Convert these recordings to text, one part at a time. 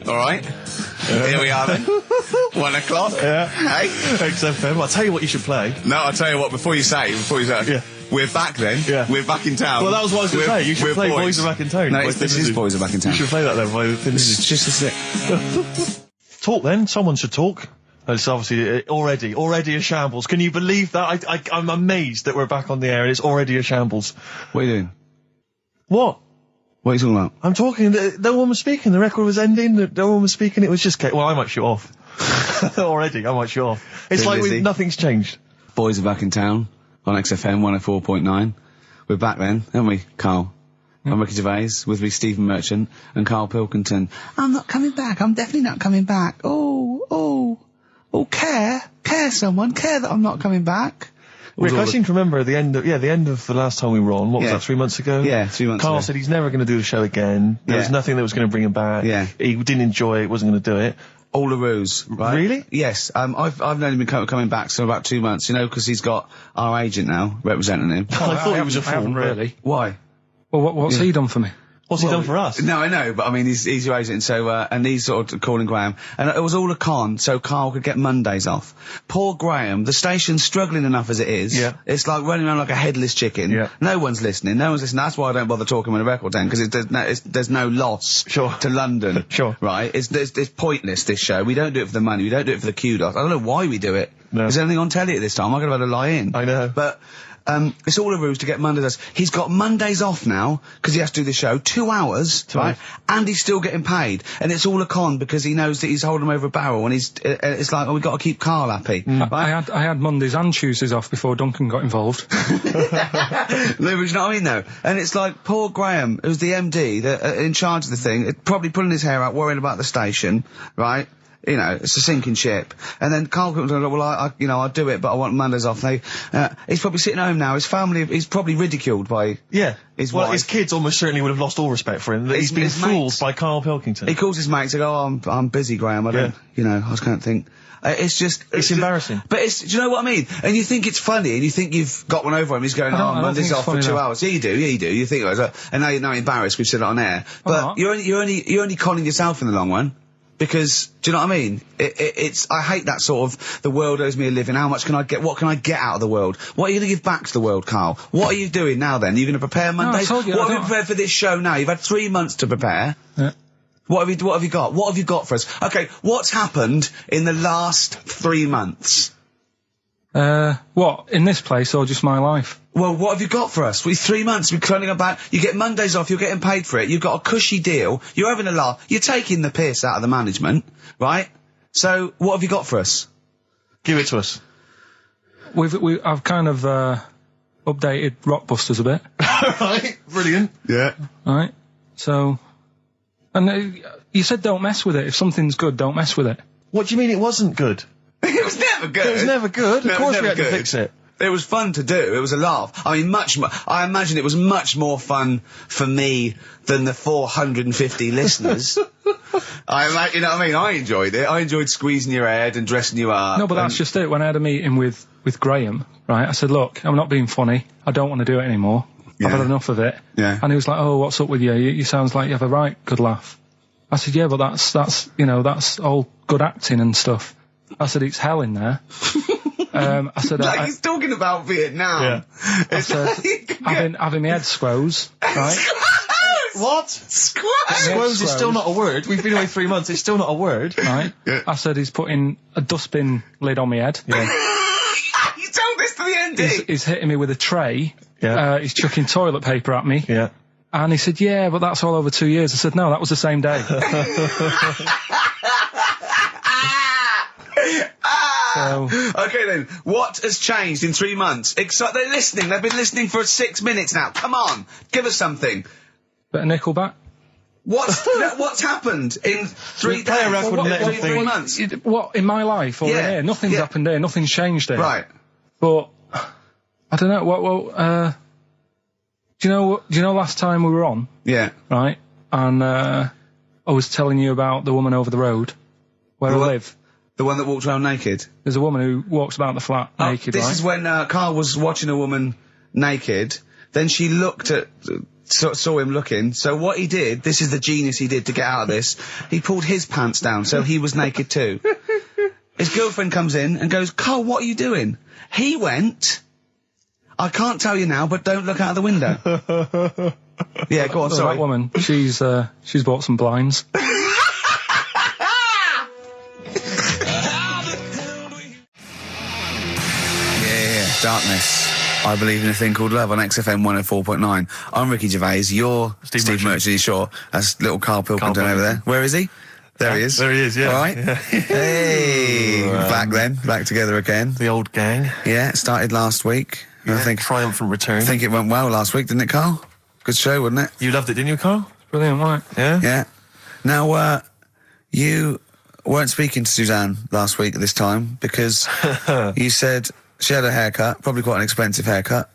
All right. Here we are then. 1 o'clock. Yeah. Hey. XFM. I'll tell you what you should play. No, I'll tell you what, before you say, Yeah. we're back then. Yeah. We're back in town. Well, that was what I was going to say. You should play Boys Are Back in Town. No, this is Boys Are Back in Town. You should play that then. It's just a sec. Talk then. Someone should talk. It's obviously already a shambles. Can you believe that? I'm amazed that we're back on the air and it's already a shambles. What are you doing? What? What are you talking about? I'm talking. No one was speaking. The record was ending. No one was speaking. It was just. Well, I might shut off. Already, I might shut off. It's like nothing's changed. Boys Are Back in Town on XFM 104.9. We're back then, haven't we, Carl? I'm Ricky Gervais, with me Stephen Merchant and Karl Pilkington. I'm not coming back. I'm definitely not coming back. Oh, care that I'm not coming back. Rick, I seem to remember the end of the last time we were on. What was that, 3 months ago? Yeah, 3 months ago. Carl said he's never going to do the show again. There was nothing that was going to bring him back. Yeah. He didn't enjoy it, wasn't going to do it. All the ruse, right? Really? Yes. I've only been coming back for about 2 months, because he's got our agent now, representing him. I thought he was a fool. Really? Why? Well, what's he done for me? What's he done for us? No, I know, but I mean, he's your agent, so, and he's sort of calling Graham. And it was all a con, so Carl could get Mondays off. Poor Graham, the station's struggling enough as it is. Yeah. It's like running around like a headless chicken. Yeah. No one's listening. That's why I don't bother talking on the record then, because there's no loss to London. Sure. Right? It's pointless, this show. We don't do it for the money, we don't do it for the kudos. I don't know why we do it. No. Is there anything on telly at this time? I'm going to have to lie in. I know. But, it's all a ruse to get Mondays. He's got Mondays off now, because he has to do the show, 2 hours, right? And he's still getting paid. And it's all a con, because he knows that he's holding him over a barrel, and it's like, we've got to keep Carl happy. Right? I had Mondays and Tuesdays off before Duncan got involved. No, but you know what I mean, though? And it's like, poor Graham, who's the MD, in charge of the thing, probably pulling his hair out, worrying about the station, right? It's a sinking ship. And then Carl comes along, well, I'll do it, but I want Mondays off. He's probably sitting home now. His family, he's probably ridiculed by his wife. His kids almost certainly would have lost all respect for him. He's been fooled by Karl Pilkington. He calls his mates and goes, I'm busy, Graham. I don't, I just can't think. It's embarrassing. But do you know what I mean? And you think it's funny, and you think you've got one over him. He's going, Monday's off for 2 hours. Yeah, you do. You think, and now you're not embarrassed. We've said it on air. But you're only conning yourself in the long run. Because, do you know what I mean? I hate that sort of, the world owes me a living, what can I get out of the world? What are you going to give back to the world, Carl? What are you doing now then? Are you going to prepare Mondays? What have you prepared for this show now? You've had 3 months to prepare. Yeah. What have you got? What have you got for us? Okay, what's happened in the last 3 months? What? In this place or just my life? Well, what have you got for us? 3 months, we're cloning about, you get Mondays off, you're getting paid for it, you've got a cushy deal, you're having a laugh, you're taking the piss out of the management, right? So, what have you got for us? Give it to us. I've kind of, updated Rockbusters a bit. Right, brilliant. Yeah. Right, so, and you said don't mess with it. If something's good, don't mess with it. What do you mean it wasn't good? It was never good. It was never good. Of course we had to fix it. It was fun to do. It was a laugh. I mean, I imagine it was much more fun for me than the 450 listeners. You know what I mean? I enjoyed it. I enjoyed squeezing your head and dressing you up. No, but that's just it. When I had a meeting with Graham, right, I said, look, I'm not being funny. I don't want to do it anymore. Yeah. I've had enough of it. Yeah. And he was like, oh, what's up with you? You sounds like you have a right good laugh. I said, yeah, but that's all good acting and stuff. I said, it's hell in there. I said, he's talking about Vietnam. Yeah. I said, having my head squoze, right? What? Squoze is still not a word. We've been away 3 months. It's still not a word. Right? Yeah. I said, he's putting a dustbin lid on my head. Yeah. You told this to the MD. He's hitting me with a tray. Yeah. He's chucking toilet paper at me. Yeah. And he said, yeah, but that's all over 2 years. I said, no, that was the same day. Okay then, what has changed in 3 months? They're listening, they've been listening for 6 minutes now. Come on, give us something. Bit of Nickelback. What's happened in 3 months? What, in my life or in here? Nothing's happened here, nothing's changed here. Right. But, I don't know, do you know last time we were on? Yeah. Right? And, I was telling you about the woman over the road, where I live. The one that walked around naked? There's a woman who walks about the flat naked, this right? is when Carl was watching a woman naked, then she looked at saw him looking. So what he did, this is the genius he did to get out of this, he pulled his pants down so he was naked too. His girlfriend comes in and goes, Carl, what are you doing? He went, I can't tell you now, but don't look out of the window. Yeah, go on, sorry. That woman, she's bought some blinds. Darkness. I believe in a thing called love on XFM 104.9. I'm Ricky Gervais. You're Steve Merchant. Sure. That's little Karl Pilkington over there. Where is he? There he is. There he is, yeah. All right. Yeah. Hey. Back together again. The old gang. Yeah, it started last week. Yeah, I think triumphant return. I think it went well last week, didn't it, Carl? Good show, wasn't it? You loved it, didn't you, Carl? Brilliant, right? Yeah? Yeah. Now, you weren't speaking to Suzanne last week at this time because you said she had a haircut, probably quite an expensive haircut.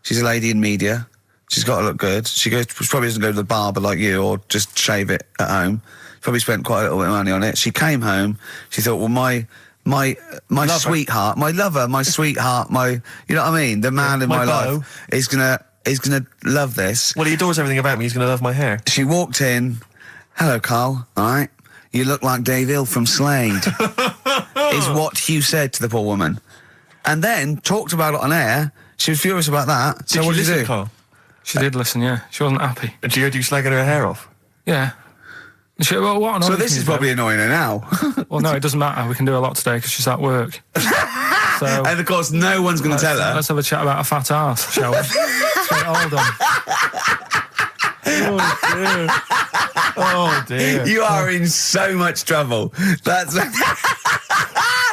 She's a lady in media. She's got to look good. She probably doesn't go to the barber like you or just shave it at home. She probably spent quite a little bit of money on it. She came home. She thought, well, my sweetheart, my lover, my sweetheart, you know what I mean? The man in my life is gonna love this. Well, he adores everything about me. He's gonna love my hair. She walked in. Hello, Carl. All right. You look like Dave Hill from Slade. Is what Hugh said to the poor woman. And then talked about it on air. She was furious about that. So what did you do? Carl? She did listen, yeah. She wasn't happy. And she heard you slagging her hair off? Yeah. Well, what so this is probably annoying her now. Well, no, it doesn't matter. We can do a lot today because she's at work. So, and of course, no one's going to tell her. Let's have a chat about a fat arse, shall we? Let's get it all done. Oh dear. You are in so much trouble. That's look,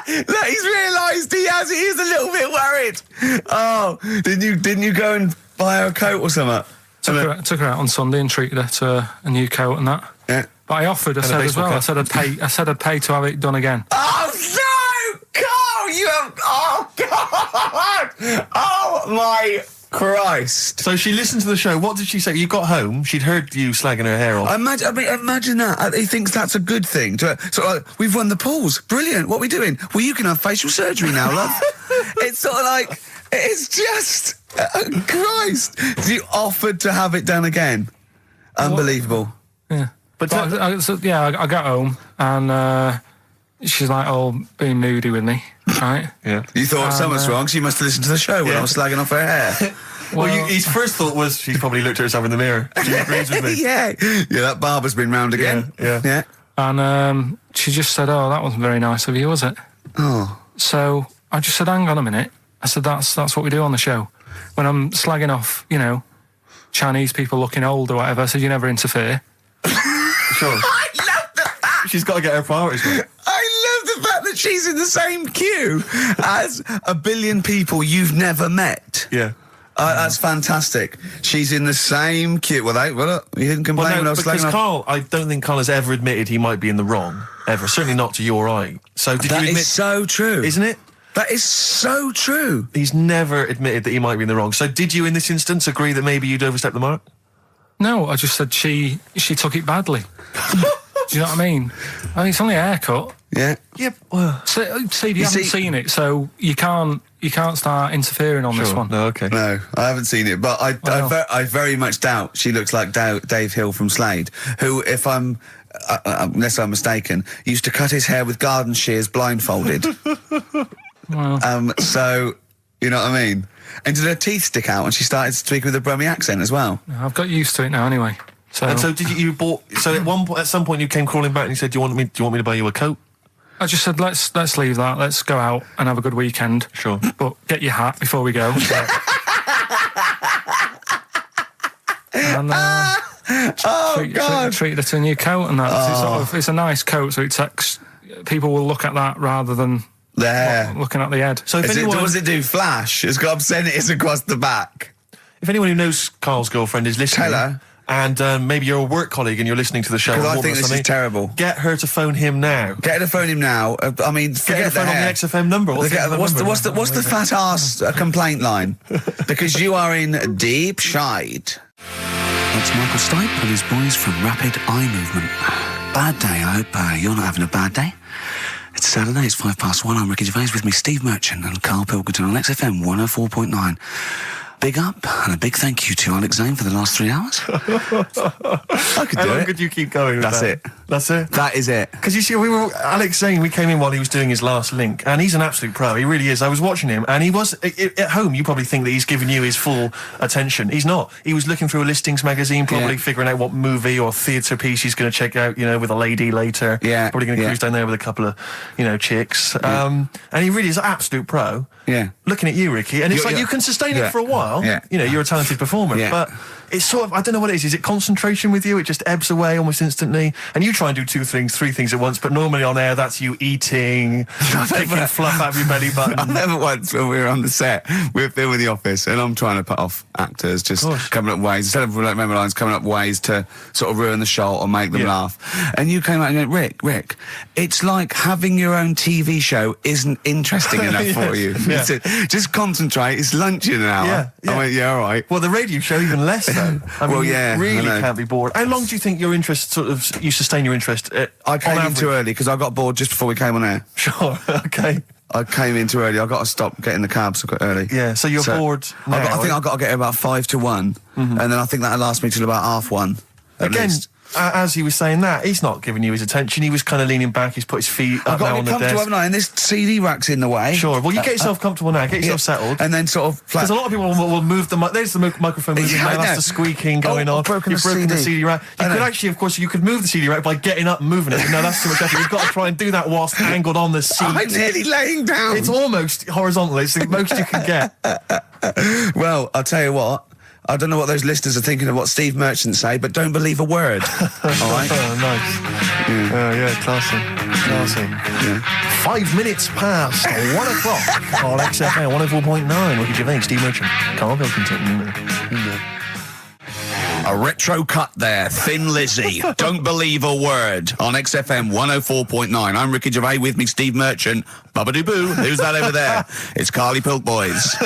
he's realised he is a little bit worried. Oh, didn't you go and buy her a coat or something? Took her out on Sunday and treated her to a new coat and that. Yeah. But I offered, I said as well, I said I'd pay to have it done again. Oh no, Carl, oh God, oh my Christ. So she listened to the show. What did she say? You got home, she'd heard you slagging her hair off. Imagine that. He thinks that's a good thing. We've won the polls. Brilliant. What are we doing? Well, you can have facial surgery now, love. It's sort of like, it's just, Christ. You offered to have it done again. Unbelievable. Yeah. But I got home and she's like, being moody with me, right? Yeah. You thought something's wrong, so you must have listened to the show when I was slagging off her hair. Well, his first thought was she's probably looked at herself in the mirror. She agrees with me. Yeah, that barber's been round again. Yeah. And she just said, that wasn't very nice of you, was it? Oh. So I just said, hang on a minute. I said, that's what we do on the show. When I'm slagging off, Chinese people looking old or whatever, I said, you never interfere. Sure. I love the fact. She's got to get her priorities right. I love the fact that she's in the same queue as a billion people you've never met. Yeah. That's fantastic. She's in the same queue. Well, you didn't complain when I was because Carl, I don't think Carl has ever admitted he might be in the wrong. Ever. Certainly not to you or I. So did you admit... That is so true. Isn't it? That is so true. He's never admitted that he might be in the wrong. So did you, in this instance, agree that maybe you'd overstepped the mark? No, I just said she took it badly. Do you know what I mean? It's only a haircut. Yeah. Yeah. Well, Steve, you haven't seen it, so you can't start interfering on this one. No, okay. No, I haven't seen it, but I very much doubt she looks like Dave Hill from Slade, who, if I'm unless I'm mistaken, used to cut his hair with garden shears blindfolded. Well. So you know what I mean. And did her teeth stick out when she started speaking with a Brummie accent as well? I've got used to it now anyway. So. And so did you bought? So at some point you came crawling back and you said, "Do you want me to buy you a coat?" I just said, "Let's leave that. Let's go out and have a good weekend." Sure. But get your hat before we go. And treated her to a new coat, and that it's a nice coat, so people will look at that rather than looking at the head. So does it do flash? It's got obscenities across the back. If anyone who knows Carl's girlfriend is listening, tell her. And maybe you're a work colleague and you're listening to the show. Because I think this is terrible. Get her to phone him now. Get her to phone him now. I mean, get her to phone on the XFM number. What's the fat ass complaint line? Because you are in deep shite. That's Michael Stipe and his boys from Rapid Eye Movement. Bad day. I hope you're not having a bad day. It's Saturday. It's 1:05. I'm Ricky Gervais with me, Steve Merchant and Karl Pilkington on XFM 104.9. Big up and a big thank you to Alex Zane for the last 3 hours. I could do it. How long could you keep going with That's that? it. That's it? That is it. Because you see, Alex Zane, we came in while he was doing his last link, and he's an absolute pro. He really is. I was watching him, and he was, at home, you probably think that he's giving you his full attention. He's not. He was looking through a listings magazine, probably figuring out what movie or theatre piece he's going to check out, with a lady later. Yeah. Probably going to cruise down there with a couple of, chicks. And he really is an absolute pro. Yeah. Looking at you, Ricky, and it's you can sustain it for a while. Yeah. You're a talented performer, but it's sort of, I don't know what it is. Is it concentration with you? It just ebbs away almost instantly. And you try and do 2 things, 3 things at once, but normally on air, that's you eating, picking fluff out of your belly button. I never once, when we were on the set, we were filming The Office, and I'm trying to put off actors, just coming up ways, instead of remember lines, coming up ways to sort of ruin the shot or make them laugh. And you came out and went, Rick, it's like having your own TV show isn't interesting enough for you. Just concentrate, it's lunch in an hour. I went, all right. Well, the radio show even less though. I mean, you really can't be bored. How long do you think your interest you sustain your interest? I came in too early because I got bored just before we came on air. Sure, okay. I came in too early. I got to stop getting the cabs early. Yeah, so you're bored now, I think I've got to get about 5 to 1, and then I think that'll last me till about 1:30. Again, as he was saying that, he's not giving you his attention. He was kind of leaning back. He's put his feet up now on the desk. I've got to be comfortable, haven't I? And this CD rack's in the way. Sure. Well, you get yourself comfortable now. Get yourself settled. And then sort of... Because a lot of people will move the... There's the microphone moving now. That's the squeaking going on. You've broken the CD rack. You could actually, of course, you could move the CD rack by getting up and moving it. No, that's too much effort. You've got to try and do that whilst angled on the seat. I'm nearly laying down. It's almost horizontal. It's the most you can get. Well, I'll tell you what. I don't know what those listeners are thinking of what Steve Merchant say, but don't believe a word. All right? Oh, nice. Classy. Yeah. 5 minutes past 1 o'clock on XFM 104.9. Ricky Gervais, Steve Merchant, Karl Pilkington. A retro cut there, Thin Lizzy. Don't believe a word on XFM 104.9. I'm Ricky Gervais, with me Steve Merchant. Bubba-doo-boo. Who's that over there? It's Carly Pilk Boys.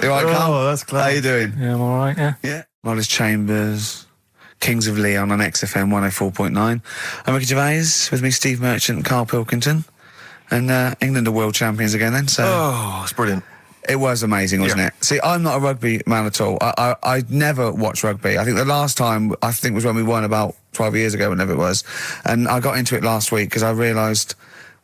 You all right, Carl? Oh, that's clever. How you doing? Yeah, I'm all right, yeah. Yeah. Wallace Chambers, Kings of Leon on XFM 104.9. I'm Ricky Gervais, with me Steve Merchant and Karl Pilkington. And England are world champions again then, so... Oh, it's brilliant. It was amazing, wasn't it? See, I'm not a rugby man at all. I never watched rugby. I think the last time, was when we won about 12 years ago, whenever it was. And I got into it last week because I realised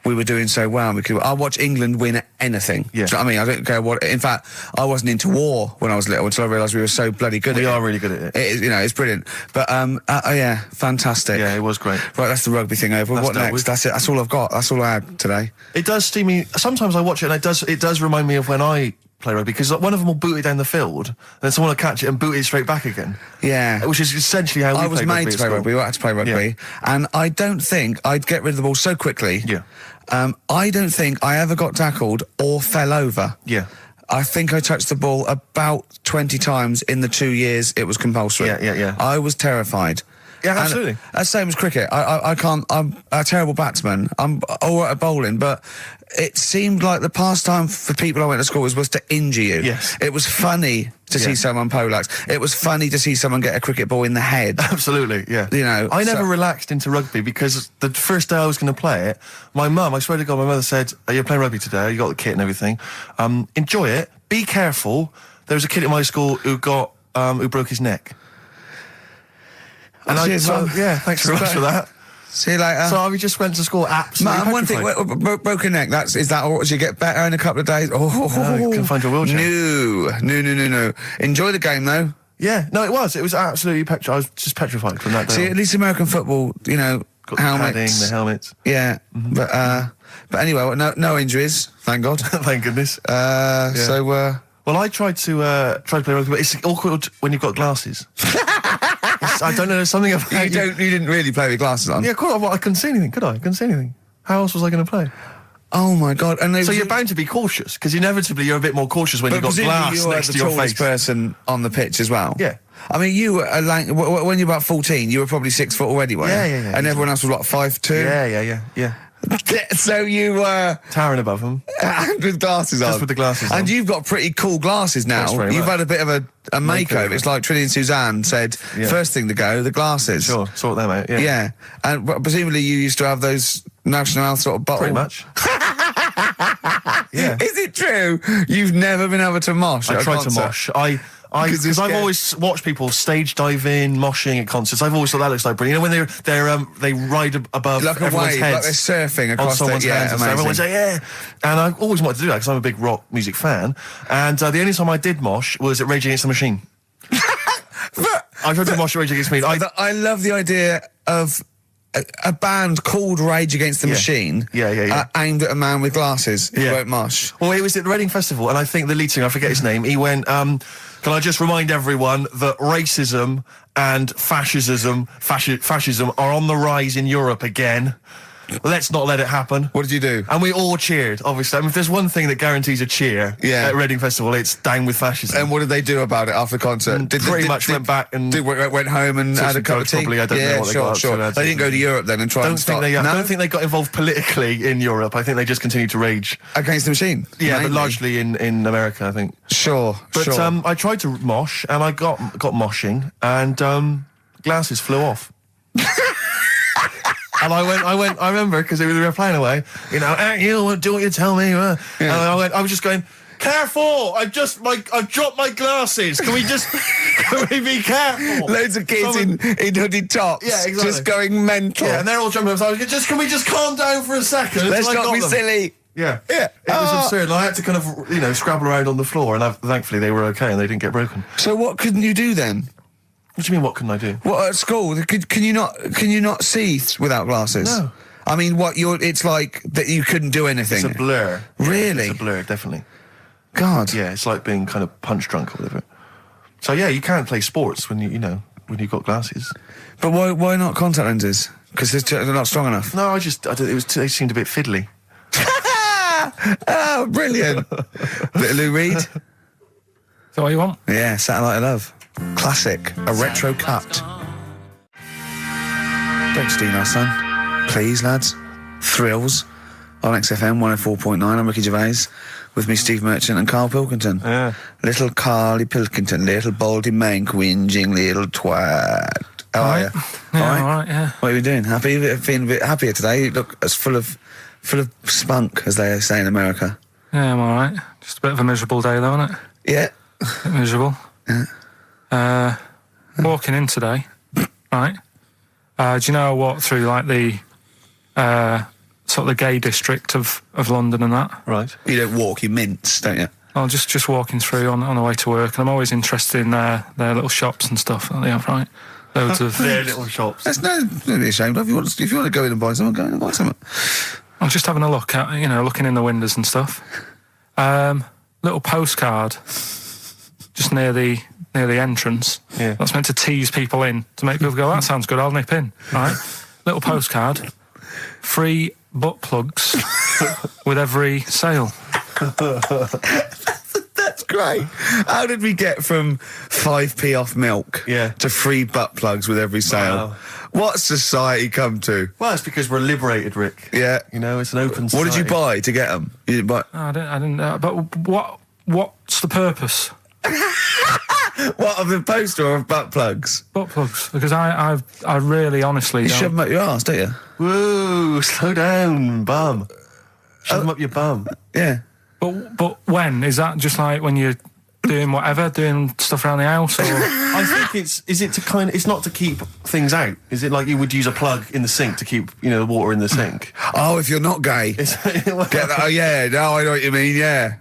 we were doing so well. I'll watch England win anything. Yeah. Do you know what I mean? I don't care what... In fact, I wasn't into war when I was little until I realised we were so bloody good at it. We are really good at it. It's brilliant. But, yeah, fantastic. Yeah, it was great. Right, that's the rugby thing over. What next? That's it. That's all I've got. That's all I had today. It does steam me... Sometimes I watch it and it does remind me of when I play rugby, because one of them will boot it down the field, and then someone will catch it and boot it straight back again. Yeah. Which is essentially how we play rugby. I was made to play rugby. We had to play rugby. And I don't think I'd get rid of the ball so quickly. Yeah. I don't think I ever got tackled or fell over. Yeah. I think I touched the ball about 20 times in the 2 years it was compulsory. Yeah. I was terrified. Yeah, absolutely. And same as cricket. I can't... I'm a terrible batsman. I'm all right at bowling, but it seemed like the pastime for people I went to school was to injure you. Yes. It was funny to see someone poleaxe. It was funny to see someone get a cricket ball in the head. Absolutely, yeah. You know, I never relaxed into rugby, because the first day I was going to play it, my mum, I swear to God, my mother said, "You're playing rugby today, you got the kit and everything. Enjoy it, be careful." There was a kid at my school who broke his neck. And thanks very much for that. See you later. So I just went to school absolutely petrified. One thing, broken neck, is that all? Does you get better in a couple of days? Oh, you can find your wheelchair. No. Enjoy the game, though. Yeah, no, it was absolutely petrified. I was just petrified from that day. See, at least American football, got helmets. The helmets. Yeah, but anyway, no injuries, thank God. Thank goodness. So, well, I tried to play rugby, but it's awkward when you've got glasses. I don't know, there's something about you didn't really play with glasses on? Yeah, cool. Well, I couldn't see anything, could I? I couldn't see anything. How else was I going to play? Oh my God! And so you're bound to be cautious, because inevitably you're a bit more cautious when you've got glass next to your face. But you were the tallest person on the pitch as well. Yeah. I mean, you were when you were about 14, you were probably 6 foot already, weren't you? Yeah. And everyone else was what, 5'2"? Yeah. So you were towering above them, with glasses on. Just with the glasses on. And you've got pretty cool glasses now. You've had a bit of a makeover. It's like Trinity and Suzanne said, first thing to go, the glasses. Sure, sort them out. Yeah. And presumably you used to have those National Health sort of bottle. Pretty much. Yeah. Is it true? You've never been able to mosh? I tried to mosh. Because I've always watched people stage dive in, moshing at concerts. I've always thought that looks like brilliant. You know, when they ride above like everyone's heads, like they're surfing across someone's hands. Amazing. Everyone's like, yeah. And I've always wanted to do that because I'm a big rock music fan. And the only time I did mosh was at Rage Against the Machine. I tried to mosh at Rage Against the Machine. I love the idea of a band called Rage Against the Machine. Aimed at a man with glasses who won't mosh. Well, it was at the Reading Festival, and I think the lead singer, I forget his name, he went, can I just remind everyone that racism and fascism are on the rise in Europe again. Let's not let it happen. What did you do? And we all cheered, obviously. I mean, if there's one thing that guarantees a cheer at Reading Festival, it's down with fascism. And what did they do about it after the concert? Pretty much went back and... went home and had a cup of tea? Probably, I don't know what they got up to. They didn't go to Europe then and try and stop... I don't think they got involved politically in Europe. I think they just continued to rage. Against the Machine? Yeah, mainly. But largely in America, I think. Sure. I tried to mosh, and I got moshing, and glasses flew off. And I remember, because they were playing away, you know, you do what you tell me. And I was just going, careful! I've dropped my glasses. Can we be careful? Loads of kids in hooded tops. Yeah, exactly. Just going mental. Yeah, and they're all jumping up. So I was going, can we just calm down for a second? Let's not be silly. Yeah. It was absurd. And I had to kind of, scrabble around on the floor, and thankfully they were okay and they didn't get broken. So what couldn't you do then? What do you mean, what couldn't I do? What, at school? Can you not see without glasses? No. I mean, it's like that you couldn't do anything. It's a blur. Really? It's a blur, definitely. God. Yeah, it's like being kind of punch drunk or whatever. So yeah, you can't play sports when when you've got glasses. But why not contact lenses? Because they're not strong enough. No, they seemed a bit fiddly. Oh, brilliant. Bit of Lou Reed. Is that what you want? Yeah, Satellite of Love. Classic. A retro cut. Don't steal our son. Please, lads. Thrills. On XFM 104.9, I'm Ricky Gervais. With me, Steve Merchant and Karl Pilkington. Yeah. Little Karl Pilkington, little baldy mank, whinging little twat. How are you? Yeah, all right, yeah. What are you doing? Happy? Feeling a bit happier today? You look as full of spunk, as they say in America. Yeah, I'm all right. Just a bit of a miserable day, though, isn't it? Yeah. A bit miserable. Yeah. Walking in today, right? Do you know I walked through, like, the sort of the gay district of London and that? Right. You don't walk, you mince, don't you? I'm just walking through on the way to work, and I'm always interested in their little shops and stuff that they have, right? Loads of... their little shops. That's don't be ashamed of. If you want to go in and buy something, go in and buy something. I'm just having a look at, looking in the windows and stuff. Little postcard just near the entrance. Yeah. That's meant to tease people in, to make people go, that sounds good, I'll nip in, right? Little postcard. Free butt plugs with every sale. That's great. How did we get from 5p off milk to free butt plugs with every sale? Wow. What society come to? Well, it's because we're liberated, Rick. Yeah. It's an open society. What did you buy to get them? You didn't buy... I didn't but what's the purpose? What, of the poster or of butt plugs? Butt plugs, because I really honestly don't... You shove them up your arse, don't you? Whoa, slow down, bum. Shove them up your bum. Yeah. But when? Is that just like when you're doing whatever, doing stuff around the house, or...? I think it's not to keep things out. Is it like you would use a plug in the sink to keep, the water in the sink? Oh, if you're not gay. Get that? Oh, yeah, no, I know what you mean, yeah.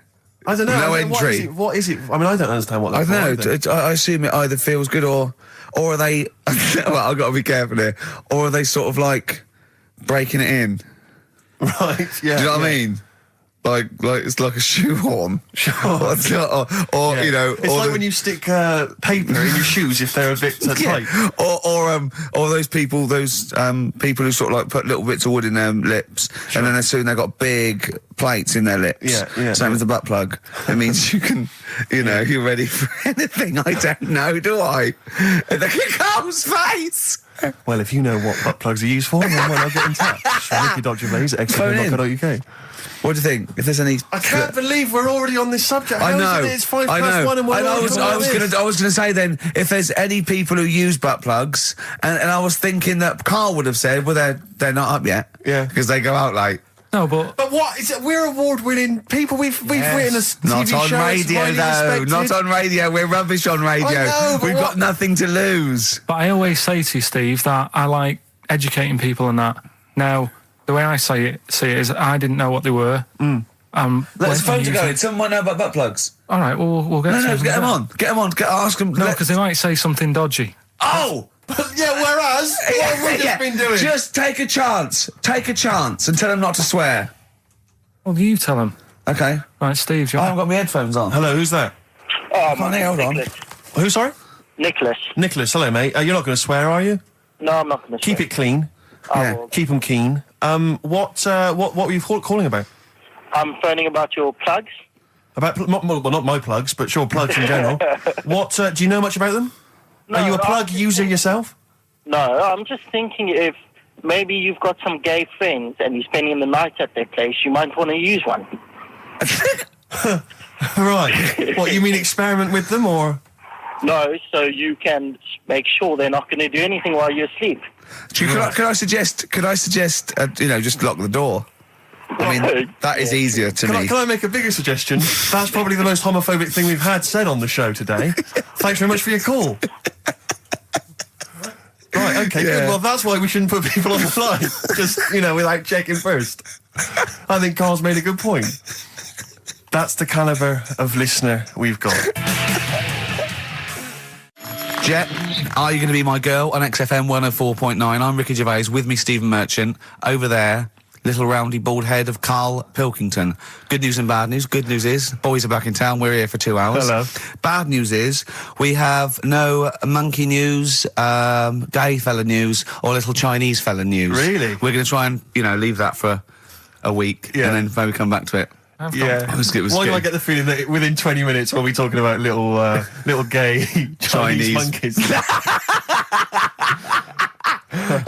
I don't know. No entry. What is it? I mean, I don't understand what that's I don't know. I assume it either feels good or are they... well, I've got to be careful here. Or are they sort of like breaking it in? Right, yeah. Do you know what I mean? Like it's like a shoehorn. Sure. or It's like when you stick paper in your shoes if they're a bit tight. Or those people who sort of like put little bits of wood in their lips, and then as soon they've got big plates in their lips. Yeah. Same as the butt plug. It means you can, you're ready for anything. I don't know, do I? And the Carl's face. Well, if you know what butt plugs are used for, then why not get in touch? Ricky.Gervais at xfm.co.uk. What do you think? If there's any... I can't believe we're already on this subject. I know. It's 1:05 and we're I was going to say then, if there's any people who use butt plugs, and I was thinking that Karl would have said, well, they're not up yet. Yeah. Because they go out late. No, but what is it? We're award-winning people. We've written a TV show. Not on radio, though. Not on radio. We're rubbish on radio. I know, We've got nothing to lose. But I always say to you, Steve, that I like educating people and that. Now, the way I see it is I didn't know what they were. Let's phone to going. Someone might know about butt plugs. All right, we'll get. No, get them on. Ask them. No, because they might say something dodgy. Oh. Yeah, whereas, what have we just been doing? Just take a chance. Take a chance and tell them not to swear. Well, you tell them. Okay. Right, Steve, I haven't got my headphones on. Hello, who's that? Hold on. Who, sorry? Nicholas. Nicholas, hello, mate. You're not going to swear, are you? No, I'm not going to swear. Keep it clean. Yeah. Keep them keen. What were you calling about? I'm phoning about your plugs. About, not my plugs, but sure, plugs in general. What, do you know much about them? No, are you a plug user yourself? No, I'm just thinking if maybe you've got some gay friends and you're spending the night at their place, you might want to use one. Right. What, you mean experiment with them, or...? No, so you can make sure they're not going to do anything while you're asleep. Could I suggest, just lock the door? I mean, that is easier to me. Can I make a bigger suggestion? That's probably the most homophobic thing we've had said on the show today. Thanks very much for your call. Right, okay, good. Well, that's why we shouldn't put people on the line. Just, without checking first. I think Carl's made a good point. That's the calibre of listener we've got. Jet, are you going to be my girl on XFM 104.9? I'm Ricky Gervais, with me Stephen Merchant. Over there, little roundy bald head of Karl Pilkington. Good news and bad news. Good news is, boys are back in town. We're here for 2 hours. Hello. Bad news is, we have no monkey news, gay fella news, or little Chinese fella news. Really? We're going to try and, you know, leave that for a week, and then maybe come back to it. Yeah. Why do I get the feeling that within 20 minutes we'll be talking about little gay Chinese monkeys?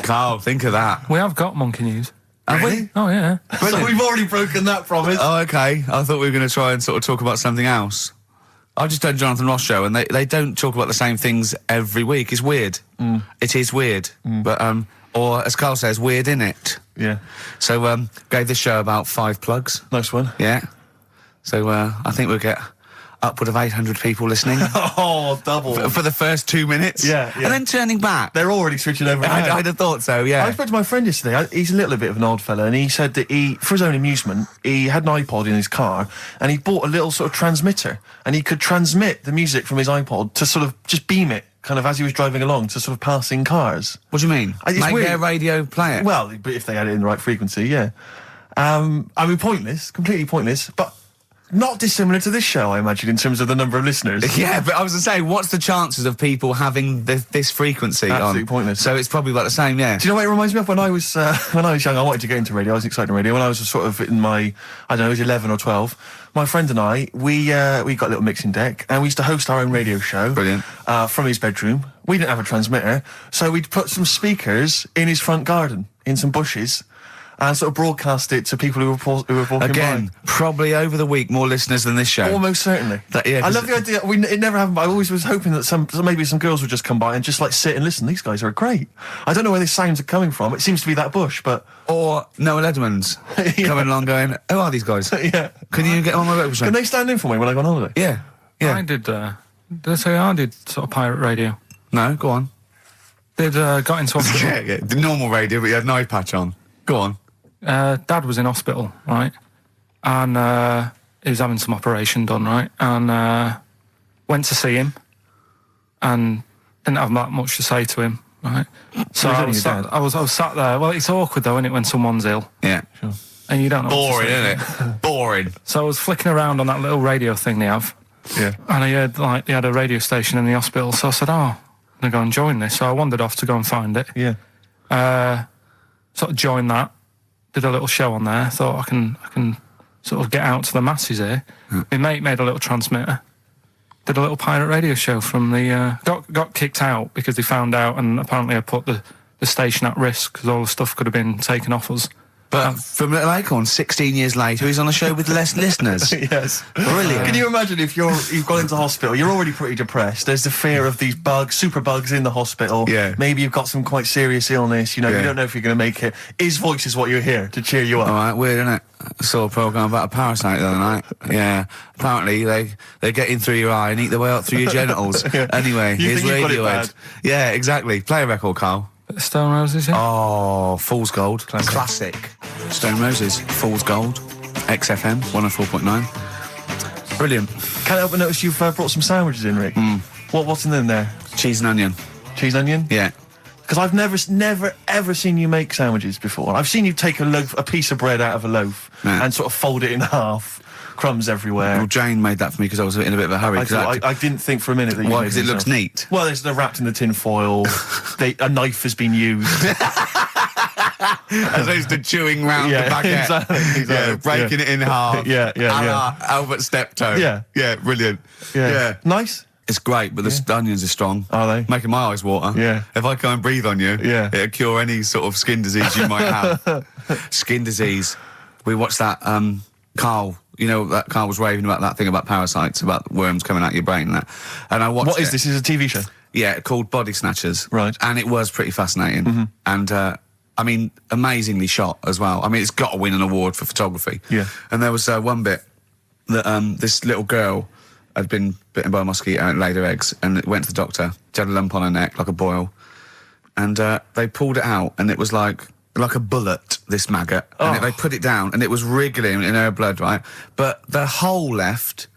Carl, think of that. We have got monkey news. Have we? Oh, yeah. So we've already broken that promise. Oh, okay. I thought we were going to try and sort of talk about something else. I just done Jonathan Ross show, and they don't talk about the same things every week. It's weird. It is weird. But, or as Carl says, weird innit? Yeah. So, gave this show about 5 plugs. Nice one. Yeah. So, I think we'll get upward of 800 people listening. Oh, double. For the first 2 minutes. Yeah. And then turning back. They're already switching over. I'd have thought so, yeah. I spoke to my friend yesterday. He's a little bit of an odd fella, and he said that for his own amusement, he had an iPod in his car, and he bought a little sort of transmitter, and he could transmit the music from his iPod to sort of just beam it, kind of as he was driving along, to sort of passing cars. What do you mean? Make their radio play it? Well, but if they had it in the right frequency, yeah. I mean, pointless, completely pointless, but not dissimilar to this show, I imagine, in terms of the number of listeners. Yeah, but I was going to say, what's the chances of people having this frequency on? Absolutely pointless. So it's probably about the same, yeah. Do you know what it reminds me of? When I was young, I wanted to get into radio. I was excited in radio. When I was sort of in my, I don't know, I was 11 or 12, my friend and I, we got a little mixing deck, and we used to host our own radio show. Brilliant. From his bedroom. We didn't have a transmitter, so we'd put some speakers in his front garden, in some bushes, and sort of broadcast it to people who were walking Again, by. probably over the week more listeners than this show. Almost certainly. I love the idea. It never happened, but I always was hoping that maybe some girls would just come by and just like sit and listen. These guys are great. I don't know where these sounds are coming from. It seems to be that bush, but... Or Noel Edmonds coming along going, who are these guys? Yeah. Can you get on my breakfast show? Can they stand in for me when I go on holiday? Yeah. Yeah. I did sort of pirate radio. No, go on. Got into hospital. Yeah, the normal radio, but you had an eye patch on. Go on. Dad was in hospital, right? And he was having some operation done, right? And went to see him and didn't have that much to say to him, right? So I was sat there. Well, it's awkward, though, isn't it, when someone's ill? Yeah, sure. And you don't know. Boring, isn't it? Boring. So I was flicking around on that little radio thing they have. Yeah. And I heard, they had a radio station in the hospital. So I said, I'm going to go and join this. So I wandered off to go and find it. Yeah. Sort of joined that. Did a little show on there. Thought I can sort of get out to the masses here. My mate made a little transmitter. Did a little pirate radio show from the... got kicked out because they found out, and apparently I put the station at risk because all the stuff could have been taken off us. But from Little Acorn, 16 years later, he's on a show with less listeners. Yes. Brilliant. Can you imagine if you've gone into hospital, you're already pretty depressed, there's the fear of these super bugs in the hospital. Yeah. Maybe you've got some quite serious illness, you don't know if you're going to make it. His voice is what you hear to cheer you up. All right, weird, isn't it? I saw a programme about a parasite the other night. Yeah. Apparently, they get in through your eye and eat their way up through your genitals. Anyway, here's Radiohead. Yeah, exactly. Play a record, Carl. Stone Roses, yeah? Oh, Fool's Gold. Classic. Stone Roses, Fool's Gold. XFM, 104.9. Brilliant. Can't help but notice you've brought some sandwiches in, Rick. What's in them there? Cheese and onion. Cheese and onion? Yeah. Because I've never, ever seen you make sandwiches before. I've seen you take a piece of bread out of a loaf and sort of fold it in half. Crumbs everywhere. Well, Jane made that for me because I was in a bit of a hurry. I didn't think for a minute that you Why? Because it looks neat. Well, they're wrapped in the tin foil. A knife has been used. As opposed to chewing round the baguette. Exactly. Yeah, breaking it in half. Yeah. Albert Steptoe. Yeah, brilliant. Yeah. Nice. It's great, but the onions are strong. Are they? Making my eyes water. Yeah. If I go and breathe on you, it'll cure any sort of skin disease you might have. Skin disease. We watched that, Karl. You know, that Karl was raving about that thing about parasites, about worms coming out your brain and that. And I watched What is this? Is it a TV show? Yeah, called Body Snatchers. Right. And it was pretty fascinating. And, I mean, amazingly shot as well. I mean, it's got to win an award for photography. Yeah. And there was one bit that this little girl had been bitten by a mosquito and laid her eggs, and it went to the doctor. She had a lump on her neck, like a boil. And they pulled it out, and it was like a bullet, this maggot. Oh. And they put it down, and it was wriggling in her blood, right? But the hole left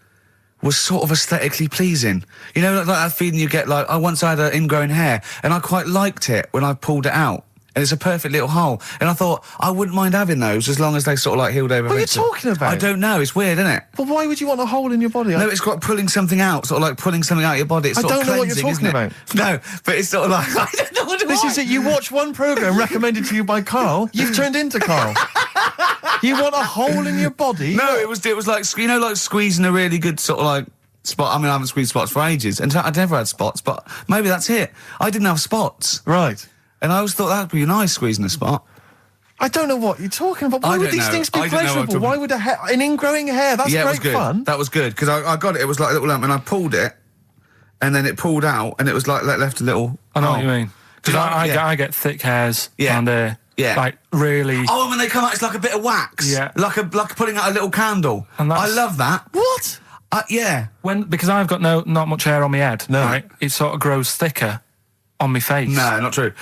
was sort of aesthetically pleasing. You know, like that feeling you get, like, I once had an ingrown hair, and I quite liked it when I pulled it out. And it's a perfect little hole. And I thought, I wouldn't mind having those as long as they sort of, like, healed over. What are you talking about? I don't know, it's weird, isn't it? But why would you want a hole in your body? No, it's got pulling something out, sort of like pulling something out of your body. It's I sort don't of know what you're cleansing, talking isn't it? No, but it's sort of like, I don't know what it This is it. You watch one programme recommended to you by Karl, you've turned into Karl. You want a hole in your body? No, it was like, you know, like squeezing a really good sort of like spot. I mean, I haven't squeezed spots for ages. And I'd never had spots, but maybe that's it. I didn't have spots. Right. And I always thought that'd be nice, squeezing a spot. I don't know what you're talking about. Why would these things be pleasurable? Why would an ingrowing hair? That's great fun. That was good, because I got it. It was like a little lump, and I pulled it, and then it pulled out, and it was like left a little... I know what you mean. Because I get thick hairs and like really... Oh, when they come out, it's like a bit of wax. Yeah. Like putting out a little candle. And I love that. What? Yeah. Because I've got not much hair on my head, no. Right? It sort of grows thicker on my face. No, not true.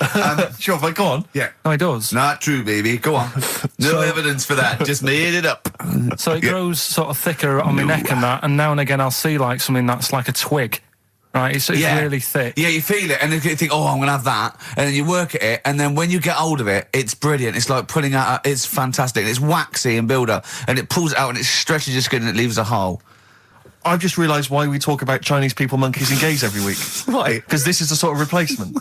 Sure, but go on. Yeah. No, it does. Not true, baby. Go on. No evidence for that. Just made it up. So it grows sort of thicker on my neck and that, and now and again I'll see like something that's like a twig. Right, it's really thick. Yeah, you feel it, and then you think, oh, I'm going to have that. And then you work at it, and then when you get hold of it, it's brilliant. It's like pulling out, it's fantastic. It's waxy and build up, and it pulls it out, and it stretches your skin, and it leaves a hole. I've just realised why we talk about Chinese people, monkeys and gays every week. Why? Because this is the sort of replacement.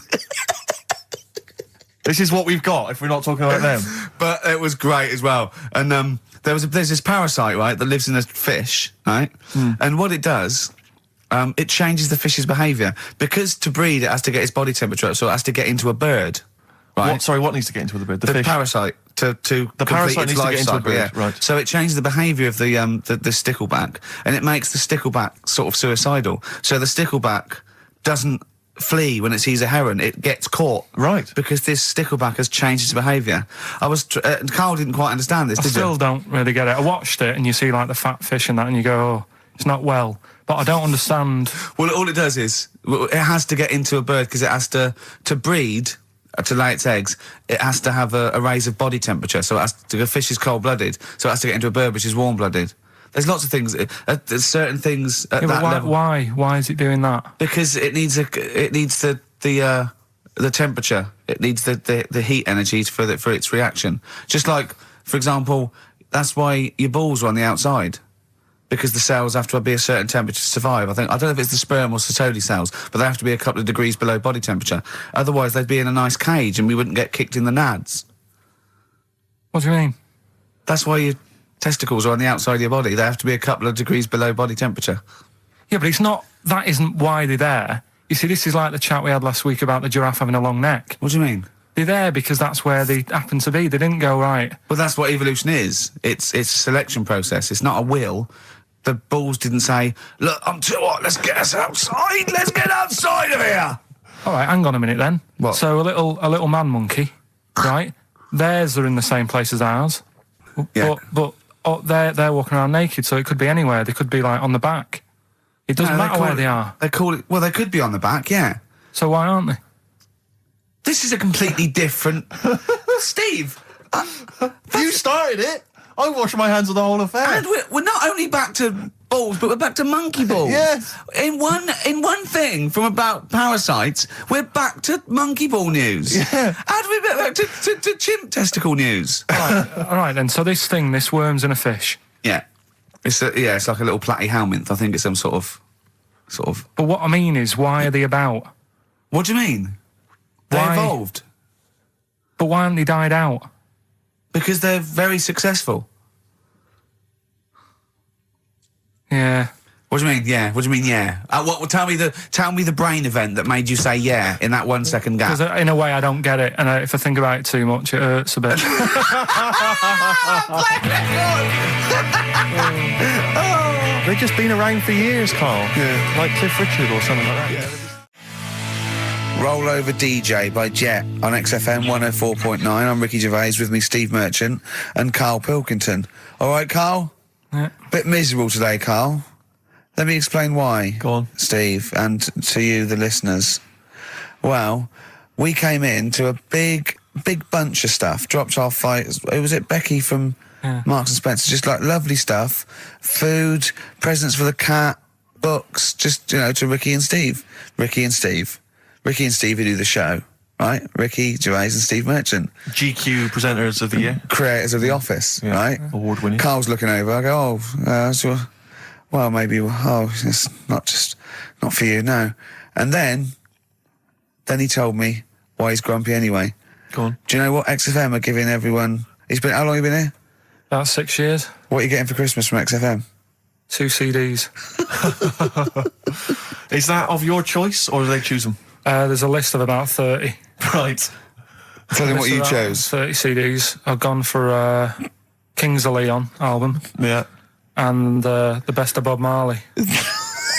This is what we've got if we're not talking about them. But it was great as well. And there's this parasite, right, that lives in a fish, right? And what it does... it changes the fish's behaviour. Because to breed, it has to get its body temperature up, so it has to get into a bird. Right? What needs to get into the bird? The fish? Parasite. The parasite needs to get into a bird, right. So it changes the behaviour of the stickleback, and it makes the stickleback sort of suicidal. So the stickleback doesn't flee when it sees a heron, it gets caught. Right. Because this stickleback has changed its behaviour. Karl didn't quite understand this, I still don't really get it. I watched it, and you see like the fat fish and that, and you go, oh, it's not well. But I don't understand. Well, all it does is, it has to get into a bird because it has to breed, to lay its eggs, it has to have a raise of body temperature. So a fish is cold-blooded, so it has to get into a bird which is warm-blooded. There's lots of things, there's certain things at that level. Why is it doing that? Because it needs the temperature. It needs the heat energy for its reaction. Just like, for example, that's why your balls are on the outside. Because the cells have to be a certain temperature to survive. I don't know if it's the sperm or Sertoli cells, but they have to be a couple of degrees below body temperature. Otherwise, they'd be in a nice cage and we wouldn't get kicked in the nads. What do you mean? That's why your testicles are on the outside of your body. They have to be a couple of degrees below body temperature. Yeah, but that isn't why they're there. You see, this is like the chat we had last week about the giraffe having a long neck. What do you mean? They're there because that's where they happen to be. They didn't go, right. Well, that's what evolution is. It's a selection process. It's not a will. The balls didn't say, look, I'm too hot, let's get us outside, let's get outside of here! All right, hang on a minute then. What? So a little man monkey, right? Theirs are in the same place as ours. Yeah. But they're walking around naked, so it could be anywhere. They could be, like, on the back. It doesn't matter where they are. They call it... Well, they could be on the back, yeah. So why aren't they? This is a completely different... Steve! You started it! I wash my hands of the whole affair. And we're not only back to balls, but we're back to monkey balls. Yes. In one thing from about parasites, we're back to monkey ball news. Yeah. How do we get back to chimp testicle news? All right then. So this worm's in a fish. Yeah. It's like a little platyhelminth. I think it's some sort of. But what I mean is, why are they about? What do you mean? They evolved. But why haven't they died out? Because they're very successful. Yeah. What do you mean? Yeah. What do you mean? Yeah. Tell me the brain event that made you say yeah in that 1 second gap. Because in a way I don't get it, and if I think about it too much, it hurts a bit. They've just been around for years, Carl. Yeah. Like Cliff Richard or something like that. Yeah. Roll Over DJ by Jet on XFM 104.9. I'm Ricky Gervais, with me Steve Merchant and Karl Pilkington. All right, Karl? Yeah. Bit miserable today, Karl. Let me explain why. Go on. Steve, and to you, the listeners. Well, we came in to a big bunch of stuff. Dropped off was it Becky from Marks and Spencer? Just like lovely stuff. Food, presents for the cat, books, just, to Ricky and Steve. Ricky and Steve who do the show, right? Ricky Gervais and Steve Merchant. GQ presenters of the year. Creators of The Office, right? Award winning. Carl's looking over. I go, well, maybe, it's not for you, no. And then he told me why he's grumpy anyway. Go on. Do you know what XFM are giving everyone? How long have you been here? About 6 years. What are you getting for Christmas from XFM? 2 CDs. Is that of your choice, or do they choose them? There's a list of about 30. Right. Tell them what you chose. 30 CDs. I've gone for Kings of Leon album. Yeah. And the Best of Bob Marley.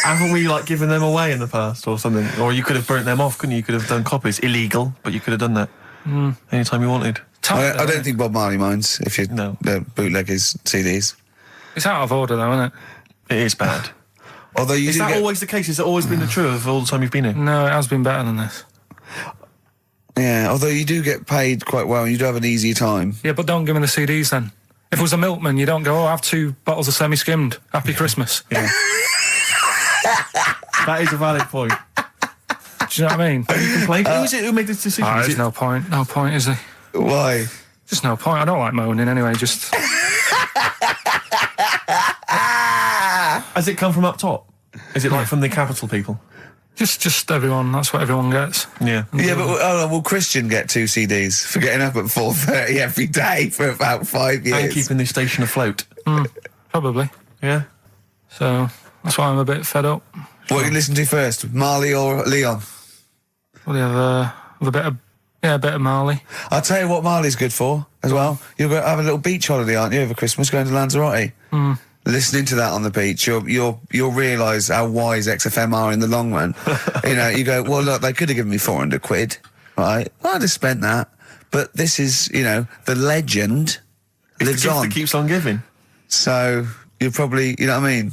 Haven't we given them away in the past or something? Or you could have burnt them off, couldn't you? You could have done copies. Illegal, but you could have done that anytime you wanted. I don't think Bob Marley minds if you bootleg his CDs. It's out of order though, isn't it? It is bad. Although is that always the case? Has it always been the truth of all the time you've been here? No, it has been better than this. Yeah, although you do get paid quite well and you do have an easier time. Yeah, but don't give me the CDs then. If it was a milkman, you don't go, have 2 bottles of semi-skimmed. Happy Christmas. Yeah. That is a valid point. Do you know what I mean? You complain. Who is it who made this decision? There's no point. No point, is there? Why? Just no point. I don't like moaning anyway, just... Has it come from up top? Is it from the capital people? Just everyone. That's what everyone gets. Yeah. Yeah, but will Christian get 2 CDs for getting up at 4:30 every day for about 5 years? And keeping this station afloat. Probably. Yeah. So that's why I'm a bit fed up. What do you listen to first, Marley or Leon? Well, you have a bit of Marley. I'll tell you what Marley's good for as well. You're going to have a little beach holiday, aren't you, over Christmas, going to Lanzarote? Listening to that on the beach, you'll realise how wise XFM are in the long run. You go, well, look, they could have given me 400 quid, right? Well, I'd have spent that. But this is, the legend lives on. That keeps on giving. So you're probably, you know what I mean?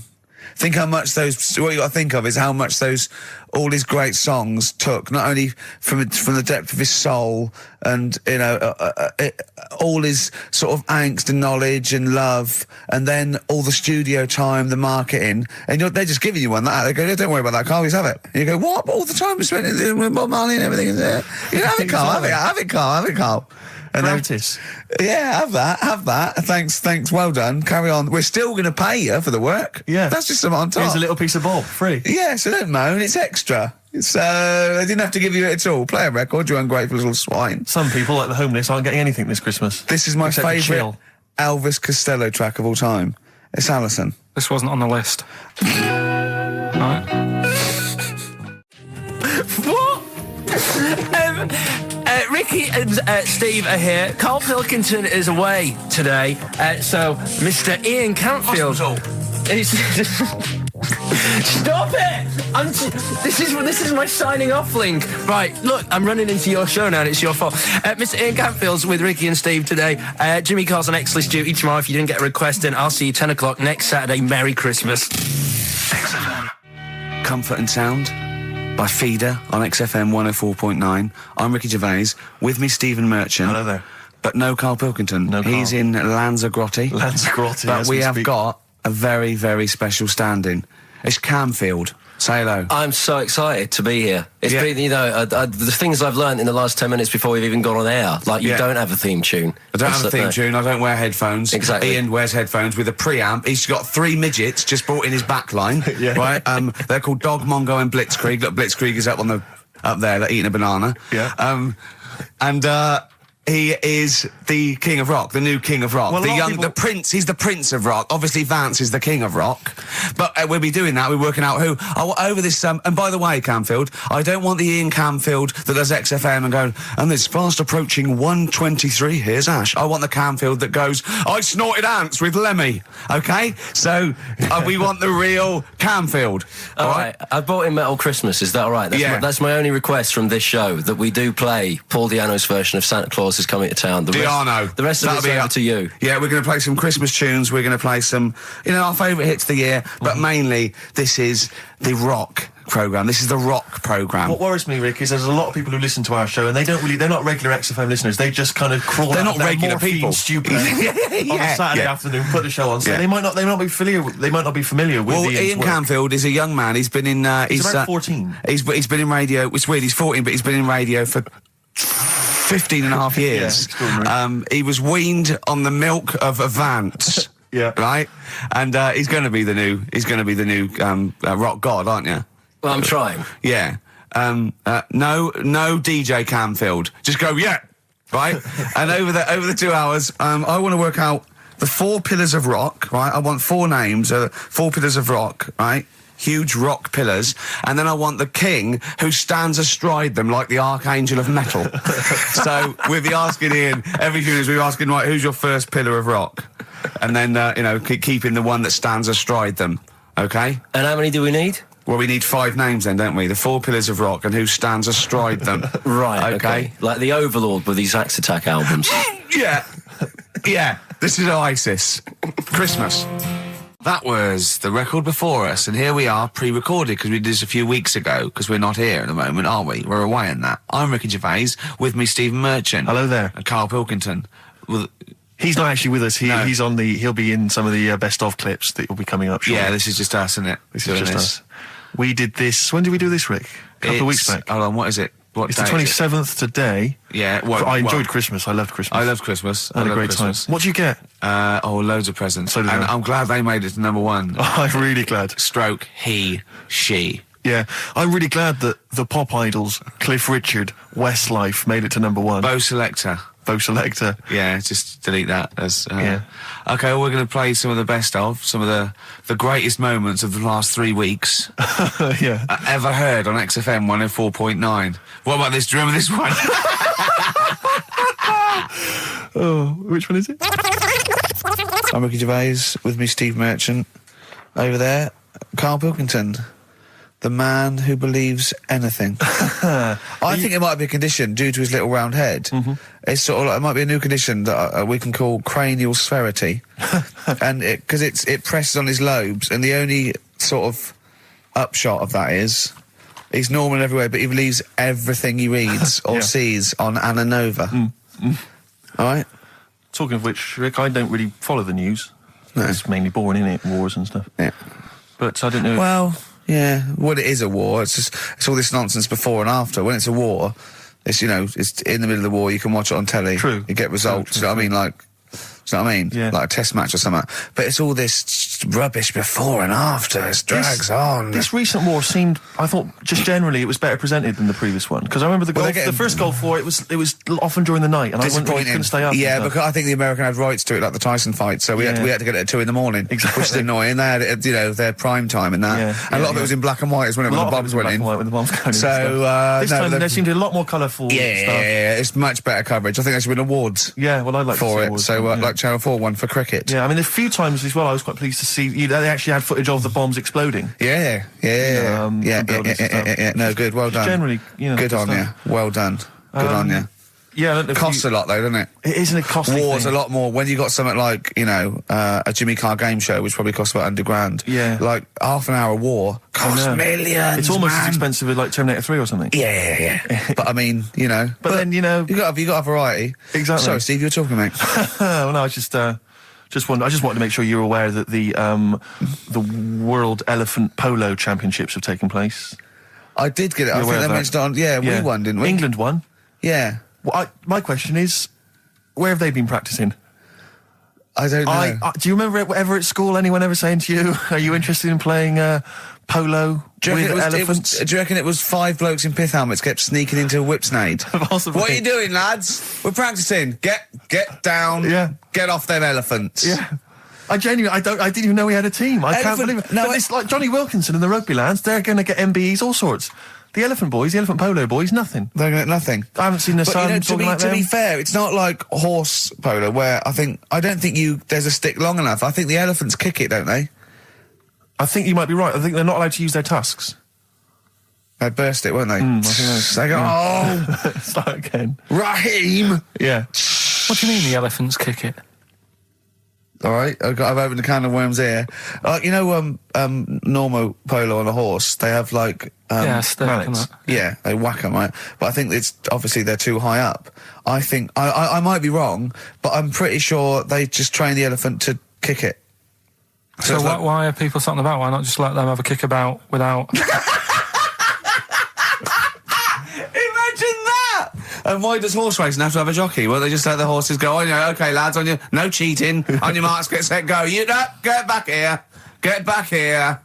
Think how much what you got to think of is how much all his great songs took, not only from the depth of his soul and, all his sort of angst and knowledge and love, and then all the studio time, the marketing, and they're just giving you one that. They go, don't worry about that, Carl, just have it. And you go, what? All the time we spent with Bob Marley and everything is there. Have it, Carl, have it, Carl. And Notice. Have that. Thanks, well done. Carry on. We're still going to pay you for the work. Yeah. That's just some on top. Here's a little piece of Bob, free. Yeah, so don't moan, it's extra. So, they didn't have to give you it at all. Play a record, you ungrateful little swine. Some people, like the homeless, aren't getting anything this Christmas. This is my favourite Elvis Costello track of all time. It's Alison. This wasn't on the list. Right. What? Ricky and Steve are here. Karl Pilkington is away today, so Mr. Ian Cantfield. Stop it! This is my signing off link. Right, look, I'm running into your show now and it's your fault. Mr. Ian Cantfield's with Ricky and Steve today. Jimmy Carr's on X-List duty tomorrow. If you didn't get a request in, I'll see you 10 o'clock next Saturday. Merry Christmas. XFM. Comfort and Sound by Feeder on XFM 104.9. I'm Ricky Gervais. With me, Stephen Merchant. Hello there. But no Karl Pilkington. No Karl. He's in Lanzarote. But we have got a very, very special stand-in. It's Camfield. Say hello. I'm so excited to be here. It's been, the things I've learned in the last 10 minutes before we've even gone on air. Like, you don't have a theme tune. I don't have a theme tune. I don't wear headphones. Exactly. Ian wears headphones with a preamp. He's got 3 midgets just brought in his back line. Right? They're called Dog, Mongo and Blitzkrieg. Look, Blitzkrieg is up there, like, eating a banana. Yeah. He is the king of rock, the new king of rock. Well, the prince, he's the prince of rock. Obviously, Vance is the king of rock. But we'll be doing that, we're working out who. Over this, and by the way, Camfield, I don't want the Ian Camfield that does XFM and going, and it's fast approaching 1:23, here's Ash. I want the Camfield that goes, I snorted ants with Lemmy. Okay? So, we want the real Camfield. All right. I bought in Metal Christmas, is that all right? That's my only request from this show, that we do play Paul Di'Anno's version of Santa Claus is Coming to Town. The rest of it's over to you. Yeah, we're going to play some Christmas tunes. We're going to play some, our favourite hits of the year. But mainly, this is the rock programme. This is the rock programme. What worries me, Rick, is there's a lot of people who listen to our show and they're not regular XFM listeners. They just kind of crawl They're out not regular people. Stupid on a Saturday afternoon, put the show on. So they might not be familiar with Ian Camfield is a young man. He's been in he's about 14. He's been in radio. It's weird, he's 14, but he's been in radio for 15 and a half years. He was weaned on the milk of a Vance. Yeah. Right? And he's going to be the new rock god, aren't you? Well, I'm trying. Yeah. No DJ Camfield. Just go, right? And over the 2 hours, I want to work out the 4 pillars of rock, right? I want 4 names, 4 pillars of rock, right? Huge rock pillars, and then I want the king who stands astride them like the archangel of metal. So we'll be asking Ian, every few minutes we'll be asking, right, who's your first pillar of rock? And then, keeping the one that stands astride them, okay? And how many do we need? Well, we need 5 names then, don't we? The 4 pillars of rock and who stands astride them. Right, okay. Like the Overlord with these Axe Attack albums. Yeah, this is Oasis. Christmas. That was the record before us, and here we are, pre-recorded, because we did this a few weeks ago, because we're not here at the moment, are we? We're away in that. I'm Ricky Gervais, with me Stephen Merchant. Hello there. And Karl Pilkington. Well, he's not actually with us. He'll be in some of the best of clips that will be coming up shortly. Yeah, this is just us, isn't it? This is just us. We did this, when did we do this, Rick? A couple of weeks back. Hold on, what is it? It's the 27th today. Yeah. I enjoyed Christmas. I loved Christmas. I loved Christmas. I had a great time. What did you get? Loads of presents. So did I. I'm glad they made it to number 1. I'm really glad. Stroke, he, she. Yeah. I'm really glad that the pop idols, Cliff Richard, Westlife, made it to number 1. Bo Selector. Yeah, just delete that. Okay, well, we're going to play some of the best of, some of the greatest moments of the last 3 weeks. Yeah. Ever heard on XFM 104.9. What about this? Do you remember this one? Oh, which one is it? I'm Ricky Gervais, with me Steve Merchant. Over there, Karl Pilkington. The man who believes anything. I think it might be a condition due to his little round head. Mm-hmm. It's sort of like, it might be a new condition that we can call cranial spherity. And because it presses on his lobes, and the only sort of upshot of that is he's normal in every way, but he believes everything he reads or sees on Anna Nova. All right? Talking of which, Rick, I don't really follow the news. No. It's mainly boring, isn't it? Wars and stuff. Yeah. But I don't know. Well, yeah. Well, it is a war. It's all this nonsense before and after. When it's a war, it's, it's in the middle of the war. You can watch it on telly. True. You get results. True. You know what I mean? Like, Do you know what I mean? Yeah. Like a test match or something. But it's all this rubbish before and after. It drags on. This recent war seemed, I thought, just generally, it was better presented than the previous one. Because I remember the first Gulf War, it was often during the night, and I couldn't stay up. Yeah, because I think the American had rights to it, like the Tyson fight, so we had to get it at 2 in the morning, exactly. Which is annoying. They had it, their prime time and that. And a lot of it was in black and white as well, when the bombs went in. When the bombs going so, this time there seemed to be a lot more colourful stuff. Yeah, it's much better coverage. I think there should win awards. Yeah, well, I'd like for to see it. awards, So, like Channel 4 won for cricket. Yeah, I mean, a few times as well, I was quite pleased to see they actually had footage of the bombs exploding. Yeah. No, good. Well done. Generally, good on you. Well done. Good on you. Yeah, I don't know. Costs a lot though, doesn't it? It isn't a costly War's thing. a lot more when you got something like a Jimmy Carr game show, which probably costs about $100,000. Yeah, like half an hour war costs millions. It's almost as expensive as like Terminator 3 or something. Yeah. But I mean, But then you got a variety. Exactly. Sorry, Steve, you were talking, mate. Well, no, I just wanted to make sure you're aware that the World Elephant Polo Championships have taken place. I did get it. I think they mentioned it on. Yeah, we won, didn't we? England won. Yeah. Well, my question is, where have they been practicing? I don't know. Do you remember ever at school anyone ever saying to you, "Are you interested in playing polo with elephants?" Do you reckon it was 5 blokes in pith helmets kept sneaking into a whipsnade? Possibly. What are you doing, lads? We're practicing. Get down. Yeah. Get off them elephants. Yeah. I didn't even know we had a team. I can't believe it. No, it's like Johnny Wilkinson and the rugby lads. They're going to get MBEs, all sorts. The elephant polo boys, nothing. They're going to get nothing. I haven't seen the sun talking like them. To be fair, it's not like horse polo where I don't think there's a stick long enough. I think the elephants kick it, don't they? I think you might be right. I think they're not allowed to use their tusks. They burst it, weren't they? I think they go, start again. Raheem! Yeah. What do you mean the elephants kick it? All right, I've opened a can of worms here. Normal polo on a horse, they have like mallets. Yeah, they whack them, right? But I think it's obviously they're too high up. I think I might be wrong, but I'm pretty sure they just train the elephant to kick it. So why are people something about? Why not just let them have a kick about without? And why does horse racing have to have a jockey? Well, they just let the horses go, okay, lads, no cheating, on your marks, get set, go. Get back here.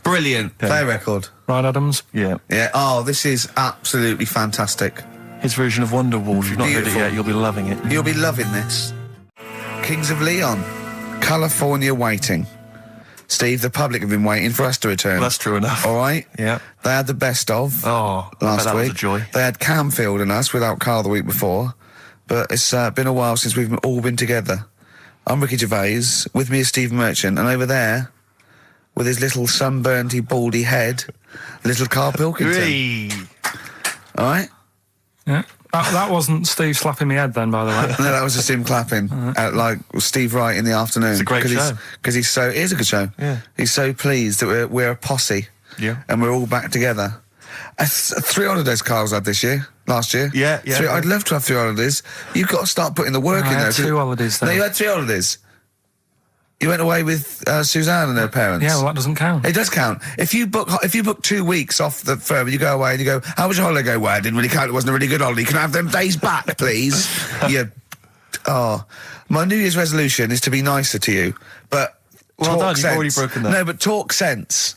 Brilliant. Play record. Right, Adams? Yeah. Yeah, this is absolutely fantastic. His version of Wonderwall, if you've not heard it yet, you'll be loving it. You'll be loving this. Kings of Leon, California Waiting. Steve, the public have been waiting for us to return. Well, that's true enough. All right? Yeah. They had the best of last week. Was a joy. They had Camfield and us without Carl the week before. But it's been a while since we've all been together. I'm Ricky Gervais. With me is Steve Merchant. And over there, with his little sunburnt-y, baldy head, little Karl Pilkington. All right? Yeah. That wasn't Steve slapping me head then, by the way. No, that was just him clapping at, like, Steve Wright in the afternoon. It's a great show. Because it is a good show. Yeah. He's so pleased that we're a posse. Yeah. And we're all back together. 3 holidays Carl's had last year. Yeah. I'd love to have 3 holidays. You've got to start putting the work in there. I had 2 holidays, though. No, you had 3 holidays. You went away with Suzanne and her parents. Yeah, well, that doesn't count. It does count. If you book 2 weeks off the firm, you go away and you go, how was your holiday? Go, well, it didn't really count. It wasn't a really good holiday. Can I have them days back, please? My New Year's resolution is to be nicer to you, but well talk done, sense. You've already broken that. No, but talk sense.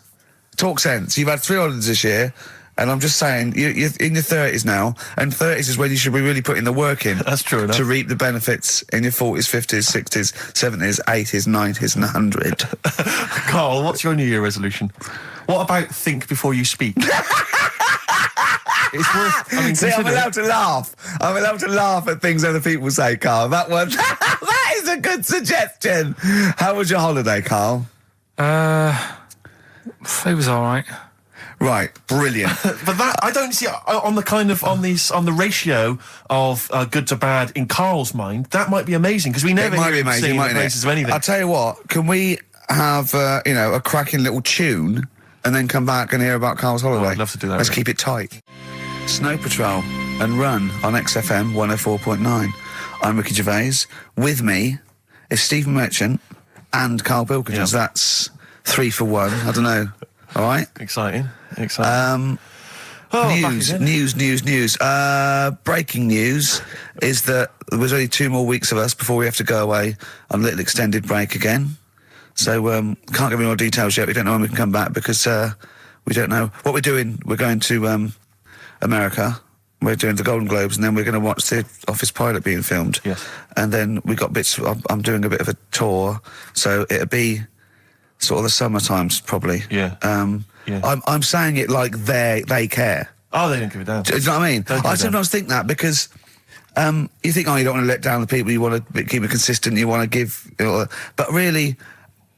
Talk sense. You've had 3 holidays this year. And I'm just saying, you're in your 30s now, and 30s is when you should be really putting the work in. That's true enough. To reap the benefits in your 40s, 50s, 60s, 70s, 80s, 90s, and 100. Carl, what's your New Year resolution? What about think before you speak? It's worth... See, I'm allowed to laugh. I'm allowed to laugh at things other people say, Carl. That one... that is a good suggestion. How was your holiday, Carl? It was all right. Right, brilliant. But that I don't see on the ratio of good to bad in Carl's mind. That might be amazing because we never hear him sing the praises of anything. I'll tell you what. Can we have a cracking little tune and then come back and hear about Carl's holiday? I'd love to do that. Let's keep it tight. Snow Patrol and Run on XFM 104.9. I'm Ricky Gervais. With me is Steve Merchant and Karl Pilkington. Yeah. So that's 3 for 1. I don't know. All right. Exciting. News. Breaking news is that there's only 2 more weeks of us before we have to go away on a little extended break again. So, can't give any more details yet. We don't know when we can come back because, we don't know what we're doing. We're going to, America. We're doing the Golden Globes, and then we're going to watch the Office pilot being filmed. Yes. And then we got bits. I'm doing a bit of a tour, so it'll be sort of the summer times probably. Yeah. I'm saying it like they care. Oh, they don't give a damn. Do you know what I mean? I sometimes think that because you think, you don't want to let down the people. You want to keep it consistent. You want to give, but really,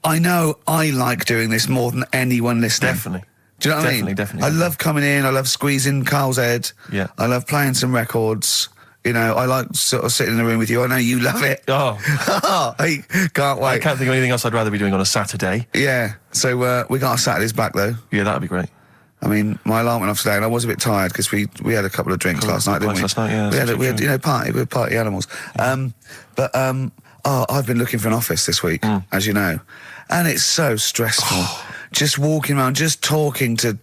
I know I like doing this more than anyone listening. Definitely. Do you know what I mean? Definitely. I love coming in. I love squeezing Carl's head. Yeah. I love playing some records. I like sort of sitting in the room with you. I know you love it. Oh. I can't wait. I can't think of anything else I'd rather be doing on a Saturday. Yeah. So we got our Saturdays back though. Yeah, that'd be great. I mean, my alarm went off today, and I was a bit tired because we had a couple of drinks last night, didn't we? Last night, yeah. We had party. We were party animals. Yeah. I've been looking for an office this week, as you know, and it's so stressful. Just walking around, just talking to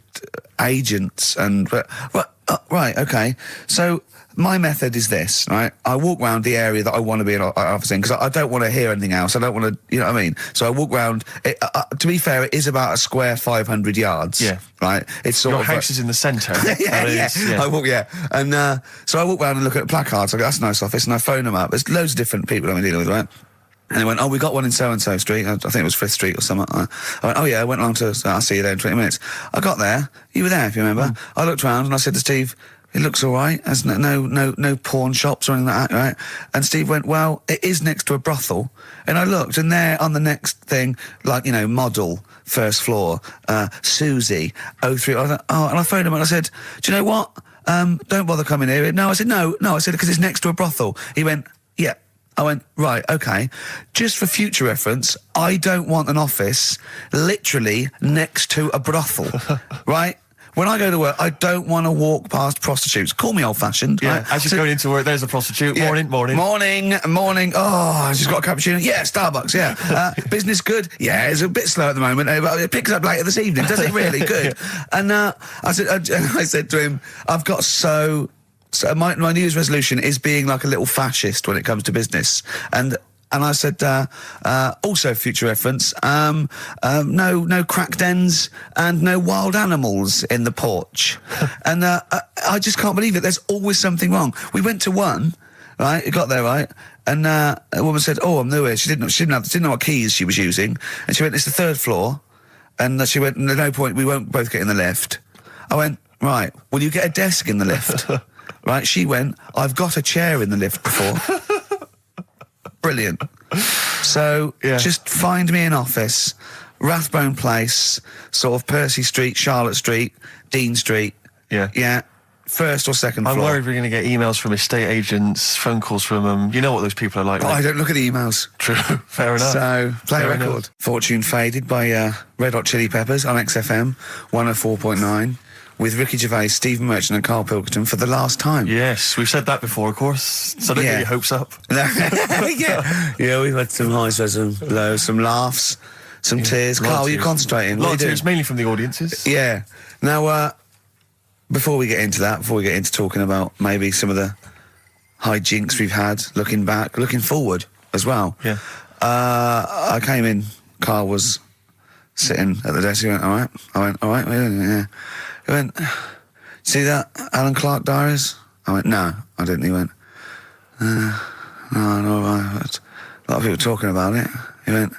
agents, right, okay. So my method is this, right? I walk around the area that I want to be an office in because I don't want to hear anything else. I don't want to, you know what I mean? So I walk around. To be fair, it is about a square 500 yards. Yeah. Right? It's sort Your of... house is in the centre. yeah. I walk, And so I walk around and look at placards. I go, that's a nice office. And I phone them up. There's loads of different people I'm dealing with, right? And they went, we got one in so-and-so street. I think it was 5th Street or something. I went, I went along to... I'll see you there in 20 minutes. I got there. You were there, if you remember. I looked around and I said to Steve... It looks all right. There's no pawn shops or anything like that, right? And Steve went, well, it is next to a brothel. And I looked, and there on the next thing, like, model, 1st floor, Susie, 03. I thought, and I phoned him and I said, do you know what? Don't bother coming here. No, I said, no, I said, because it's next to a brothel. He went, yeah. I went, right, okay. Just for future reference, I don't want an office literally next to a brothel, right? When I go to work, I don't want to walk past prostitutes. Call me old-fashioned. Yeah, right? as you're going into work, there's a prostitute. Yeah. Morning. Oh, she's got a cappuccino. Yeah, Starbucks, yeah. Business good? Yeah, it's a bit slow at the moment, but it picks up later this evening. Does it really? Good. And I said to him, I've got so my New Year's resolution is being like a little fascist when it comes to business. And I said, also future reference, no crack dens and no wild animals in the porch. And I just can't believe it. There's always something wrong. We went to one, right? It got there, right? And a woman said, I'm new here. She didn't know what keys she was using. And she went, it's the 3rd floor. And she went, no point, we won't both get in the lift. I went, right, will you get a desk in the lift? Right? She went, I've got a chair in the lift before. Brilliant. So, just find me an office, Rathbone Place, sort of Percy Street, Charlotte Street, Dean Street. Yeah. Yeah. 1st or 2nd floor. I'm worried we're going to get emails from estate agents, phone calls from them. You know what those people are like. I don't look at the emails. True. Fair enough. So, play a record. Enough. Fortune Faded by Red Hot Chili Peppers on XFM 104.9. With Ricky Gervais, Stephen Merchant and Karl Pilkington for the last time. Yes, we've said that before, of course, so don't get your hopes up. Yeah, we've had some highs, some lows, some laughs, some tears. Karl, you concentrating? A lot of tears, mainly from the audiences. Yeah. Now, before we get into talking about maybe some of the hijinks we've had, looking back, looking forward as well. Yeah. I came in, Karl was sitting at the desk, he went, all right? I went, all right, yeah. He went, see that Alan Clark diaries? I went, no, I didn't. He went, no, a lot of people talking about it. He went,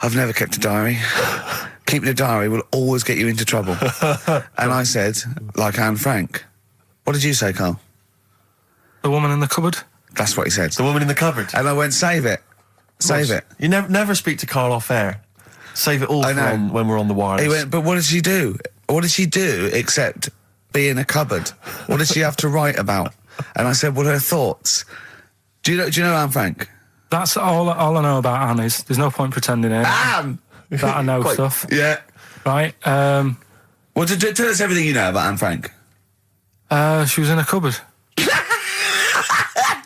I've never kept a diary. Keeping a diary will always get you into trouble. And I said, like Anne Frank. What did you say, Karl? The woman in the cupboard? That's what he said. The woman in the cupboard. And I went, save it. Save it. You never speak to Karl off air. Save it all from when we're on the wireless. He went, but what did she do? What did she do except be in a cupboard? What did she have to write about? And I said, well, her thoughts. Do you know Anne Frank? That's all I know about Anne is. There's no point pretending it. Anne! That I know stuff. Yeah. Right. Well, tell us everything you know about Anne Frank. She was in a cupboard.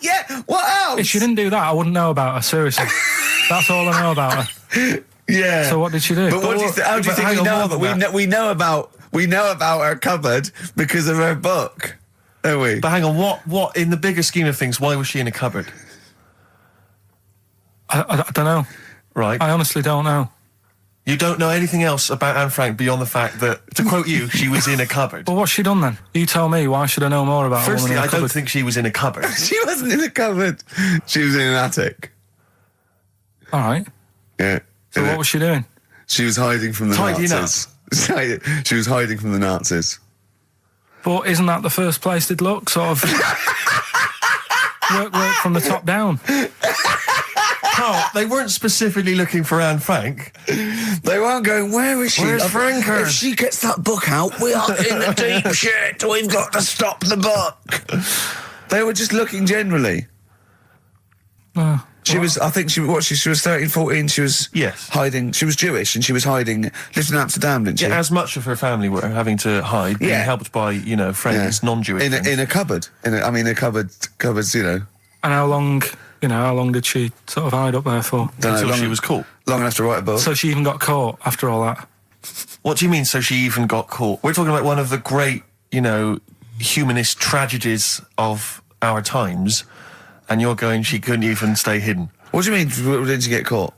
Yeah, what else? If she didn't do that, I wouldn't know about her, seriously. That's all I know about her. Yeah. So what did she do? But what do you how do you think we know about? We know about We know about her cupboard because of her book, don't we? But hang on, what in the bigger scheme of things, why was she in a cupboard? I don't know. Right. I honestly don't know. You don't know anything else about Anne Frank beyond the fact that, to quote you, she was in a cupboard. Well, what's she done then? You tell me. Why should I know more about her? Firstly, I don't think she was in a cupboard. She wasn't in a cupboard. She was in an attic. All right. Yeah. So what was she doing? She was hiding from the Nazis. She was hiding from the Nazis. But isn't that the first place they'd look? Sort of work from the top down. Oh, they weren't specifically looking for Anne Frank. They weren't going, where is she? Where's Franker? If she gets that book out, we are in a deep shit. We've got to stop the book. They were just looking generally. She was, I think she was 13, 14, she was hiding, she was Jewish and she was hiding, lived in Amsterdam, didn't she? Yeah, as much of her family were having to hide, being helped by, friends, non-Jewish friends. In a cupboard. Cupboards, And how long did she sort of hide up there for? Until she was caught. Long enough to write a book. So she even got caught after all that? What do you mean, so she even got caught? We're talking about one of the great, humanist tragedies of our times, and you're going, she couldn't even stay hidden. What do you mean, didn't she get caught?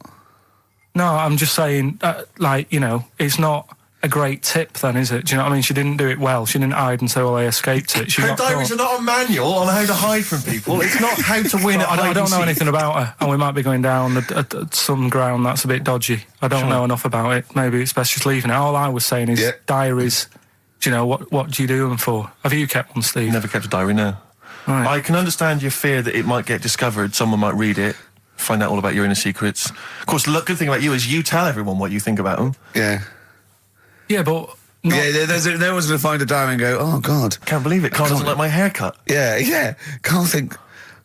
No, I'm just saying, it's not a great tip then, is it? Do you know what I mean? She didn't do it well. She didn't hide until they escaped it. Her diaries are not a manual on how to hide from people. It's not how to win at I don't know anything about her, and we might be going down some ground that's a bit dodgy. I don't know enough about it. Maybe it's best just leaving it. All I was saying is diaries. Do you know, what do you do them for? Have you kept one, Steve? Never kept a diary, no. Right. I can understand your fear that it might get discovered, someone might read it, find out all about your inner secrets. Of course, the good thing about you is you tell everyone what you think about them. Yeah. Yeah, but... no one's going to find a diary and go, oh, God. Can't believe it. Carl doesn't like my haircut. Yeah. Carl thinks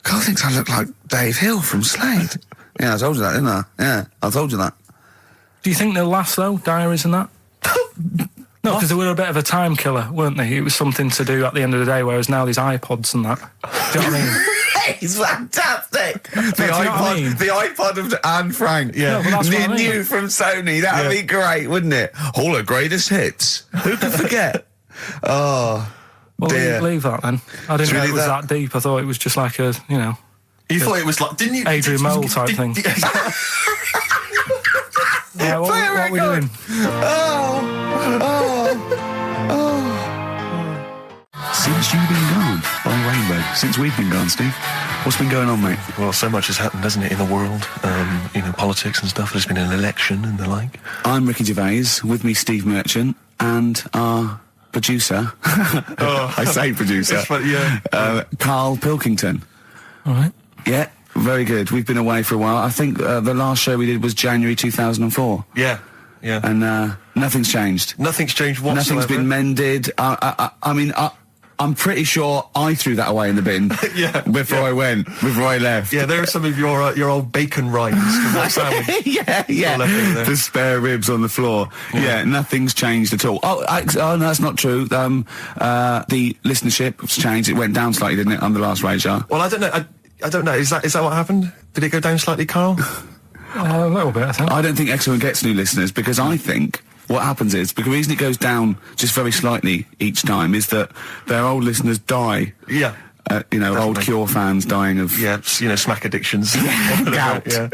I look like Dave Hill from Slade. Yeah, I told you that, didn't I? Yeah, I told you that. Do you think they'll last, though, diaries and that? No, because they were a bit of a time killer, weren't they? It was something to do at the end of the day, whereas now there's iPods and that. Do you know what I mean? It's fantastic. The iPod of Anne Frank. Yeah, no, new from Sony. That would be great, wouldn't it? All her greatest hits. Who could forget? Oh, well, dear. Leave that then. I didn't know it was that deep. I thought it was just like a, You thought it was like, didn't you? Adrian Mole type thing. Yeah, what are we doing? Since you've been gone on Rainbow, since we've been gone, Steve, what's been going on, mate? Well, so much has happened, hasn't it, in the world? Politics and stuff. There's been an election and the like. I'm Ricky Gervais, with me Steve Merchant, and our producer, I say producer, Karl Pilkington. All right. Yeah, very good. We've been away for a while. I think the last show we did was January 2004. Yeah. And nothing's changed. Nothing's changed whatsoever. Nothing's been mended. I'm pretty sure I threw that away in the bin before I left. Yeah, there are some of your old bacon rinds from that sandwich. yeah. The spare ribs on the floor. Yeah, nothing's changed at all. Oh, no, that's not true. The listenership's changed. It went down slightly, didn't it, on the last radio show? Well, I don't know. I don't know. Is that what happened? Did it go down slightly, Carl? A little bit, I think. I don't think XFM gets new listeners because I think what happens is, because the reason it goes down just very slightly each time is that their old listeners die. Yeah. Definitely. Old Cure fans dying of... Yeah, smack addictions. Gout. Yeah.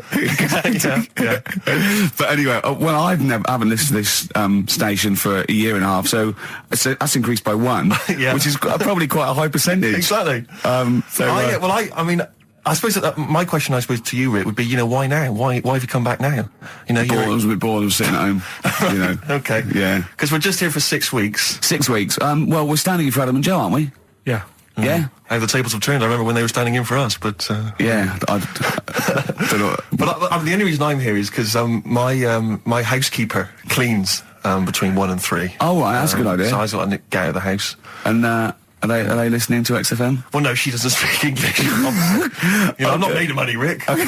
But anyway, I haven't listened to this station for a year and a half, so that's increased by 1, which is probably quite a high percentage. Exactly. I suppose that my question, to you, Rick, would be, why now? Why have you come back now? I was a bit bored of sitting at home. Okay. Yeah. Because we're just here for 6 weeks. 6 weeks. Well, we're standing in for Adam and Joe, aren't we? Yeah. Yeah. How the tables have turned. I remember when they were standing in for us, but... Yeah. I don't know. But the only reason I'm here is because my housekeeper cleans between 1 and 3. Oh, right, that's a good idea. So I was got to get out of the house. And, Are they listening to XFM? Well, no, she doesn't speak English. I'm not made of money, Rick. Okay.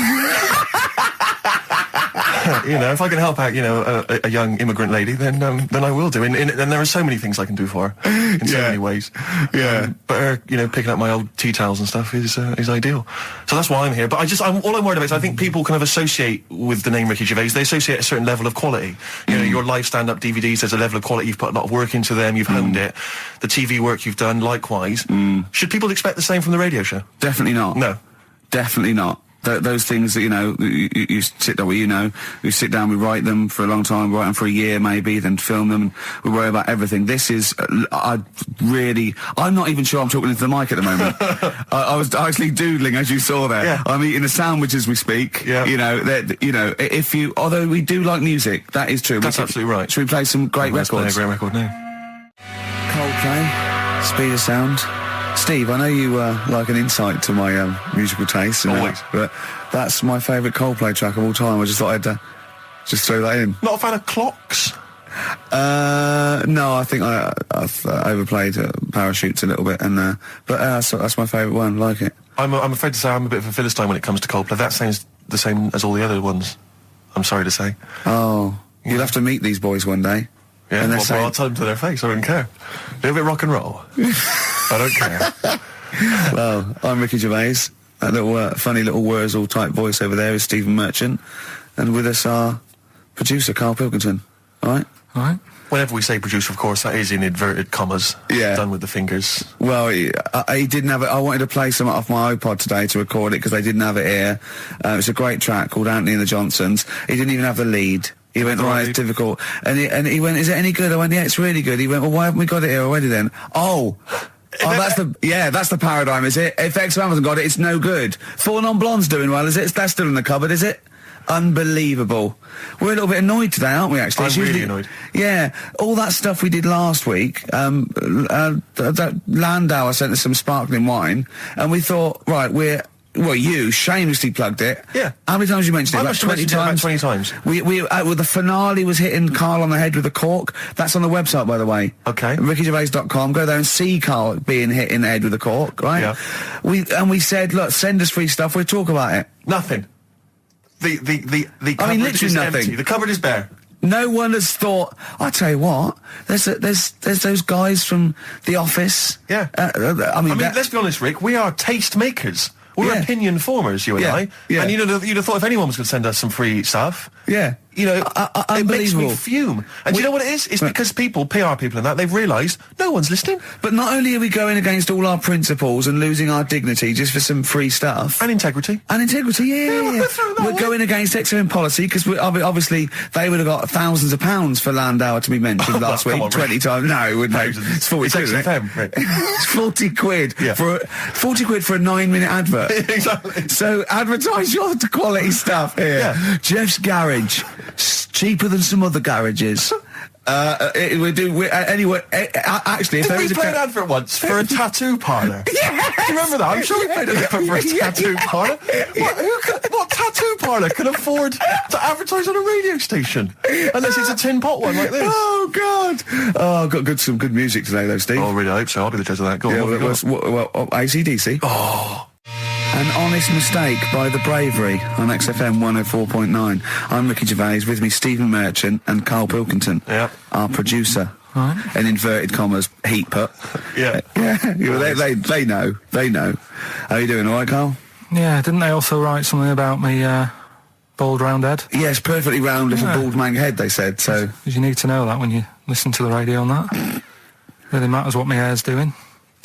You know, if I can help out, you know, a young immigrant lady, then I will do. And there are so many things I can do for her in so many ways. Yeah. But her, you know, picking up my old tea towels and stuff is ideal. So that's why I'm here. But all I'm worried about is I think people kind of associate with the name Ricky Gervais. They associate a certain level of quality. You know, your live stand-up DVDs, there's a level of quality. You've put a lot of work into them. You've honed it. The TV work you've done, likewise. Should people expect the same from the radio show? Definitely not. No. Definitely not. Those things that, you know, you sit down, well, you know, we sit down, we write them for a long time, write them for a year maybe, then film them, and we worry about everything. This is, I'm not even sure I'm talking into the mic at the moment. I was actually doodling, as you saw there. Yeah. I'm eating a sandwich as we speak. Yeah. You know, although we do like music, that is true. That's absolutely right. Should we play some great records? Let's play a great record now. Coldplay, Speed of Sound. Steve, I know you like an insight to my musical taste, but that's my favourite Coldplay track of all time. I just thought I'd just throw that in. Not a fan of clocks? No, I think I've overplayed Parachutes a little bit, and but that's my favourite one. Like it. I'm afraid to say I'm a bit of a Philistine when it comes to Coldplay. That sounds the same as all the other ones. I'm sorry to say. Oh, you'll have to meet these boys one day. Yeah, and well, I'll tell them to their face. I don't care. A little bit rock and roll. I don't care. Well, I'm Ricky Gervais. That little funny little Wurzel type voice over there is Stephen Merchant, and with us our producer Karl Pilkington. All right. All right. Whenever we say producer, of course, that is in inverted commas. Yeah. Done with the fingers. Well, he didn't have it. I wanted to play some off my iPod today to record it because they didn't have it here. It's a great track called Anthony and the Johnsons. He didn't even have the lead. He went, right, it's difficult. And he went, is it any good? I went, yeah, it's really good. He went, well, why haven't we got it here already then? Oh, that's the paradigm, is it? If XFM hasn't got it, it's no good. Four Non-Blondes doing well, is it? That's still in the cupboard, is it? Unbelievable. We're a little bit annoyed today, aren't we, actually? I'm really annoyed. Yeah. All that stuff we did last week, that Landauer sent us some sparkling wine, and we thought, right, you shamelessly plugged it. Yeah. How many times you mentioned it? Like 20 times? About 20 times. Well, the finale was hitting Karl on the head with a cork. That's on the website, by the way. Okay. RickyGervais.com. Go there and see Karl being hit in the head with a cork, right? Yeah. We said, look, send us free stuff. We'll talk about it. Nothing. The cupboard is nothing. Empty. The cupboard is bare. No one has thought. I tell you what, there's those guys from The Office. Yeah. I mean, let's be honest, Rick. We are taste makers. We're opinion formers, you and I. Yeah. And you'd have thought if anyone was going to send us some free stuff. Yeah. You know, it makes me fume. And do you know what it is? It's because people, PR people and that, they've realised no one's listening. But not only are we going against all our principles and losing our dignity just for some free stuff. And integrity. Yeah. We're going against XFM policy because obviously they would have got thousands of pounds for Landauer to be mentioned last week. 20 times. No, it wouldn't. It's 40 quid, isn't it? It's 40 quid. Yeah. 40 quid for a 9-minute advert. Exactly. So advertise your quality stuff here. Yeah. Jeff's Garage. Cheaper than some other garages. Anyway, actually, if did we play an advert once for a tattoo parlour? Yeah, do you remember that? I'm sure we played an advert for a tattoo parlour. What tattoo parlour can afford to advertise on a radio station? Unless it's a tin pot one like this. Oh, God. Oh, I've got some good music today, though, Steve. Oh, really? I hope so. I'll be the judge of that. Go on, AC/DC. Oh. An Honest Mistake by The Bravery on XFM 104.9. I'm Ricky Gervais, with me Stephen Merchant and Karl Pilkington, our producer. Right. In inverted commas, heat put. Yeah. They know. How are you doing, all right, Karl? Yeah, didn't they also write something about me, bald round head? Yes, perfectly round little bald man head, they said, so... Because you need to know that when you listen to the radio and that. Really matters what my hair's doing.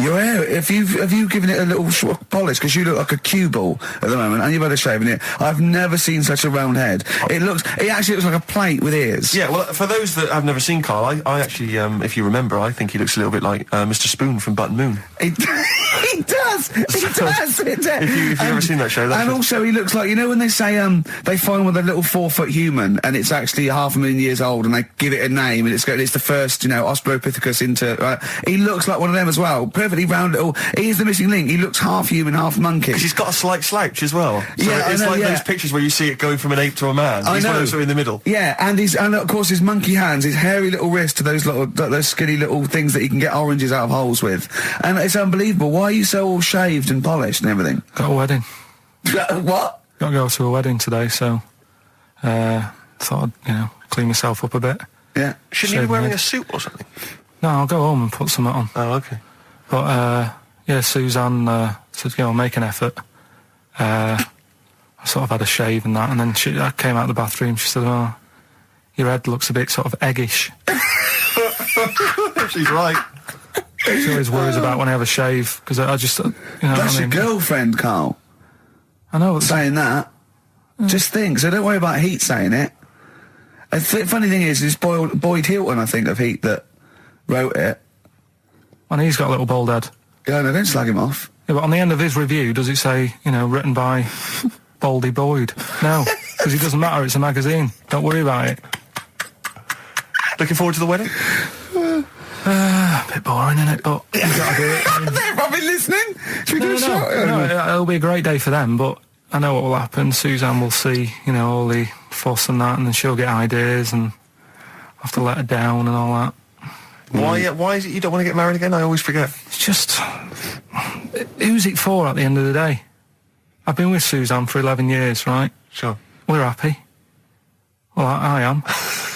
Your hair, have you given it a little polish? Because you look like a cue ball at the moment, and you've had a shave in it. I've never seen such a round head. It actually looks like a plate with ears. Yeah, well, for those that have never seen Karl, I actually, if you remember, I think he looks a little bit like Mr. Spoon from Button Moon. He does. If you've ever seen that show, and also he looks like, you know when they say they find with a little 4-foot human and it's actually 500,000 years old and they give it a name and it's the first, Australopithecus into. He looks like one of them as well. Perfectly round little. He's the missing link. He looks half human, half monkey. Because he's got a slight slouch as well. So it's those pictures where you see it going from an ape to a man. He's one of those in the middle. Yeah, and of course his monkey hands, his hairy little wrist to those skinny little things that he can get oranges out of holes with. And it's unbelievable. Why are you so all shaved and polished and everything? Got a wedding. What? Got to go to a wedding today, so... thought I'd, you know, clean myself up a bit. Yeah. Shouldn't you be wearing a suit or something? No, I'll go home and put something on. Oh, okay. But, yeah, Suzanne said, you know, make an effort. I sort of had a shave and that, and then I came out of the bathroom, she said, oh, your head looks a bit sort of eggish. She's right. She always worries about when I have a shave, because I just, you know That's what I mean? your girlfriend, Carl. I know. Saying that. Just think, so don't worry about Heat saying it. The funny thing is, it's Boyd Hilton, I think, of Heat that wrote it. And he's got a little bald head. Yeah, no, don't slag him off. Yeah, but on the end of his review, does it say, you know, written by Baldy Boyd? No, because it doesn't matter, it's a magazine. Don't worry about it. Looking forward to the wedding? A bit boring, isn't it? But you gotta do it. They're probably listening. Should we do a shot? No, it'll be a great day for them, but I know what will happen. Suzanne will see, you know, all the fuss and that, and then she'll get ideas, and I'll have to let her down and all that. Why is it you don't want to get married again? I always forget. It's just, who's it for at the end of the day? I've been with Suzanne for 11 years, right? Sure. We're happy. Well, I am.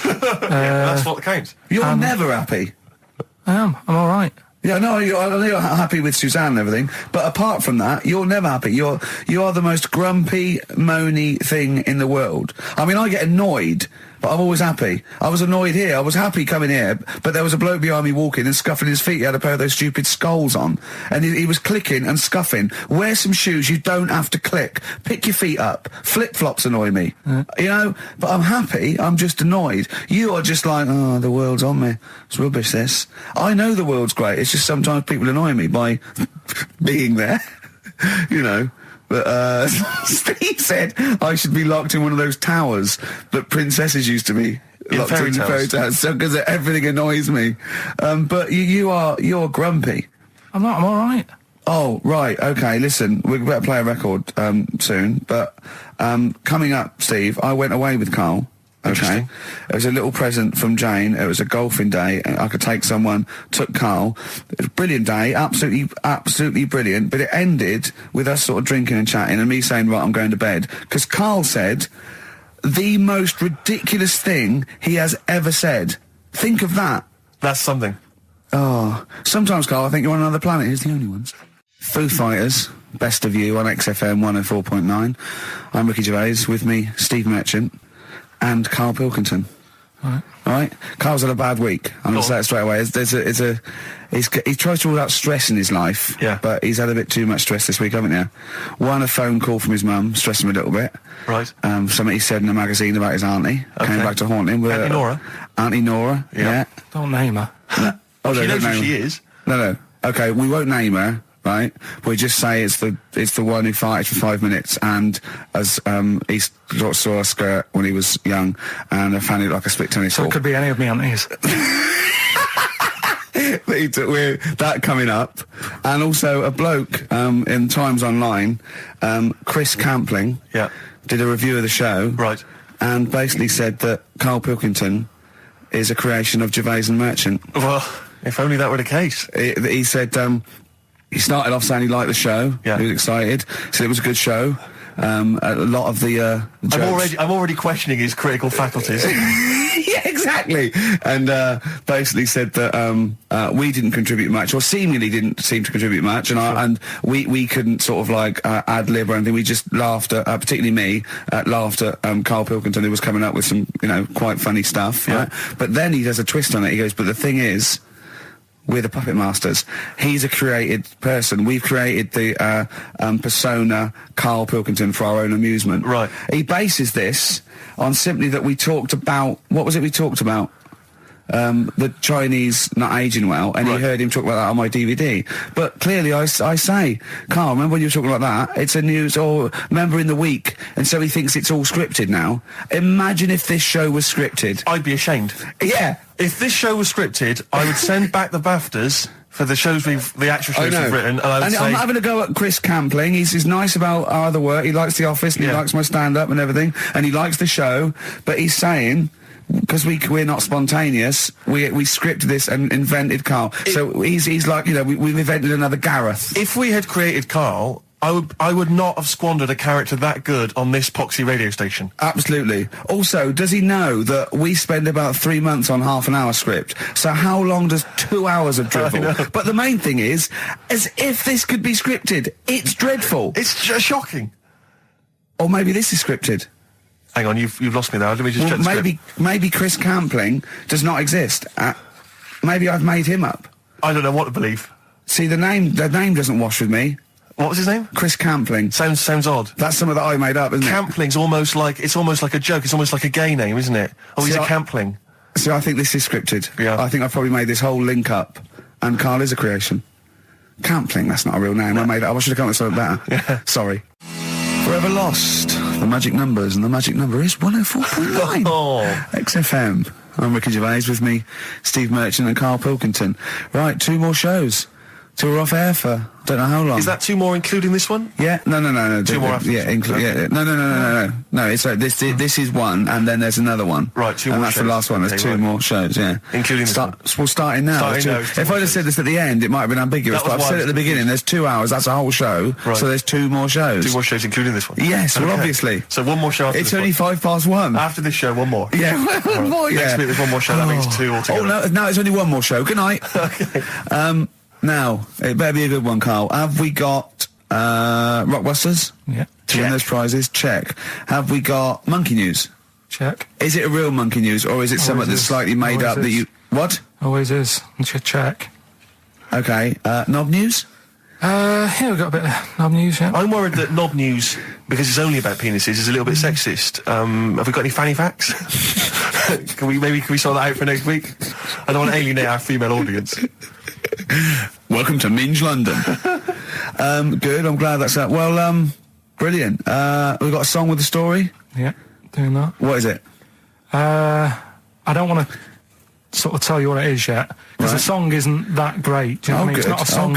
That's what counts. You're never happy. I am. I'm all right. Yeah, no, I know you're happy with Suzanne and everything, but apart from that, you're never happy. You are the most grumpy, moany thing in the world. I mean, I get annoyed, but I'm always happy. I was annoyed here. I was happy coming here, but there was a bloke behind me walking and scuffing his feet. He had a pair of those stupid skulls on, and he was clicking and scuffing. Wear some shoes. You don't have to click. Pick your feet up. Flip-flops annoy me. You know? But I'm happy. I'm just annoyed. You are just like, oh, the world's on me. It's rubbish, this. I know the world's great. It's just sometimes people annoy me by being there. You know? But Steve said I should be locked in one of those towers that princesses used to be locked in fairy tales, because everything annoys me. But you're grumpy. I'm not. I'm all right. Oh, right. Okay, listen, we better play a record soon. But coming up, Steve, I went away with Carl. Okay. It was a little present from Jane. It was a golfing day. I could take someone, took Carl. It was a brilliant day, absolutely brilliant. But it ended with us sort of drinking and chatting and me saying, right, I'm going to bed. Because Carl said the most ridiculous thing he has ever said. Think of that. That's something. Oh, sometimes, Carl, I think you're on another planet. Here's the only ones. Foo Fighters, Best of You on XFM 104.9. I'm Ricky Gervais, with me, Steve Merchant. And Karl Pilkington. All right. Carl's had a bad week. I'm going to say it straight away. He tries to rule out stress in his life. Yeah. But he's had a bit too much stress this week, haven't you? One, a phone call from his mum, stressed him a little bit. Right. Something he said in a magazine about his auntie. Okay. Came back to haunt him. Auntie Nora? Auntie Nora, yeah. Don't name her. No. Oh, she knows who she is. No. Okay, we won't name her. Right, we just say it's the one who farted for 5 minutes, and as he saw a skirt when he was young, and I found it like a split tennis so ball. It could be any of me aunties. We're that coming up, and also a bloke in Times Online, Chris Campling, did a review of the show, right, and basically said that Karl Pilkington is a creation of Gervais and Merchant. Well, if only that were the case. He said. He started off saying he liked the show. Yeah. He was excited. Said it was a good show. A lot of the jokes. I'm already questioning his critical faculties. Yeah, exactly. And basically said that we didn't contribute much, or seemingly didn't seem to contribute much, and we couldn't sort of like ad lib or anything. We just laughed at, particularly me, laughed at Karl Pilkington, who was coming up with some, you know, quite funny stuff. Yeah. Right? But then he does a twist on it. He goes, but the thing is, we're the puppet masters. He's a created person. We've created the persona Karl Pilkington for our own amusement. Right. He bases this on simply that we talked about... What was it we talked about? The Chinese not aging well, and he heard him talk about that on my DVD. But clearly I say, Karl, remember when you were talking about that? It's a news, or remember in the week, and so he thinks it's all scripted now. Imagine if this show was scripted. I'd be ashamed. Yeah. If this show was scripted, I would send back the BAFTAs for the actual shows we've written, and I would say... I'm having a go at Chris Campling. He's nice about our other work. He likes The Office, and he likes my stand-up and everything, and he likes the show, but he's saying... Because we're not spontaneous, we scripted this and invented Karl. So he's like, you know, we've invented another Gareth. If we had created Karl, I would not have squandered a character that good on this poxy radio station. Absolutely. Also, does he know that we spend about 3 months on half an hour script? So how long does 2 hours of drivel? But the main thing is, as if this could be scripted, it's dreadful. It's shocking. Or maybe this is scripted. Hang on, you've lost me there. Let me just check the script. Maybe Chris Campling does not exist. Maybe I've made him up. I don't know what to believe. See, the name doesn't wash with me. What was his name? Chris Campling. Sounds odd. That's something that I made up, isn't it? Campling's almost like a joke. It's almost like a gay name, isn't it? Oh, he's a Campling. So I think this is scripted. Yeah. I think I've probably made this whole link up, and Karl is a creation. Campling, that's not a real name. No. I should have come up with something better. Yeah. Sorry. Forever Lost. The magic numbers, and the magic number is 104.9. XFM. I'm Ricky Gervais, with me, Steve Merchant and Karl Pilkington. Right, 2 more shows. 2 are off air for don't know how long. Is that 2 more including this one? Yeah, no. 2 more after. Yeah, okay. No. It's this is one, and then there's another one. Right, 2 more. And that's shows. The last one. There's 2 more shows. Yeah, including this one. We'll start in now. If I'd have said this at the end, it might have been ambiguous. But I've said it at the beginning. There's 2 hours. That's a whole show. Right. So there's 2 more shows. 2 more shows, including this one. Yes, well, obviously. So 1 more show. After it's only 1:05. After this show, 1 more. Yeah, one more. Yeah. Next week there's 1 more show. That means 2 altogether. Oh no, now it's only 1 more show. Good night. Okay. Now, it better be a good one, Karl. Have we got Rockbusters? Yeah. To win those prizes? Check. Have we got Monkey News? Check. Is it a real Monkey News, or is it something that's slightly made up that you... What? Always is. Check. Okay. Knob News? Yeah, we've got a bit of knob news, yeah. I'm worried that knob news, because it's only about penises, is a little bit sexist. Have we got any fanny facts? Can we sort that out for next week? I don't want to alienate our female audience. Welcome to Minge London. Good, I'm glad that's that. Well, brilliant. We've got a song with a story? Yeah, doing that. What is it? I don't want to sort of tell you what it is yet, because the song isn't that great. Do you know what I mean? It's not a song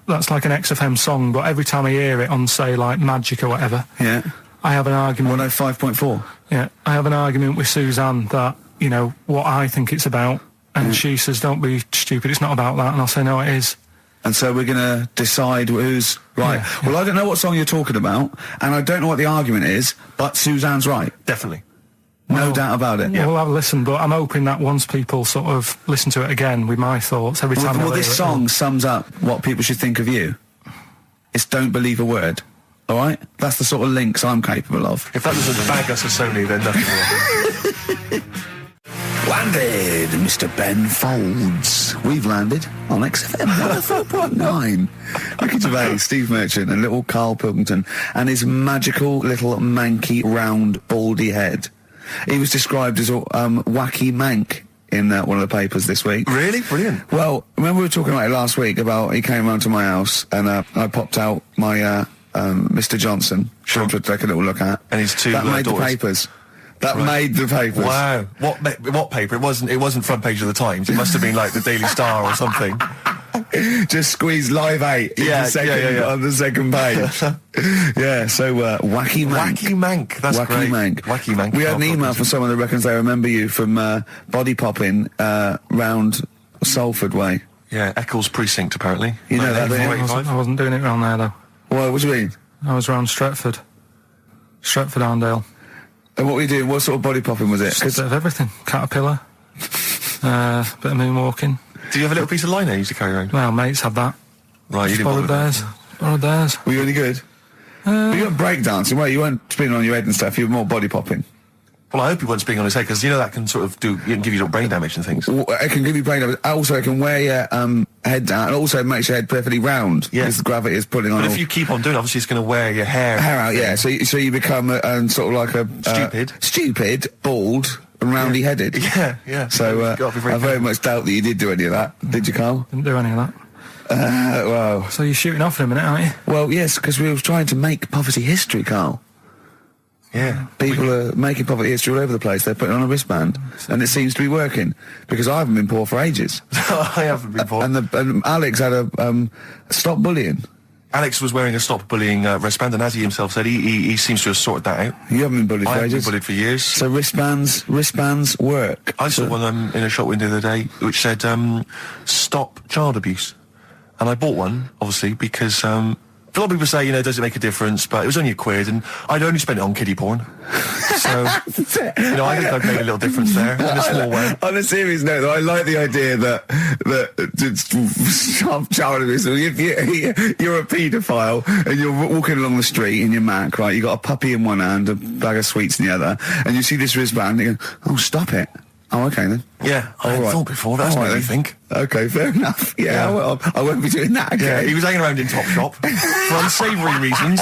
that's like an XFM song, but every time I hear it on, say, like Magic or whatever, yeah, I have an argument. 105.4. Yeah, I have an argument with Suzanne that, you know, what I think it's about, and she says, don't be stupid, it's not about that, and I'll say, no, it is. And so we're going to decide who's right. Yeah. Well, I don't know what song you're talking about, and I don't know what the argument is, but Suzanne's right. Definitely. No doubt about it. Yeah, we'll have a listen, but I'm hoping that once people sort of listen to it again with my thoughts every time. Well, this song sums up what people should think of you. It's don't believe a word. All right? That's the sort of links I'm capable of. If that doesn't bag us as Sony, then nothing will. Landed, Mr. Ben Folds. We've landed on XFM 104.9. Ricky Gervais, Steve Merchant, and little Karl Pilkington, and his magical little manky round baldy head. He was described as a wacky mank in one of the papers this week. Really? Brilliant. Well, remember we were talking about it last week, about he came round to my house, and I popped out my Mr. Johnson, showed him to take a little look at. And his 2 That made daughters. the papers. That made the papers. Wow. What paper? It wasn't front page of the Times. It must have been like the Daily Star or something. Just squeeze Live 8 on the second page. Yeah, so Wacky Mank. Wacky Mank, that's Wacky great. Mank. Wacky Mank. We had an email from someone that reckons they remember you from body popping round Salford Way. Yeah, Eccles Precinct, apparently. You know that, I wasn't doing it round there, though. What do you mean? I was round Stretford. Arndale. And what were you doing? What sort of body popping was it? Just a bit of everything. Caterpillar. Bit of moonwalking. Do you have a little piece of line there you used to carry around? Well, mates had that. Right, you didn't borrowed theirs. Borrowed theirs. Were you any good? But you weren't breakdancing, well, you weren't spinning on your head and stuff, you were more body popping. Well, I hope he wasn't spinning on his head, because you know that can sort of give you little brain damage and things. It can give you brain damage. Also, it can wear your head down, and also it makes your head perfectly round, because the gravity is pulling on. But if you keep on doing it, obviously it's going to wear your hair out, yeah. So you become sort of like a... Stupid, bald, and roundy-headed. Yeah. So I very much doubt that you did do any of that. Did you, Karl? Didn't do any of that. Well... So you're shooting off in a minute, aren't you? Well, yes, because we were trying to make poverty history, Karl. Yeah. People are making poverty history all over the place. They're putting on a wristband, and it seems to be working, because I haven't been poor for ages. I haven't been poor. And Alex had a stop bullying. Alex was wearing a stop bullying wristband, and as he himself said, he seems to have sorted that out. You haven't been bullied for ages? I haven't been bullied for years. So wristbands work. I saw one in a shop window the other day which said, stop child abuse. And I bought one, obviously, because A lot of people say, you know, does it make a difference? But it was only £1, and I'd only spent it on kiddie porn. So, you know, I think I've made a little difference there in a small way. On a serious note, though, I like the idea that if you're a paedophile and you're walking along the street in your Mac, right? You got a puppy in one hand, a bag of sweets in the other, and you see this wristband, and you go, "Oh, stop it." Oh, okay then. Yeah, I hadn't thought before. That's what you think. Okay, fair enough. Yeah. Well, I won't be doing that again. Yeah, he was hanging around in Topshop for unsavoury reasons.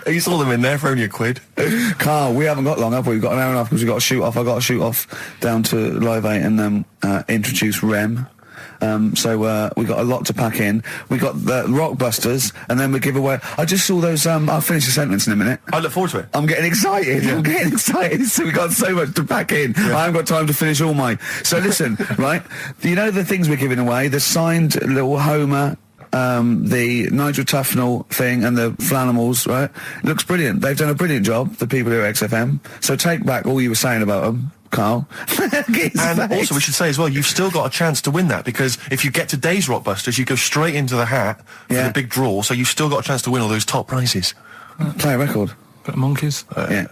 You saw them in there for only £1. Carl, we haven't got long, have we? We've got an hour and a half because we've got to shoot off. I've got to shoot off down to Live 8 and introduce Rem. So we got a lot to pack in. We got the Rockbusters, and then we give away. I just saw those. I'll finish the sentence in a minute. I look forward to it. I'm getting excited. Yeah. I'm getting excited. So we got so much to pack in. Yeah. I haven't got time to finish all my. So listen, right? You know the things we're giving away. The signed little Homer. The Nigel Tufnell thing and the Flanimals, right? It looks brilliant. They've done a brilliant job, the people here at XFM. So take back all you were saying about them, Carl. And also we should say as well, you've still got a chance to win that, because if you get today's Rockbusters, you go straight into the hat for the big draw, so you've still got a chance to win all those top prizes. Play a record. Bit of Monkeys. Yeah.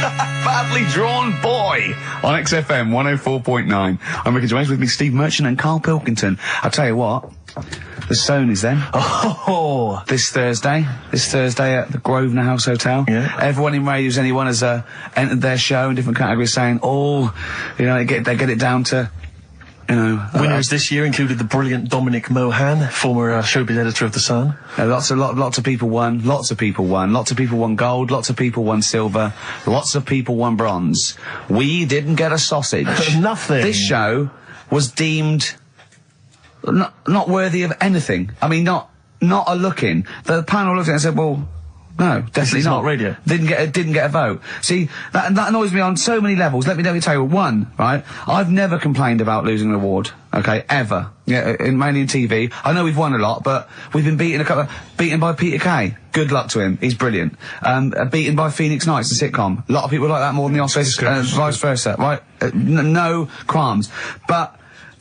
Badly Drawn Boy on XFM 104.9. I'm Ricky Gervais, with me Steve Merchant and Karl Pilkington. I'll tell you what, the Stoney's then. Oh! This Thursday at the Grosvenor House Hotel. Yeah. Everyone in Radio's Anyone has entered their show in different categories saying, they get it down to, winners this year included the brilliant Dominic Mohan, former showbiz editor of The Sun. Lots of people won. Lots of people won gold. Lots of people won silver. Lots of people won bronze. We didn't get a sausage. Nothing. This show was deemed not worthy of anything. I mean, not a look-in. The panel looked at it and said, well, no, definitely not radio. Didn't get a vote. See, that annoys me on so many levels. Let me tell you one, right? I've never complained about losing an award, okay, ever. Yeah, mainly in TV. I know we've won a lot, but we've been beaten by Peter Kay. Good luck to him. He's brilliant. Beaten by Phoenix Nights, the sitcom. A lot of people like that more than the Oscars, vice versa, right? No qualms. But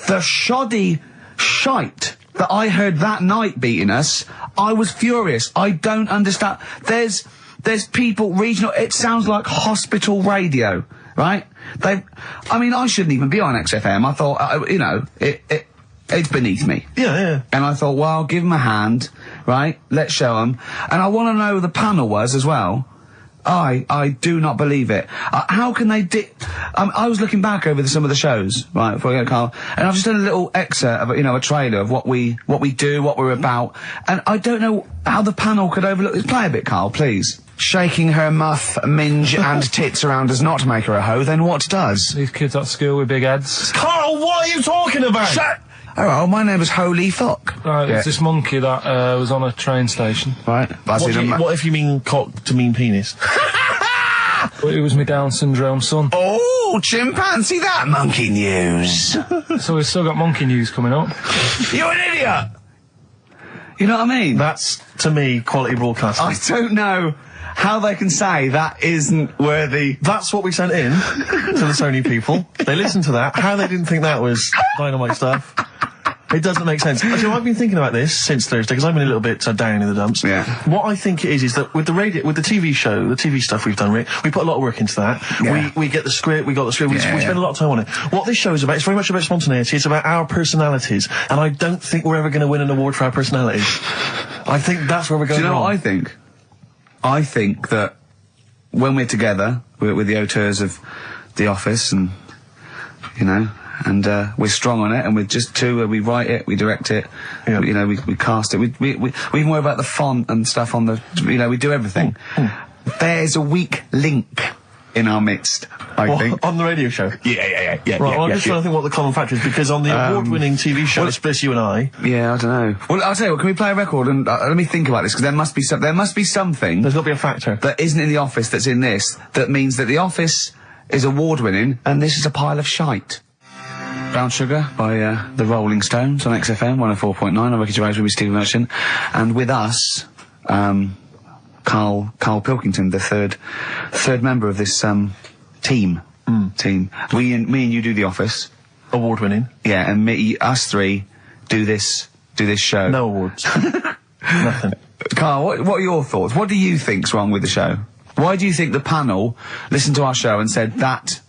the shoddy shite that I heard that night beating us, I was furious. I don't understand. There's people, regional, it sounds like hospital radio, right? I shouldn't even be on XFM. I thought, it's beneath me. Yeah. And I thought, well, give them a hand, right? Let's show them. And I want to know who the panel was as well. I do not believe it. How can they I was looking back over some of the shows, right, before I go, Carl, and I've just done a little excerpt of, a trailer of what we do, what we're about, and I don't know how the panel could overlook this. Play a bit, Carl, please. Shaking her muff, minge and tits around does not make her a hoe, then what does? These kids at school with big heads. Carl, what are you talking about? Shut! Oh, my name is Holy Fuck. Right, it's this monkey that was on a train station. Right. What if you mean cock to mean penis? It was my Down syndrome son. Oh, chimpanzee, that monkey news. So we've still got monkey news coming up. You're an idiot! You know what I mean? That's, to me, quality broadcasting. I don't know how they can say that isn't worthy. That's what we sent in to the Sony people. They listened to that. How they didn't think that was dynamite stuff, it doesn't make sense. Actually, I've been thinking about this since Thursday, because I've been a little bit down in the dumps. Yeah. What I think it is that with the TV show, the TV stuff we've done, we put a lot of work into that. Yeah. We get the script, we spend a lot of time on it. What this show is about, it's very much about spontaneity, it's about our personalities, and I don't think we're ever going to win an award for our personalities. I think that's where we're going wrong. Do you know what I think? I think that when we're together, with the auteurs of The Office, and, and we're strong on it, and we're just two, we write it, we direct it, we cast it, we even worry about the font and stuff on the, we do everything. There's a weak link in our midst, I think. On the radio show? Yeah. Right, I'm just trying to think what the common factor is, because on the award-winning TV show, Spliss You and I... Yeah, I don't know. Well, I'll tell you what, can we play a record and let me think about this, because there must be something... There's got to be a factor. ...that isn't in The Office that's in this, that means that The Office is award-winning, and this is a pile of shite. Brown Sugar by the Rolling Stones on XFM 104.9. I'm Ricky Gervais with Steve Merchant, and with us, Karl Pilkington, the third member of this team. Me and you do The Office, award-winning. Yeah, and us three do this show. No awards. Nothing. Karl, what are your thoughts? What do you think's wrong with the show? Why do you think the panel listened to our show and said that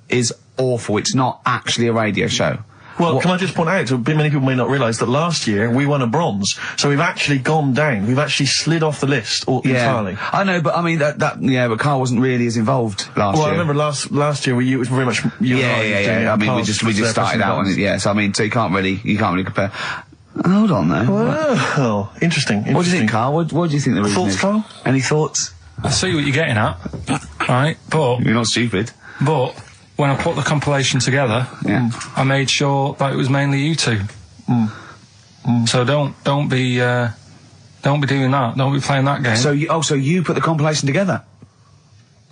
is awful, it's not actually a radio show? Well, can I just point out, many people may not realise that last year we won a bronze, so we've actually gone down. We've actually slid off the list entirely. I know, but I mean but Karl wasn't really as involved last year. Well, I remember last year it was very much you and I. I mean, we just started out on it. Yeah, so I mean, so you can't really compare. Hold on, though. Well, interesting. What do you think, Karl? What do you think the reason is? Thoughts, Karl? Any thoughts? I see what you're getting at, right? But you're not stupid. But when I put the compilation together, I made sure that it was mainly you two. So don't be doing that. Don't be playing that game. So you put the compilation together?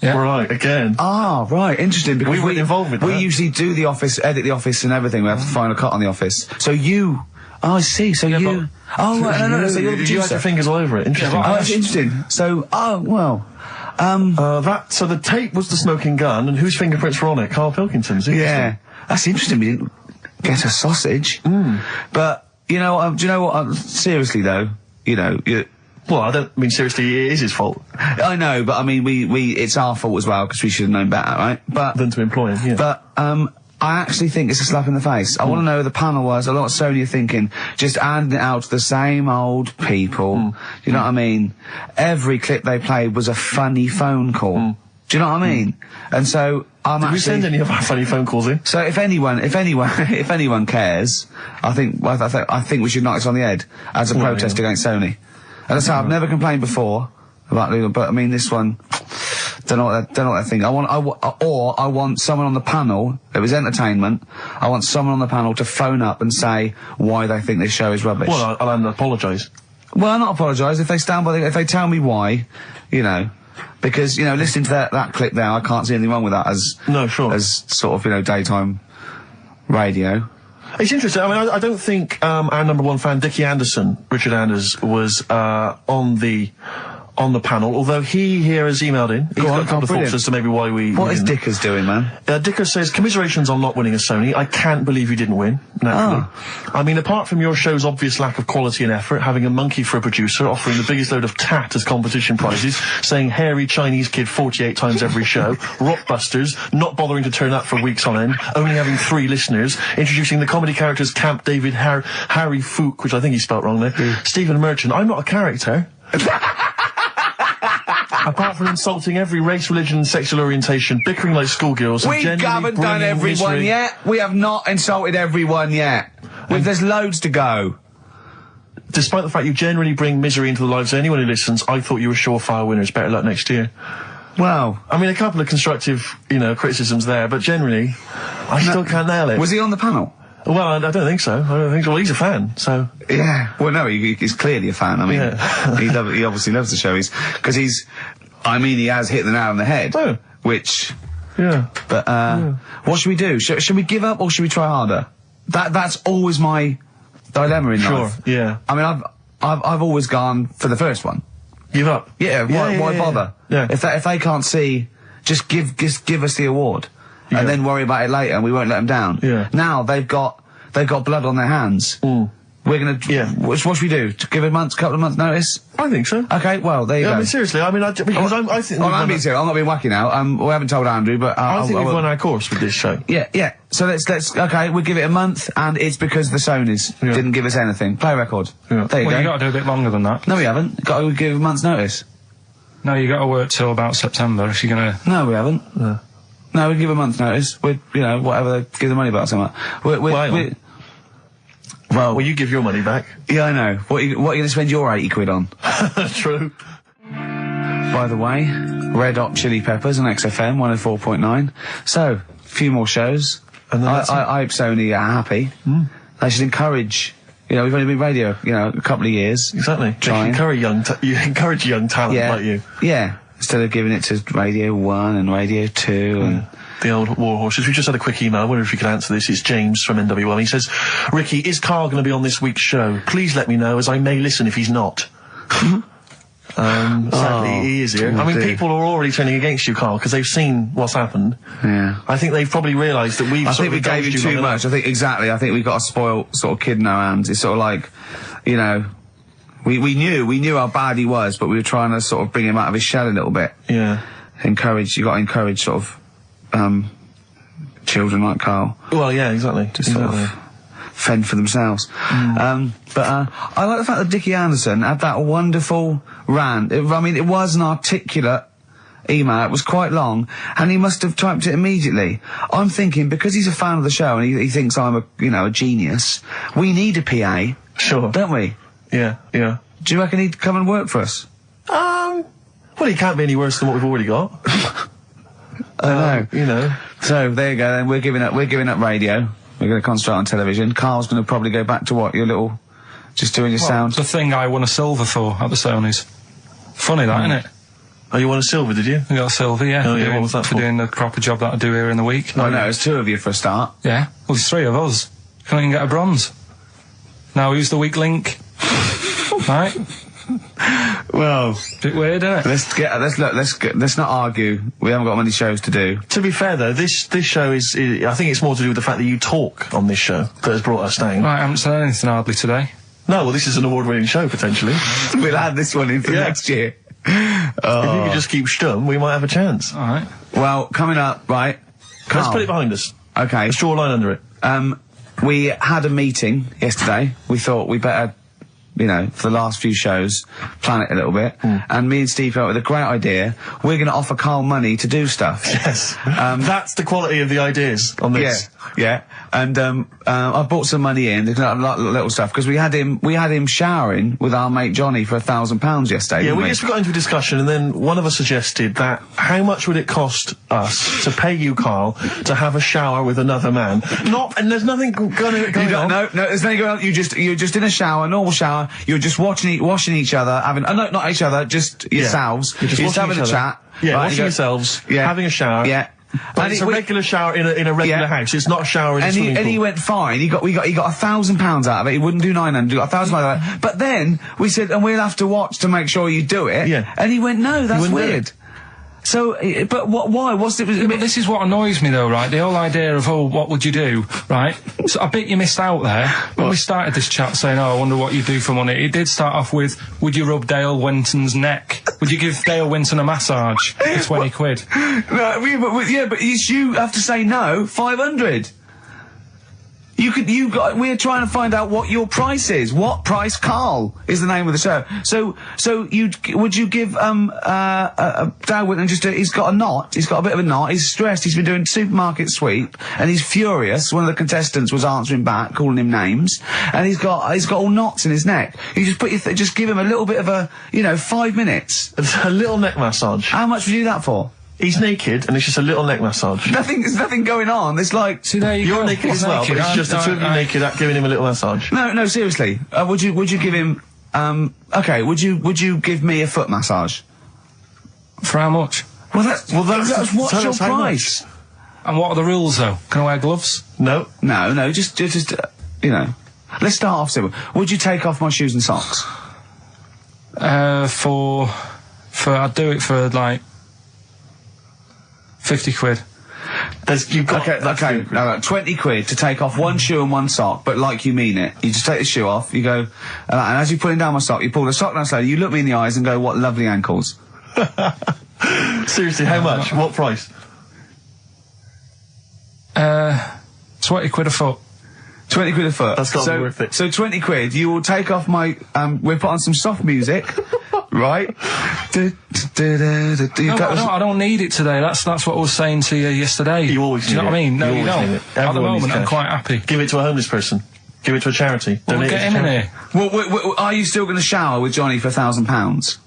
Yeah. Right, again. Ah, right, interesting, because we weren't involved with that. We usually do the Office, edit the Office and everything. We have the final cut on the Office. So you... Oh, I see, so you... Oh, right, no, so you're the producer. You had your fingers all over it, interesting. Oh, that's interesting. So, well... so the tape was the smoking gun, and whose fingerprints were on it? Karl Pilkington's. Yeah. That's interesting, we didn't get a sausage. But, do you know what, seriously though, well, I don't mean seriously, it is his fault. I know, but I mean, it's our fault as well, because we should have known better, right? But... Than to employ him, yeah. But, I actually think it's a slap in the face. I want to know who the panel was. A lot of Sony are thinking, just handing it out to the same old people. You know what I mean? Every clip they played was a funny phone call. Do you know what I mean? And so, Did we send any of our funny phone calls in? So if anyone cares, I think we should knock this on the head as a protest against Sony. And that's how I've never complained before about Lula, but I mean this one, don't know what they think. I want someone on the panel. It was entertainment. I want someone on the panel to phone up and say why they think this show is rubbish. Well, I'll apologise. Well, I'll not apologise if they stand by. If they tell me why, because listening to that clip there, I can't see anything wrong with that as sort of daytime radio. It's interesting. I mean, I don't think our number one fan, Dickie Anderson, Richard Anders, was on the panel, although he here has emailed in. He's got a couple of thoughts as to maybe why we... What is Dickers doing, man? Dickers says, commiserations on not winning a Sony. I can't believe you didn't win, naturally. I mean, apart from your show's obvious lack of quality and effort, having a monkey for a producer, offering the biggest load of tat as competition prizes, saying hairy Chinese kid 48 times every show, Rockbusters, not bothering to turn up for weeks on end, only having 3 listeners, introducing the comedy characters Camp David, Harry Fook, which I think he spelt wrong there, Stephen Merchant. I'm not a character. Apart from insulting every race, religion and sexual orientation, bickering like schoolgirls... We haven't done everyone yet. We have not insulted everyone yet. There's loads to go. Despite the fact you generally bring misery into the lives of anyone who listens, I thought you were surefire winners. Better luck next year. Well... I mean, a couple of constructive, criticisms there, but generally, I still can't nail it. Was he on the panel? Well, I don't think so. Well, he's a fan, so... Yeah. Well, no, he's clearly a fan. I mean, he obviously loves the show. Because he has hit the nail on the head. Oh. Which... Yeah. But, what should we do? Should we give up or should we try harder? That's always my dilemma in life. Sure, yeah. I mean, I've always gone for the first one. Give up? Yeah, why bother? Yeah. If they can't see, just give us the award. And then worry about it later, and we won't let them down. Yeah. Now they've got blood on their hands. We're gonna. Yeah. What should we do? To give a couple of months' notice? I think so. Okay. Well, there you go. I mean, seriously. I mean, I think. I'm being serious. I'm not being wacky now. We haven't told Andrew, but I think we've won our course with this show. Yeah. So let's. Okay, we'll give it a month, and it's because the Sonys didn't give us anything. Play a record. Yeah. There you go. You got to do a bit longer than that. No, we haven't. Got to give a month's notice. No, you got to work till about September if you're gonna. No, we haven't. No, we give a month's notice. We'd, whatever, give the money back or something. Well, you give your money back. Yeah, I know. What are you going to spend your 80 quid on? True. By the way, Red Hot Chili Peppers on XFM 104.9. So, a few more shows. And I hope Sony are happy. They should encourage... we've only been radio, a couple of years. Exactly. You encourage young talent like you. Yeah. Instead of giving it to Radio 1 and Radio 2 and... The old war horses. We just had a quick email. I wonder if you could answer this. It's James from NW1. He says, Ricky, is Karl going to be on this week's show? Please let me know, as I may listen if he's not. Sadly, he is here. I mean, people are already turning against you, Karl, because they've seen what's happened. Yeah. I think they've probably realised that I think we gave him too much. I think we've got a spoiled sort of kid in our hands. It's sort of like, We knew how bad he was, but we were trying to sort of bring him out of his shell a little bit. Yeah. You got to encourage sort of, children like Karl. Well, yeah, exactly. To sort of fend for themselves. But I like the fact that Dickie Anderson had that wonderful rant. It was an articulate email. It was quite long, and he must have typed it immediately. I'm thinking, because he's a fan of the show and he thinks I'm a genius, we need a PA. Sure. Don't we? Yeah. Do you reckon he'd come and work for us? Well, he can't be any worse than what we've already got. I know. So, there you go then. We're giving up radio. We're going to concentrate on television. Carl's going to probably go back to what? Just doing your sound? The thing I won a silver for at the Sonys. Funny that, isn't it? Oh, you won a silver, did you? I got a silver, yeah. Oh, yeah, what was that for? Doing the proper job that I do here in the week. No, there's 2 of you for a start. Yeah. Well, there's 3 of us. Can't even get a bronze. Now, who's the weak link? Right? Well, bit weird, isn't it? Let's not argue. We haven't got many shows to do. To be fair though, this show is I think it's more to do with the fact that you talk on this show that has brought us down. Right, I haven't said anything hardly today. No, well, this is an award-winning show potentially. We'll add this one in for next year. If you could just keep stum, we might have a chance. All right. Well, coming up, right? Karl. Let's put it behind us. Okay. Let's draw a line under it. We had a meeting yesterday. We thought we better, for the last few shows, plan it a little bit. And me and Steve came up with a great idea. We're going to offer Karl money to do stuff. Yes. That's the quality of the ideas on this. Yeah. And I brought some money in, little stuff, because we had him showering with our mate Johnny for £1,000 yesterday. Yeah, we got into a discussion, and then one of us suggested that how much would it cost us to pay you, Karl, to have a shower with another man? And there's nothing going on. No, there's nothing going on. You're just in a shower, normal shower. You're just washing each other, having no, not each other, just yourselves. You're just having a chat. Yeah, right, washing yourselves. Yeah. Having a shower. Yeah. But it's a regular shower in a regular house. It's not a shower in a swimming pool. And he went fine. He got £1,000 out of it. He wouldn't do 900. He got £1,000 out of it. But then we said, and we'll have to watch to make sure you do it. Yeah. And he went, no, that's weird. So, but why? But this is what annoys me though, right? The whole idea of, what would you do, right? So I bet you missed out there. When we started this chat saying, I wonder what you do for money, it did start off with, would you rub Dale Winton's neck? Would you give Dale Winton a massage for 20 quid? No, but you have to say no, 500. We're trying to find out what your price is. What price, Karl, is the name of the show. So would you give, Dale Winton he's got a knot, he's got a bit of a knot, he's stressed, he's been doing supermarket sweep, and he's furious. One of the contestants was answering back, calling him names, and he's got all knots in his neck. You just give him a little bit of a, 5 minutes. A little neck massage. How much would you do that for? He's naked, and it's just a little neck massage. There's nothing going on. It's like... See, there you're naked as well, but it's just the two of you naked giving him a little massage. No, seriously. Would you give him... okay, would you give me a foot massage? For how much? Well, that's what's your price? And what are the rules, though? Can I wear gloves? No, just Let's start off simple. Would you take off my shoes and socks? I'd do it for, 50 quid. Okay, 20 quid to take off one shoe and one sock, but like you mean it. You just take the shoe off, you go, and as you're putting down my sock, you pull the sock down slowly, you look me in the eyes and go, what lovely ankles. Seriously, how much? What price? 20 quid a foot. 20 quid a foot. That's got to be worth it. So 20 quid, you will take off my, we'll put on some soft music, right? I don't need it today. That's what I was saying to you yesterday. You always do. You know what I mean? No, you don't. At the moment, I'm quite happy. Give it to a homeless person. Give it to a charity. We'll get him in here. Well, are you still going to shower with Johnny for £1,000?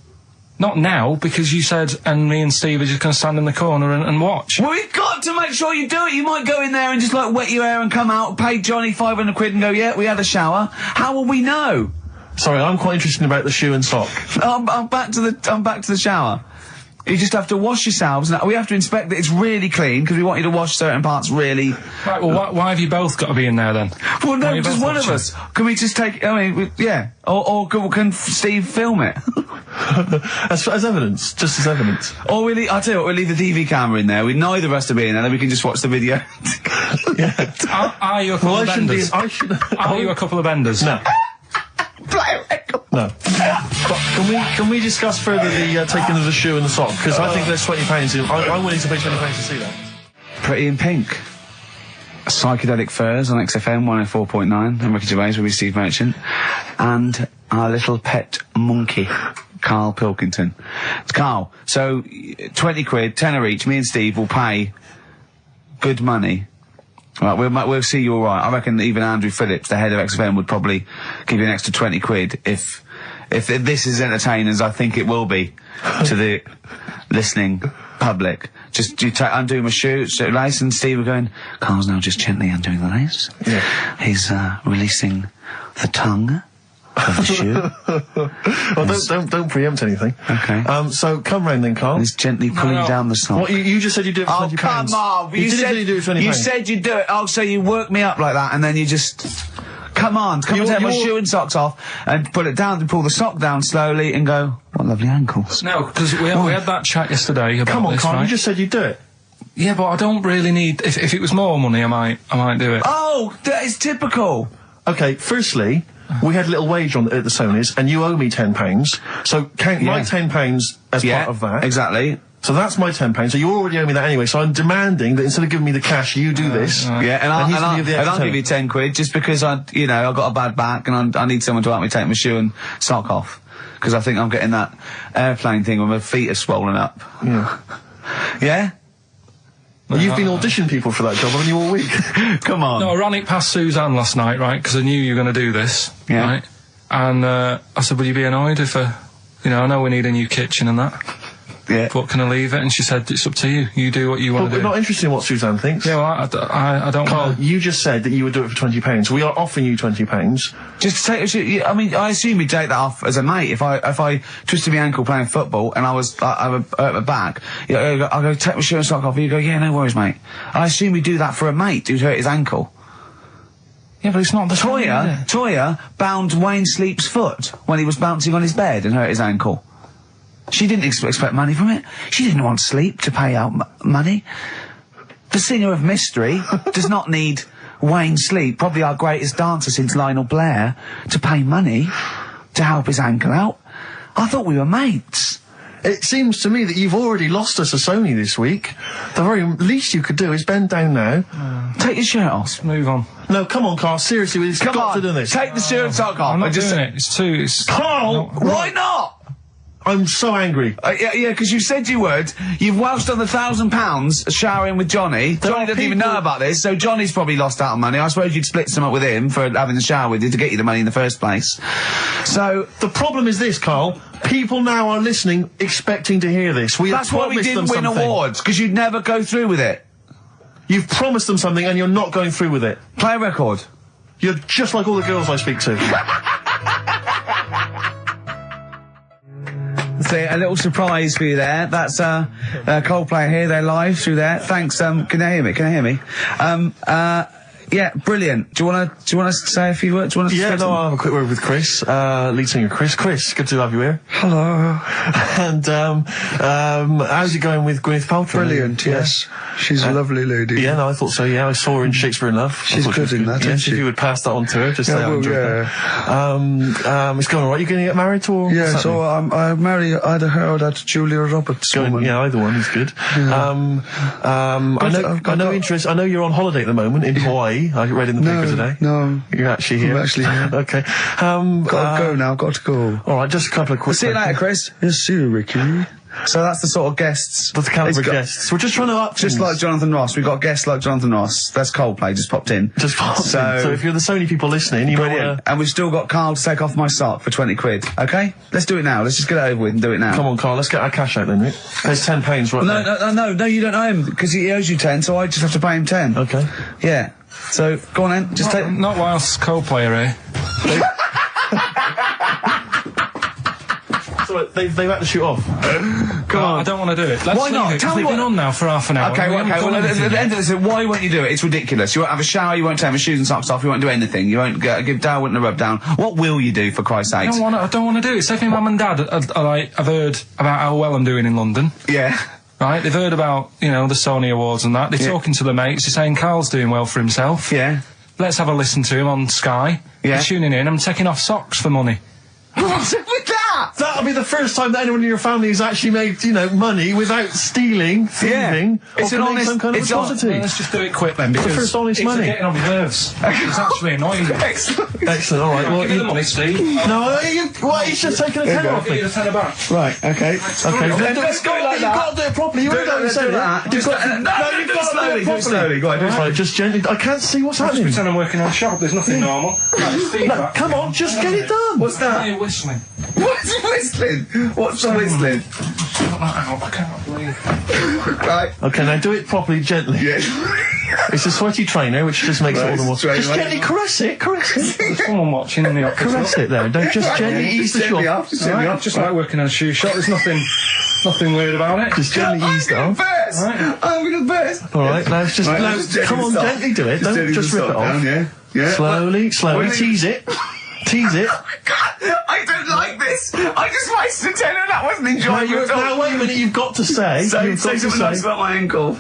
Not now, because you said, and me and Steve are just going to stand in the corner and watch. Well, we've got to make sure you do it. You might go in there and just, wet your hair and come out, pay Johnny 500 quid and go, yeah, we had a shower. How will we know? Sorry, I'm quite interested about the shoe and sock. I'm back to the shower. You just have to wash yourselves. Now, we have to inspect that it's really clean, because we want you to wash certain parts really... Right, well, why have you both got to be in there, then? Well, no, just one of us. Can we just take... Or can Steve film it? as evidence. Just as evidence. Or I'll tell you what, we'll leave the TV camera in there. Neither of us to be in there, then we can just watch the video. Are you a couple of benders? Are you a couple of benders? No. No. But can we discuss further the taking of the shoe and the sock? Because I think there's £20. I'm willing to pay £20 to see that. Pretty in Pink. Psychedelic Furs on XFM 104.9. I'm Ricky Gervais with Steve Merchant. And our little pet monkey, Karl Pilkington. It's Karl. So, 20 quid, tenner each. Me and Steve will pay good money. Right, we'll see you all right. I reckon even Andrew Phillips, the head of XFM, would probably give you an extra 20 quid if this is entertaining as I think it will be to the listening public. Just undo my shoe, lace, and Steve were going, Carl's now just gently undoing the lace. Yeah. He's releasing the tongue of the shoe. Well, don't preempt anything. Okay. So come round then, Carl. He's gently pulling down the sock. What, you just said you'd do it for £20. Oh, come on! You didn't do it for £20. You said you'd do it. Oh, so you work me up like that, and then you just... Come and take my shoe and socks off, and put it down, and pull the sock down slowly, and go, what lovely ankles. No, because we had that chat yesterday about Come on, this, Carl, right? you just said you'd do it. Yeah, but I don't really need... If it was more money, I might do it. Oh, that is typical. Okay, firstly, we had a little wage at the Sonys, and you owe me £10, so count my £10 as part of that. Exactly. So that's my £10, so you already owe me that anyway, so I'm demanding that instead of giving me the cash, you do this. Yeah, and I'll give you 10 quid, just because I've got a bad back, and I need someone to help me take my shoe and sock off. Because I think I'm getting that airplane thing where my feet are swollen up. Yeah. Yeah? Well, you've been auditioning people for that job, haven't you, all week? Come on. No, I ran it past Suzanne last night, right, because I knew you were going to do this, right? And I said, will you be annoyed if I know we need a new kitchen and that. Yeah. But can I leave it? And she said, it's up to you. You do what you want to do. We're not interested in what Suzanne thinks. Yeah, well, I don't Carl, you just said that you would do it for £20. We are offering you £20. Just take I mean, I assume you'd take that off as a mate. If I twisted my ankle playing football and I was hurt my back, I'll go take my shirt and sock off, and you go, yeah, no worries, mate. I assume you do that for a mate who's hurt his ankle. Yeah, but it's not the Toya bound Wayne Sleep's foot when he was bouncing on his bed and hurt his ankle. She didn't expect money from it. She didn't want Sleep to pay out money. The singer of Mystery does not need Wayne Sleep, probably our greatest dancer since Lionel Blair, to pay money to help his ankle out. I thought we were mates. It seems to me that you've already lost us a Sony this week. The very least you could do is bend down now. Take your shirt off. Let's move on. No, come on, Carl. Seriously, we've got to do this. Take the shirt and sock off. I'm not doing it. It's Carl! Why not? I'm so angry. Yeah, because you said you would. You've welched on the £1,000 showering with Johnny. Johnny doesn't even know about this, so Johnny's probably lost out on money. I suppose you'd split some up with him for having the shower with you to get you the money in the first place. So the problem is this, Carl. People now are listening, expecting to hear this. That's why we didn't win awards, because you'd never go through with it. You've promised them something and you're not going through with it. Play a record. You're just like all the girls I speak to. See, a little surprise for you there. That's Coldplay here. They're live through there. Thanks. Can you hear me? Can you hear me? Yeah, brilliant. Do you want to say a few words? Do you want to I'll have a quick word with Chris, lead singer Chris. Chris, good to have you here. Hello. And how's it going with Gwyneth Paltrow? Brilliant. Yes, she's a lovely lady. Yeah, no, I thought so. Yeah, I saw her in Shakespeare in Love. She's good in that, isn't she? If you would pass that on to her, just say I enjoyed that. It's going all right. You going to get married or? Yeah, so I'm married either her or that Julia Roberts woman. Yeah, either one is good. Yeah. I know you're on holiday at the moment in Hawaii. I read in the paper today. No. You're actually here? I'm actually here. Okay. Got to go now, got to go. Alright, just a couple of quick... See you later, Chris. Yes, see you, Ricky. So that's the sort of guests... That's the calibre of guests. We're just trying to up just like Jonathan Ross. We've got guests like Jonathan Ross. That's Coldplay, just popped in. Just popped in. So if you're the Sony people listening, you might wanna... And we've still got Carl to take off my sock for 20 quid. Okay? Let's do it now. Let's just get it over with and do it now. Come on, Carl, let's get our cash out then, Rick. There's £10 right there. No, you don't owe him, because he owes you 10, so I just have to pay him 10. Okay. Yeah. So, go on then, just take... Not whilst Coldplay are here. So they've had to shoot off. Come on. I don't want to do it. Why not? Tell me they've been on now for half an hour. Okay, well, at the end of this, why won't you do it? It's ridiculous. You won't have a shower, you won't take my shoes and socks off, you won't do anything. You won't give Darwin a rub down. What will you do, for Christ's sake? I don't want to do it. Say if my mum and dad have heard about how well I'm doing in London. Yeah. Right, they've heard about, the Sony Awards and that. They're talking to the mates, they're saying Carl's doing well for himself. Yeah. Let's have a listen to him on Sky. Yeah. They're tuning in, I'm taking off socks for money. What's up with that? That'll be the first time that anyone in your family has actually made, money without stealing, thieving, it's or an honest, some kind of atrocity. Let's just do it quick then, because it's the first honest money. It's getting on my nerves. It's actually annoying. Excellent, all right. Well, give me the money, Steve. No, he's just taking a tenner off me. Give me the tenner back. Right, okay. Let's go like that. You've got to do it properly. You wouldn't know you said it. You've got to do it slowly. Go on, do it. Right, just gently. I can't see what's happening. Just pretend I'm working on a shop. There's nothing normal. No, come on, just get it done. What's that? Why are you whistling? What's whistling? What's the whistling? Shut that out. I can't believe. Right. Okay, now do it properly, gently. Yeah. It's a sweaty trainer, which just makes it all the more... Just gently caress it. There's someone watching in the office. Caress it there. Don't just gently ease the shot. Just like working on a shoe shop. There's nothing weird about it. Just gently ease it off. I'm going to burst. All right, now it's just... come on, gently do it. Don't just rip it off. Yeah. Slowly. Tease it. Tease it. Oh my God, I don't like this. I just wasted a tenner. That wasn't enjoyable. Now wait a minute. You've got to say. Say something nice about my ankle.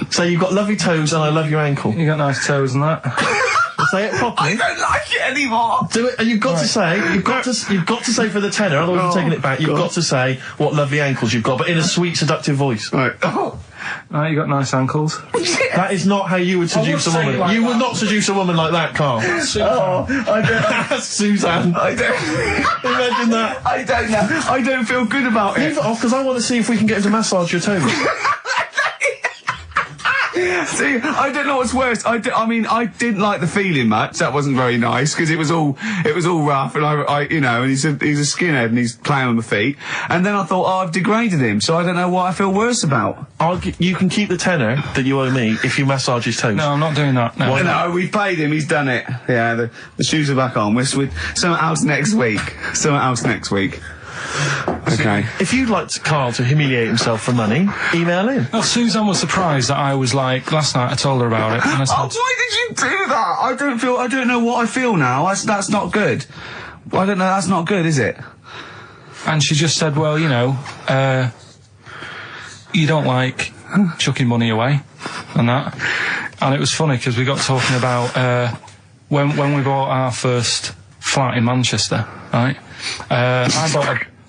Say you've got lovely toes and I love your ankle. You got nice toes and that. Say it properly. I don't like it anymore. Do it, and you've got to say. You've got to say for the tenner. Otherwise, I'm taking it back. You've got to say what lovely ankles you've got, but in a sweet, seductive voice. Right. Oh. You got nice ankles. That is not how you would seduce a woman. Like you would not seduce a woman like that, Carl. I don't. Suzanne. I don't. Imagine that. I don't know. I don't feel good about it. Leave it off, because I want to see if we can get him to massage your toes. See, I don't know what's worse. I mean, I didn't like the feeling much. That wasn't very nice because it was all rough, and and he's a skinhead and he's playing on the feet. And then I thought, I've degraded him, so I don't know what I feel worse about. You can keep the tenner that you owe me if you massage his toes. No, I'm not doing that. No, no, we paid him. He's done it. Yeah, the shoes are back on. We're something else next week. Okay. If you'd like Carl to humiliate himself for money, email in. Well, Suzanne was surprised that I was like, last night I told her about it. And I said, why did you do that? I don't know what I feel now. That's not good. I don't know, that's not good, is it? And she just said, well, you don't like chucking money away and that. And it was funny because we got talking about, when we bought our first flat in Manchester, right?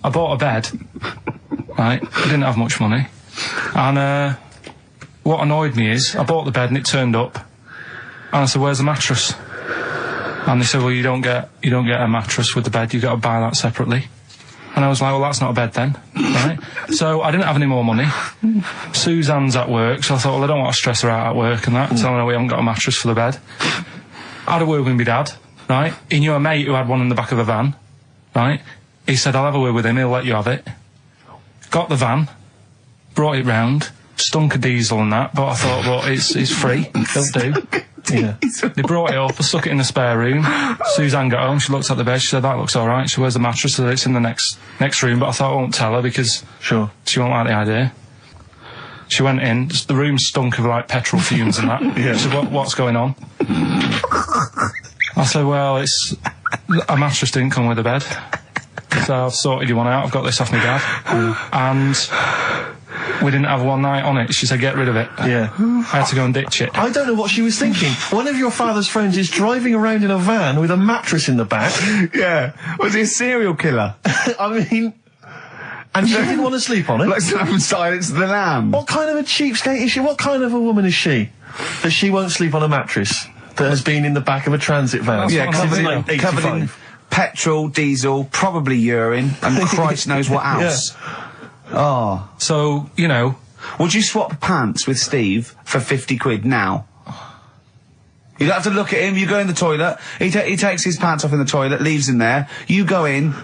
I bought a bed, right? I didn't have much money. And what annoyed me is, I bought the bed and it turned up. And I said, where's the mattress? And they said, well, you don't get a mattress with the bed, you got to buy that separately. And I was like, well, that's not a bed then, right? So I didn't have any more money. Suzanne's at work, so I thought, well, I don't want to stress her out at work and that, and tell her we haven't got a mattress for the bed. I had a word with my dad, right? He knew a mate who had one in the back of a van, right? He said, I'll have a word with him, he'll let you have it. Got the van, brought it round, stunk of diesel and that, but I thought, well, it's free, it'll do. Yeah. They brought it up, I stuck it in the spare room. Suzanne got home, she looked at the bed, she said, that looks alright. She, where's the mattress? She said, it's in the next room, but I thought I won't tell her because she won't like the idea. She went in, the room stunk of like petrol fumes and that. Yeah. She said, what's going on? I said, well, a mattress didn't come with the bed. So I've sorted you one out, I've got this off my dad. And we didn't have one night on it. She said, get rid of it. Yeah. I had to go and ditch it. I don't know what she was thinking. One of your father's friends is driving around in a van with a mattress in the back. Yeah. Was he a serial killer? I mean... And she didn't want to sleep on it? Let's have Silence of the Lamb. What kind of a cheapskate is she? What kind of a woman is she? That she won't sleep on a mattress that has been in the back of a transit van? Yeah, covered in petrol, diesel, probably urine, and Christ knows what else. Yeah. Oh. So, would you swap pants with Steve for 50 quid now? You don't have to look at him, you go in the toilet, he takes his pants off in the toilet, leaves him there, you go in,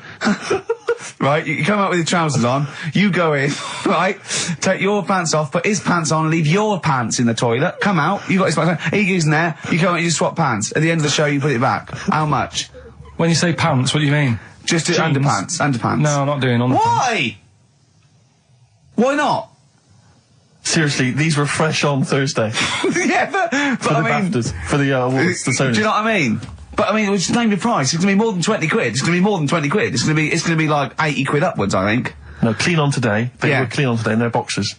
right, you come out with your trousers on, you go in, right, take your pants off, put his pants on, leave your pants in the toilet, come out, you got his pants on, he goes in there, you come out, you swap pants, at the end of the show you put it back. How much? When you say pants, what do you mean? Just underpants. No, I'm not doing underpants. Why? Why not? Seriously, these were fresh on Thursday. Yeah, but for the BAFTAs, for the awards, the Sonys. Do you know what I mean? But I mean, just name your price. It's going to be more than 20 quid. It's going to be more than 20 quid. It's going to be like 80 quid upwards, I think. No, clean on today. They were clean on today in their boxers.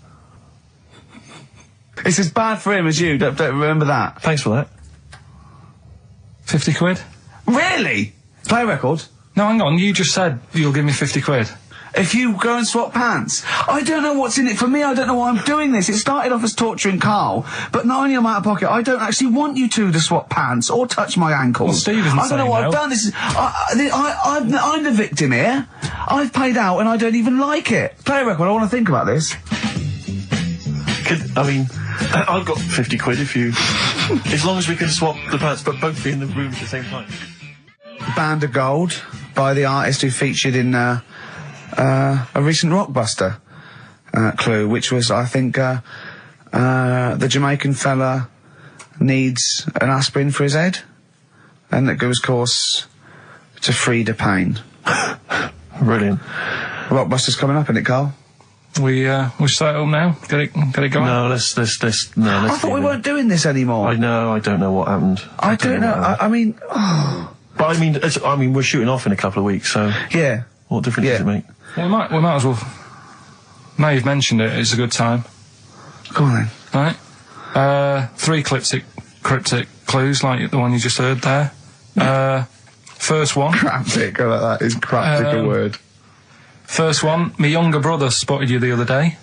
It's as bad for him as you. Don't remember that. Thanks for that. 50 quid? Really? Play a record? No, hang on, you just said you'll give me 50 quid. If you go and swap pants. I don't know what's in it for me. I don't know why I'm doing this. It started off as torturing Carl, but not only am I out of pocket, I don't actually want you two to swap pants or touch my ankles. Well, Steve isn't I don't know what no. I've done. This is I'm the victim here. I've paid out and I don't even like it. Play a record. I want to think about this. I've got 50 quid if you... as long as we can swap the pants, but both be in the room at the same time. Band of Gold by the artist who featured in a recent Rockbuster clue, which was, I think, the Jamaican fella needs an aspirin for his head, and that goes, of course, to free the pain. Brilliant. Rockbuster's coming up, isn't it, Carl? We start up now. Get it going. No, let's. I thought we weren't doing this anymore. I know. I don't know what happened. I don't know. I mean, but I mean, we're shooting off in a couple of weeks, so yeah. What difference does it make? Well, we might as well. Now you've mentioned it, it's a good time. Go on then. Right. 3 cryptic clues like the one you just heard there. First one. Cryptic. I like that. Is cryptic a word? First one. My younger brother spotted you the other day.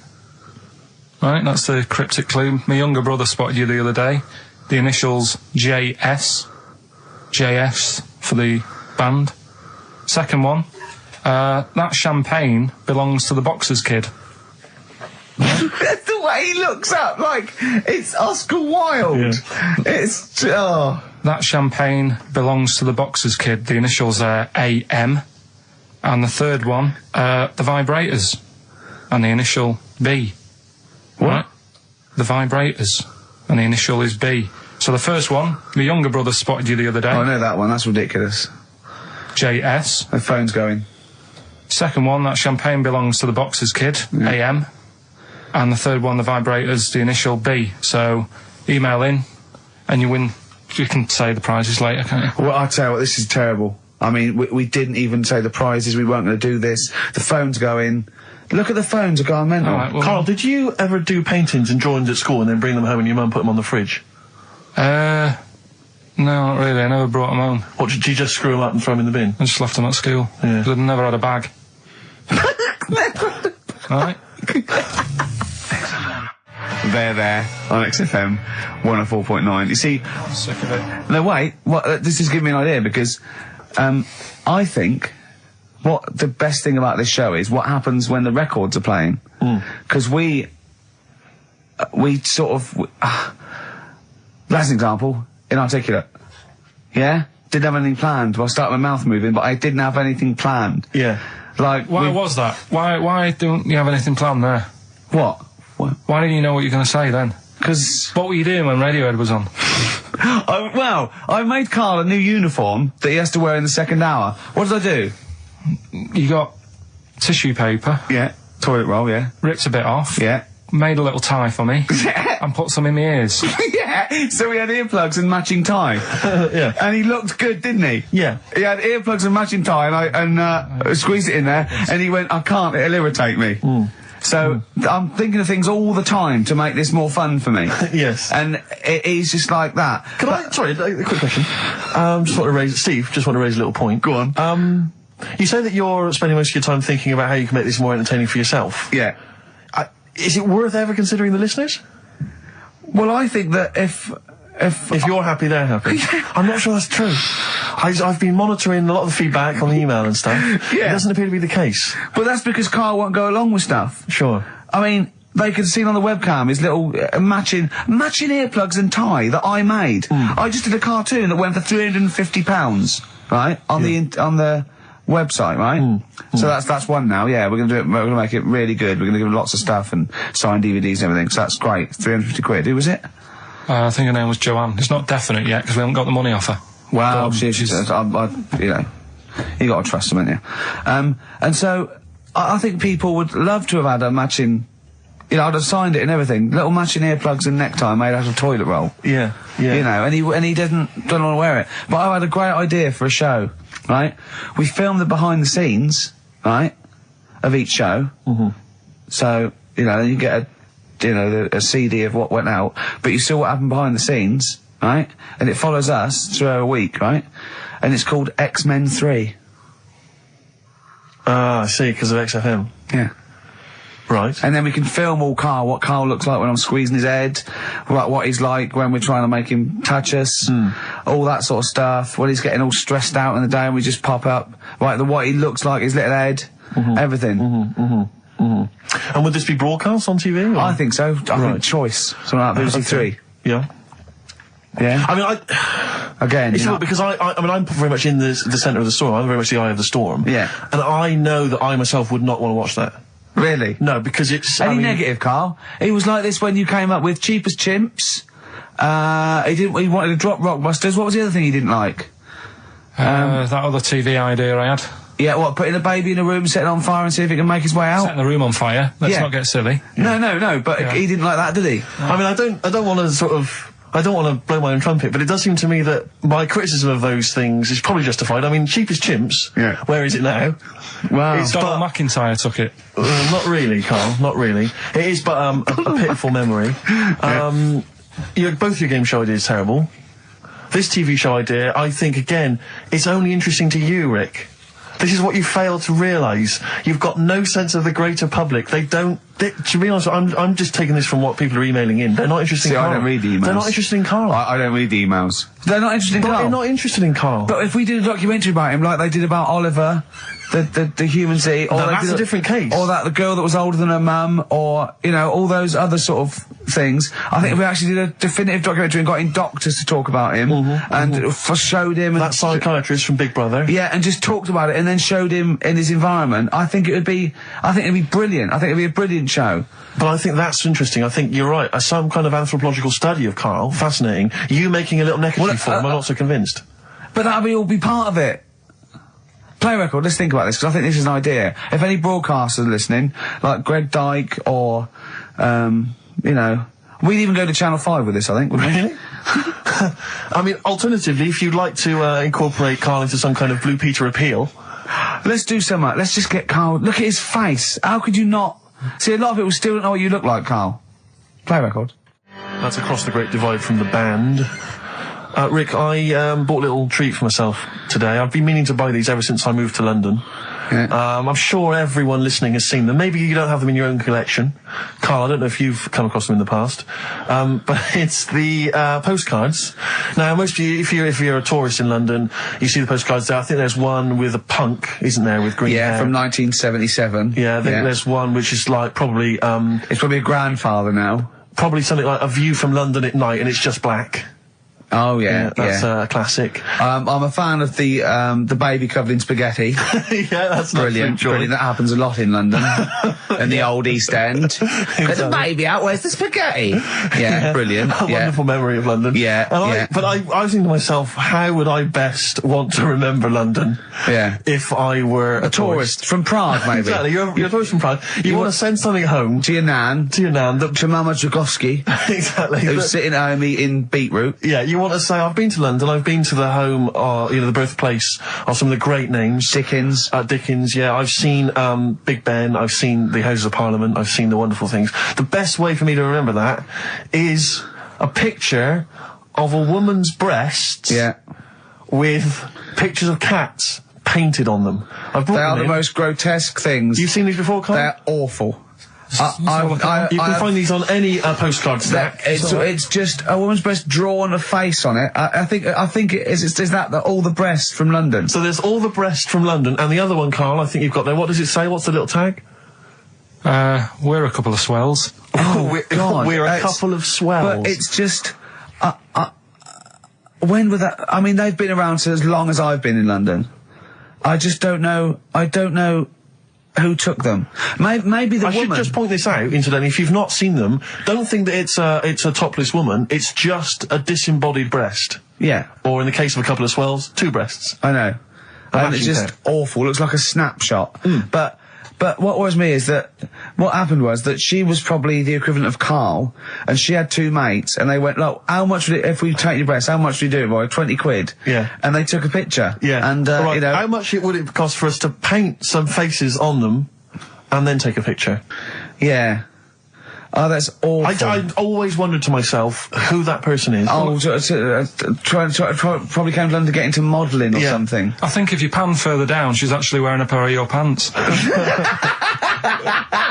Right. That's the cryptic clue. My younger brother spotted you the other day. The initials JS. JS for the band. Second one. That champagne belongs to the Boxers kid. That's the way he looks up, like it's Oscar Wilde. Yeah. It's That champagne belongs to the Boxers kid. The initials are AM. And the third one, the vibrators, and the initial B. What? Right? The vibrators, and the initial is B. So the first one, my younger brother spotted you the other day. Oh, I know that one. That's ridiculous. JS. The phone's going. Second one, that champagne belongs to the Boxers kid, AM. And the third one, the vibrators, the initial B. So email in, and you win. You can say the prizes later, can't you? Well, I'll tell you what, this is terrible. I mean, we didn't even say the prizes. We weren't going to do this. The phone's going. Look at the phones are going mental. Right, well, Carl, did you ever do paintings and drawings at school and then bring them home and your mum put them on the fridge? No, not really. I never brought them home. What, did you just screw them up and throw them in the bin? I just left them at school. Yeah. I'd never had a bag. Right? There, on XFM 104.9. You see... I'm sick of it. No, wait. This is giving me an idea, because I think what the best thing about this show is what happens when the records are playing. Because we sort of... that's an example. Inarticulate. Yeah? Didn't have anything planned. Well, I started my mouth moving, but I didn't have anything planned. Yeah. Like... Why was that? Why don't you have anything planned there? What? Why didn't you know what you were going to say then? Because... What were you doing when Radiohead was on? I made Carl a new uniform that he has to wear in the second hour. What did I do? You got tissue paper. Yeah. Toilet roll, yeah. Ripped a bit off. Yeah. Made a little tie for me. Yeah. And put some in my ears. Yeah. So we had earplugs and matching tie. Yeah. And he looked good, didn't he? Yeah. He had earplugs and matching tie, and I squeezed it in there, and he went, I can't, it'll irritate me. So I'm thinking of things all the time to make this more fun for me. Yes. And he's just like that. Sorry, a quick question. Steve, just want to raise a little point. Go on. You say that you're spending most of your time thinking about how you can make this more entertaining for yourself. Yeah. Is it worth ever considering the listeners? Well, I think that if you're happy, they're happy. I'm not sure that's true. I've been monitoring a lot of the feedback on the email and stuff. Yeah. It doesn't appear to be the case. But that's because Carl won't go along with stuff. Sure. I mean, they could have seen on the webcam his little matching earplugs and tie that I made. I just did a cartoon that went for £350, right, on the website, right? So that's one now. Yeah, we're gonna do it. We're gonna make it really good. We're gonna give him lots of stuff and sign DVDs and everything. So that's great. 350 quid. Who was it? I think her name was Joanne. It's not definite yet because we haven't got the money off her. Wow, she's you know, you got to trust them, haven't you? And so I think people would love to have had a matching. You know, I'd have signed it and everything. Little matching earplugs and necktie made out of toilet roll. Yeah, yeah. You know, and he don't want to wear it. But I had a great idea for a show, right? We filmed the behind the scenes, right, of each show. So, you know, you get a CD of what went out, but you see what happened behind the scenes, right? And it follows us through a week, right? And it's called X-Men 3. Ah, I see, because of XFM. Yeah. Right. And then we can film all Karl, what Karl looks like when I'm squeezing his head, what he's like when we're trying to make him touch us, all that sort of stuff, when he's getting all stressed out in the day and we just pop up, what he looks like, his little head, everything. And would this be broadcast on TV? Or? I think so. I think Choice, something like BBC Three. Yeah. Yeah. I mean, again, it's not because I mean, I'm very much in the centre of the storm. I'm very much the eye of the storm. Yeah. And I know that I myself would not want to watch that. Really? No, because it's... Any negative, Karl? He was like this when you came up with Cheap as Chimps. He wanted to drop Rockbusters. What was the other thing he didn't like? That other TV idea I had. Yeah, putting a baby in a room, setting it on fire and see if it can make its way out? Setting the room on fire. Let's not get silly. No, but he didn't like that, did he? I mean, I don't want to sort of... I don't want to blow my own trumpet, but it does seem to me that my criticism of those things is probably justified. I mean, Cheap as Chimps, where is it now? Wow. Donald McIntyre took it. Not really, Karl, not really. It is but a pitiful memory. Both your game show ideas terrible. This TV show idea, I think, again, it's only interesting to you, Rick. This is what you fail to realise. You've got no sense of the greater public. To be honest, I'm just taking this from what people are emailing in. They're not interested in Karl. I don't read the emails. They're not interested in Karl. I don't read the emails. They're not interested in Karl? They're not interested in Karl. But if we did a documentary about him, like they did about Oliver, the human sea, or that's a different case. Or the girl that was older than her mum, or, all those other sort of things. I think if we actually did a definitive documentary and got in doctors to talk about him, and showed him... That psychiatrist from Big Brother. Yeah, and just talked about it, and then showed him in his environment, I think it'd be brilliant. I think it'd be a brilliant show. But I think that's interesting. I think you're right. Some kind of anthropological study of Karl, fascinating. You making a little necessary for him, I'm not so convinced. But that'll all be part of it. Play a record, let's think about this, because I think this is an idea. If any broadcasters are listening, like Greg Dyke or, we'd even go to Channel 5 with this, I think, wouldn't we? Really? I mean, alternatively, if you'd like to incorporate Karl into some kind of Blue Peter appeal... Let's do something. Let's just get Karl... Look at his face. How could you not... See, a lot of people still don't know what you look like, Karl. Play a record. That's Across the Great Divide from the band. Rick, I bought a little treat for myself today. I've been meaning to buy these ever since I moved to London. Yeah. I'm sure everyone listening has seen them. Maybe you don't have them in your own collection. Karl, I don't know if you've come across them in the past. But it's the postcards. Now, most of you, if you're a tourist in London, you see the postcards there. I think there's one with a punk, isn't there, with green hair? Yeah, from 1977. Yeah, I think there's one which is like probably... it's probably a grandfather now. Probably something like A View from London at Night, and it's just black. Oh yeah, that's a classic. I'm a fan of the baby covered in spaghetti. Yeah, that's brilliant. Brilliant. That happens a lot in London, in the old East End. Get the baby out. Where's the spaghetti? Yeah, brilliant. A wonderful memory of London. Yeah, But I was thinking to myself, how would I best want to remember London? Yeah. If I were a tourist from Prague, maybe. Exactly. You're a tourist from Prague. You want to send something home to your nan. To your nan. To Mama Dragowski. Exactly. Who's sitting at home eating beetroot. Yeah. You want to say, I've been to London, I've been to the home, the birthplace of some of the great names. Dickens. Dickens, yeah. I've seen Big Ben, I've seen the Houses of Parliament, I've seen the wonderful things. The best way for me to remember that is a picture of a woman's breasts with pictures of cats painted on them. They are the most grotesque things. You've seen these before, Karl? They're awful. You can find these on any postcard stack. It's just a woman's breast drawn a face on it. I think it is that all the breasts from London. So there's all the breasts from London, and the other one, Karl, I think you've got there. What does it say? What's the little tag? We're a couple of swells. Oh, God. We're a couple of swells. But it's just... when was that... I mean, they've been around for as long as I've been in London. I just don't know... I don't know who took them. Maybe the woman... I should just point this out, incidentally, if you've not seen them, don't think that it's a topless woman. It's just a disembodied breast. Yeah. Or in the case of a couple of swells, two breasts. I know. And it's just awful. Looks like a snapshot. But what worries me is that what happened was that she was probably the equivalent of Karl, and she had two mates, and they went, look, how much would it, if we take your breasts, how much would we do it for? 20 quid. Yeah. And they took a picture. Yeah. And, right. How much would it cost for us to paint some faces on them, and then take a picture? Yeah. Oh, that's awful. I always wondered to myself who that person is. Oh, probably came to London to get into modelling or something. I think if you pan further down, she's actually wearing a pair of your pants.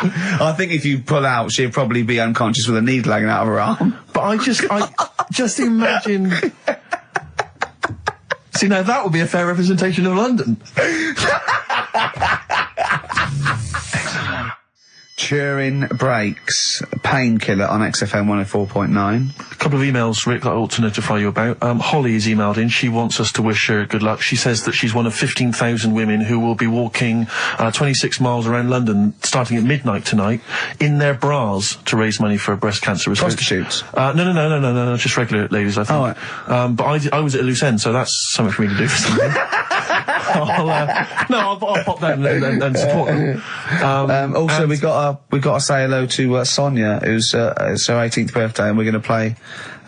I think if you pull out, she'd probably be unconscious with a needle hanging out of her arm. But I just imagine... See, now that would be a fair representation of London. Turin Breaks, Painkiller on XFM 104.9. A couple of emails, Rick, that I ought to notify you about. Holly has emailed in. She wants us to wish her good luck. She says that she's one of 15,000 women who will be walking 26 miles around London starting at midnight tonight in their bras to raise money for breast cancer research. Prostitutes? No, just regular ladies, I think. Oh, right. But I was at a loose end, so that's something for me to do for something. I'll pop down and support them. Also, we got to say hello to Sonia, who's it's her 18th birthday, and we're going to play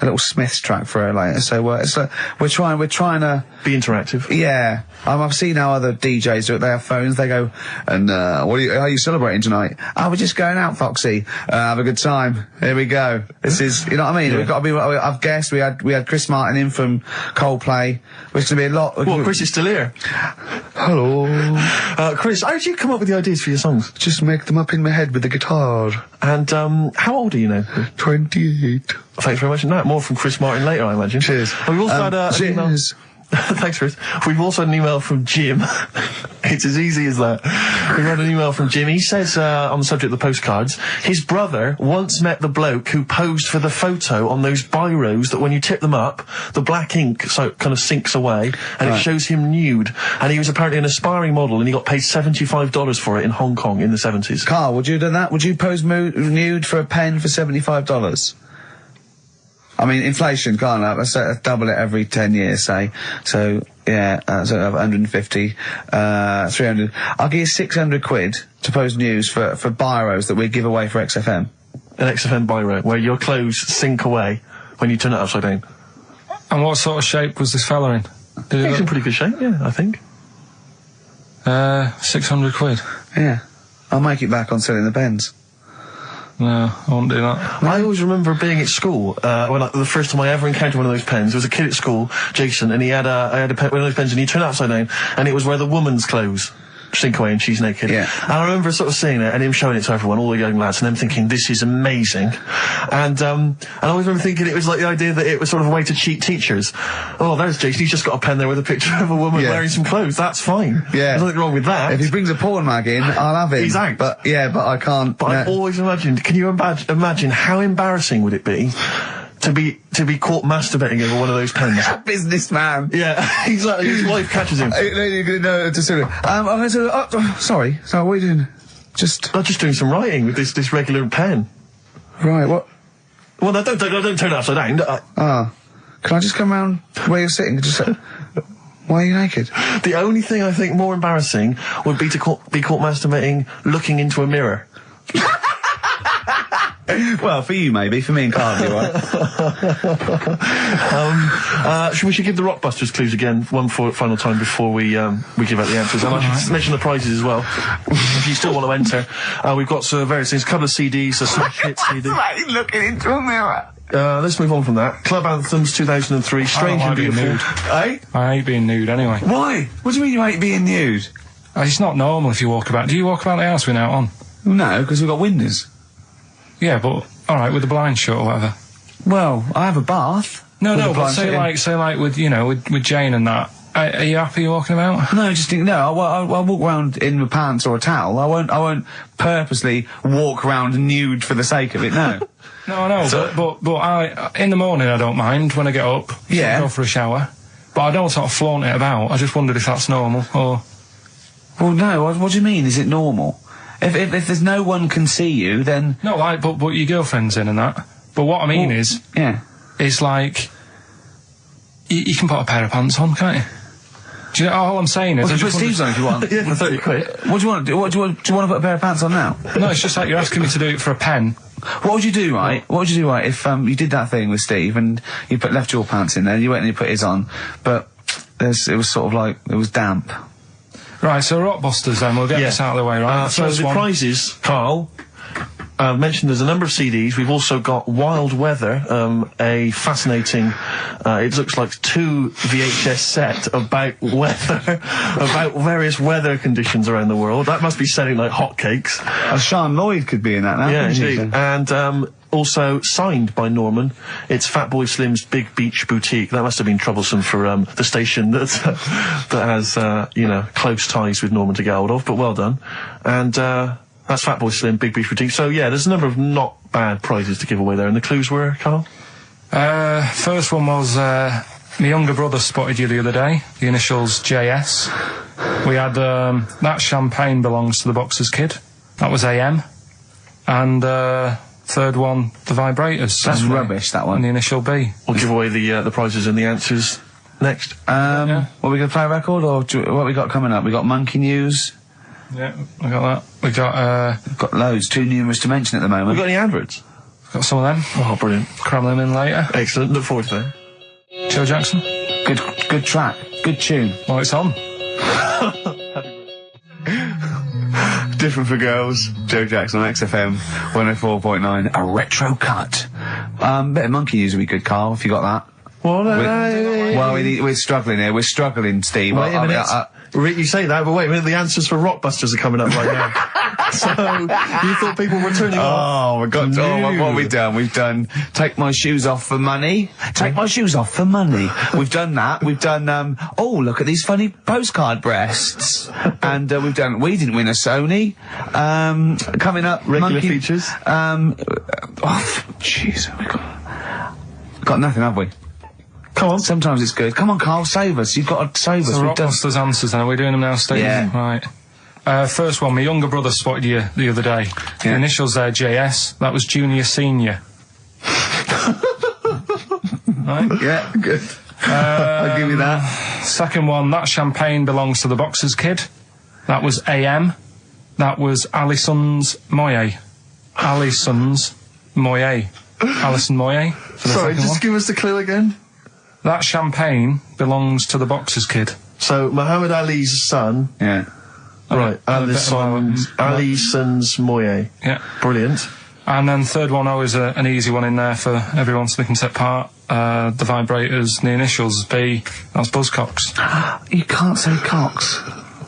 a little Smiths track for her later. So we're trying to be interactive. Yeah, I've seen how other DJs do it. They have phones. They go, and how are you celebrating tonight? Oh, we're just going out, Foxy. Have a good time. Here we go. This is, you know what I mean? Yeah. We've got to be. I've guessed we had Chris Martin in from Coldplay, which is going to be a lot. Well, Chris is still here. Hello, Chris. How did you come up with the ideas for your songs? Just make them up in my head with the guitar. And how old are you now? 28. Thanks very much. No, more from Chris Martin later, I imagine. Cheers. And we've also had an email. Thanks, Chris. We've also had an email from Jim. It's as easy as that. We had an email from Jim. He says, on the subject of the postcards, his brother once met the bloke who posed for the photo on those biros that when you tip them up, the black ink kind of sinks away, and it shows him nude. And he was apparently an aspiring model, and he got paid $75 for it in Hong Kong in the 70s. Carl, would you do that? Would you pose nude for a pen for $75? I mean, inflation, can't I? Let's double it every 10 years, say. So, yeah, so 150, 300. I'll give you 600 quid to post news for biros that we give away for XFM. An XFM biro, where your clothes sink away when you turn it upside down. And what sort of shape was this fella in? He's in pretty good shape, yeah, I think. 600 quid. Yeah. I'll make it back on selling the pens. No, I won't do that. I always remember being at school, when the first time I ever encountered one of those pens. There was a kid at school, Jason, and I had one of those pens, and he turned it upside down, and it was where the woman's clothes sink away and she's naked. Yeah. And I remember sort of seeing it and him showing it to everyone, all the young lads, and them thinking, this is amazing. And I always remember thinking it was like the idea that it was sort of a way to cheat teachers. Oh, there's Jason, he's just got a pen there with a picture of a woman wearing some clothes. That's fine. Yeah. There's nothing wrong with that. If he brings a porn mag in, I'll have him. He's out. But, yeah, but I can't. But I've always imagined, can you imagine how embarrassing would it be to be caught masturbating over one of those pens? Businessman. Yeah, he's like, his wife catches him. Sorry, what are you doing? I'm just doing some writing with this regular pen. Right, what? Well, no, don't turn it upside down. Can I just come round where you're sitting? Why are you naked? The only thing I think more embarrassing would be to be caught masturbating looking into a mirror. Well, for you maybe, for me and Carl, right? We should give the Rockbusters clues again one final time before we give out the answers. And I should mention the prizes as well. If you still want to enter, we've got various things, a couple of CDs, a Smash Hit CD. That's looking into a mirror. Let's move on from that. Club Anthems 2003, Strange and Beautiful. Eh? I hate being nude anyway. Why? What do you mean you hate being nude? It's not normal if you walk about. Do you walk about the house without on? No, because we've got windows. Yeah, but alright, with the blinds shut or whatever. Well, I have a bath. No, but say like with Jane and that. Are you happy walking about? No, I'll walk around in my pants or a towel. I won't purposely walk around nude for the sake of it. No. No, I know. So, but I in the morning I don't mind when I get up. Yeah. Go for a shower. But I don't sort of flaunt it about. I just wondered if that's normal or. Well, no. What do you mean? Is it normal? If there's no one can see you, then no, but your girlfriend's in and that. But what I mean is, it's like you can put a pair of pants on, can't you? Do you know all I'm saying is? Well, put Steve's on if you want. Yeah, 30 quid. What do you want to do? Do you want to put a pair of pants on now? No, it's just like you're asking me to do it for a pen. What would you do, right? What would you do, right, if you did that thing with Steve and you left your pants in there, you went and you put his on, but it was sort of like it was damp. Right, so Rockbusters then, we'll get this out of the way, right? So the prizes, Carl, I've mentioned there's a number of CDs. We've also got Wild Weather, a fascinating, it looks like 2 VHS set about weather, about various weather conditions around the world. That must be selling like hotcakes. Sean Lloyd could be in that now. Yeah, indeed. And, also signed by Norman. It's Fatboy Slim's Big Beach Boutique. That must have been troublesome for the station that has close ties with Norman to get hold of. But well done. And that's Fatboy Slim, Big Beach Boutique. So yeah, there's a number of not bad prizes to give away there. And the clues were, Carl? First one was my younger brother spotted you the other day. The initials JS. We had That Champagne Belongs to the Boxer's Kid. That was AM. And third one, the Vibrators. That's rubbish, that one. And the initial B. We'll give away the prizes and the answers next. What are we going to play a record, or what we got coming up? We got Monkey News. Yeah, we got that. We got we've got loads, too numerous to mention at the moment. We got any adverts? Got some of them. Oh, brilliant. Cram them in later. Excellent. Look forward to that. Joe Jackson. Good track. Good tune. Well, it's on. Different for Girls, Joe Jackson on XFM 104.9, a retro cut. Bit of Monkey News would be good, Carl, if you got that. We're struggling here. We're struggling, Steve. Wait a minute. You say that, but wait a minute, the answers for Rockbusters are coming up right now. So, you thought people were turning off? What have we done? We've done Take My Shoes Off for Money. Take My Shoes Off for Money. We've done that. We've done, look at these funny postcard breasts. And we've done We Didn't Win a Sony. Coming up, regular features. Jeez, we got nothing, have we? Come on. Sometimes it's good. Come on, Carl, save us. You've got to save us. So Rockbusters answers, then. Are we doing them now, Steve? Yeah. Right. First one, my younger brother spotted you the other day. Yeah. The initials there, JS. That was Junior Senior. Right? Yeah, good. I'll give you that. Second one, That Champagne Belongs to the Boxer's Kid. That was AM. That was Alison's Moye. Alison's Moye. Alison Moye. Sorry, just give us the clue again. That Champagne Belongs to the Boxer's Kid. So, Muhammad Ali's son. Yeah. Right, Alison's Moye. Yeah. Brilliant. And then third one, always an easy one in there for everyone so they can take part. The Vibrators, the initials B. That's Buzzcocks. You can't say Cox.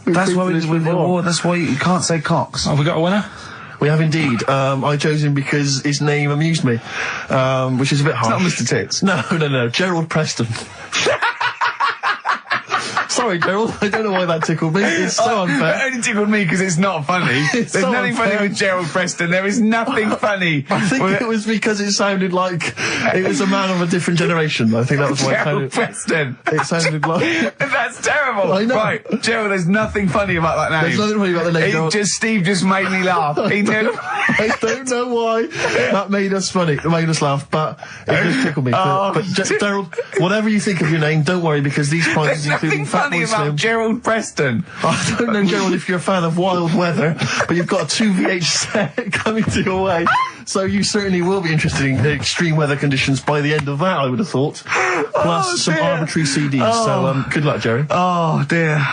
That's why that's why you can't say Cox. Have we got a winner? We have indeed. I chose him because his name amused me, which is a bit harsh. It's not Mr. Tits. No. Gerald Preston. Sorry, Gerald, I don't know why that tickled me. It's so unfair. It only tickled me because it's not funny. There's nothing funny with Gerald Preston. There is nothing funny. I think it was because it sounded like it was a man of a different generation. I think that was why Gerald Preston. It sounded like... That's terrible. I know. Right, Gerald, there's nothing funny about that name. There's nothing funny about the name. Steve just made me laugh. He knew. I don't know why that made us funny. It made us laugh, but it just tickled me. But Gerald, whatever you think of your name, don't worry, because these prizes include funny about Gerald Preston. I don't know, Gerald, if you're a fan of Wild Weather, but you've got a 2 VH set coming to your way, so you certainly will be interested in extreme weather conditions by the end of that, I would have thought. Plus some arbitrary CDs, so good luck, Jerry. Oh, dear.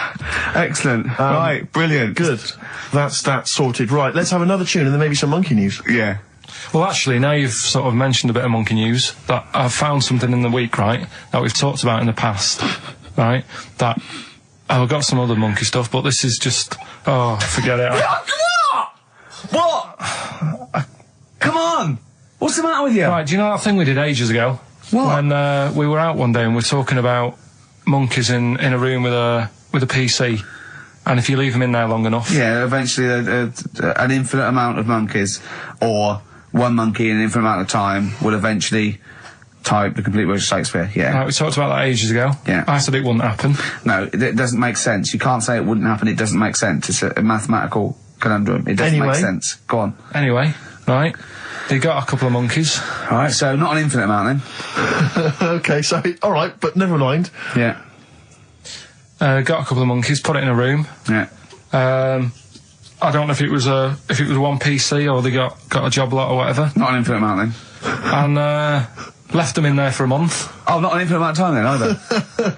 Excellent. Right, brilliant. Good. That's that sorted. Right, let's have another tune and then maybe some Monkey News. Yeah. Well, actually, now you've sort of mentioned a bit of Monkey News, that I've found something in the week, right, that we've talked about in the past, right, that... I've got some other monkey stuff, but this is just... Oh, forget it. What? Come on! What's the matter with you? Right, do you know that thing we did ages ago? What? When we were out one day and we were talking about monkeys in a room with a PC, and if you leave them in there long enough... Yeah, eventually an infinite amount of monkeys, or one monkey in an infinite amount of time, will eventually... type the complete words of Shakespeare, yeah. Right, we talked about that ages ago. Yeah. I said it wouldn't happen. No, it doesn't make sense. You can't say it wouldn't happen, it doesn't make sense. It's a mathematical conundrum. It doesn't make sense. Go on. Anyway, right, they got a couple of monkeys. Alright, so not an infinite amount then. Okay, so, alright, but never mind. Yeah. Got a couple of monkeys, put it in a room. Yeah. I don't know if it was one PC or they got a job lot or whatever. Not an infinite amount then. And Left them in there for a month. Oh, not an infinite amount of time then, either.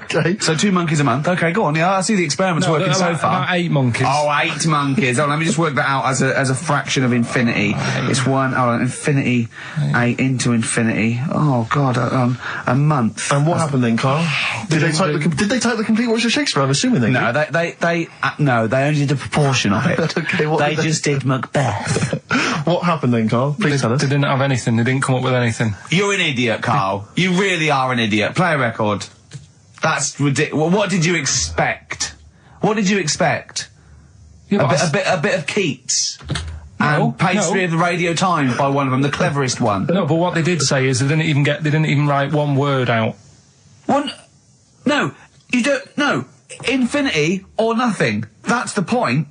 Okay. So 2 monkeys a month. Okay, go on. Yeah, I see the experiment's working so far. About 8 monkeys. Oh, 8 monkeys. Oh, let me just work that out as a fraction of infinity. It's infinity, 8 into infinity. Oh, God, a month. And what happened then, Carl? Did they type the complete works of Shakespeare? I'm assuming they did. No, they only did a proportion of it. Okay, they just did Macbeth. What happened then, Carl? Please tell us. They didn't have anything. They didn't come up with anything. You're an idiot, Carl. You really are an idiot. Play a record. That's ridiculous. What did you expect? What did you expect? Yeah, a bit of Keats. And Pastry of the Radio Times by one of them, the cleverest one. No, but what they did say is they didn't even write one word out. No, you don't. No, infinity or nothing. That's the point.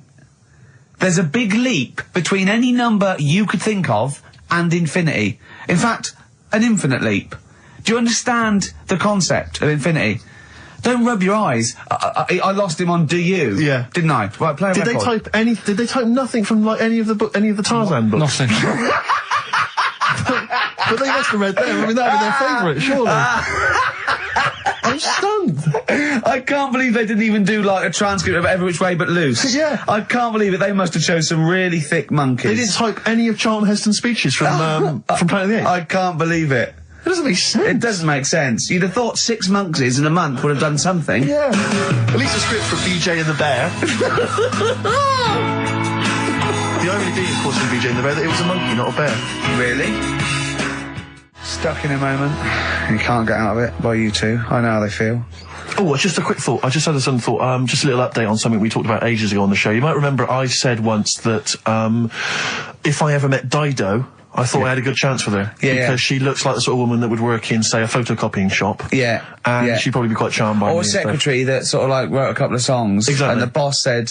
There's a big leap between any number you could think of and infinity. In fact, an infinite leap. Do you understand the concept of infinity? Don't rub your eyes. I lost him on Do You? Yeah. Didn't I? Right, play a record. Did they type nothing from like any of the Tarzan books? Nothing. But they must have read them. I mean, that would be their favourite, surely. I'm stunned. I can't believe they didn't even do like a transcript of Every Which Way But Loose. Yeah. I can't believe it. They must have chosen some really thick monkeys. They didn't type any of Charlton Heston's speeches from Planet of the Apes. I can't believe it. It doesn't make sense. It doesn't make sense. You'd have thought 6 monkeys in a month would have done something. Yeah. At least a script for BJ and the Bear. The irony being, of course, in BJ and the Bear, that it was a monkey, not a bear. Really? Stuck in a moment. You can't get out of it by you two. I know how they feel. Oh, just a quick thought. I just had a sudden thought. Just a little update on something we talked about ages ago on the show. You might remember I said once that if I ever met Dido, I thought I had a good chance with her. Yeah. Because she looks like the sort of woman that would work in, say, a photocopying shop. Yeah. And she'd probably be quite charmed by me. Or a secretary that sort of like wrote a couple of songs. Exactly. And the boss said,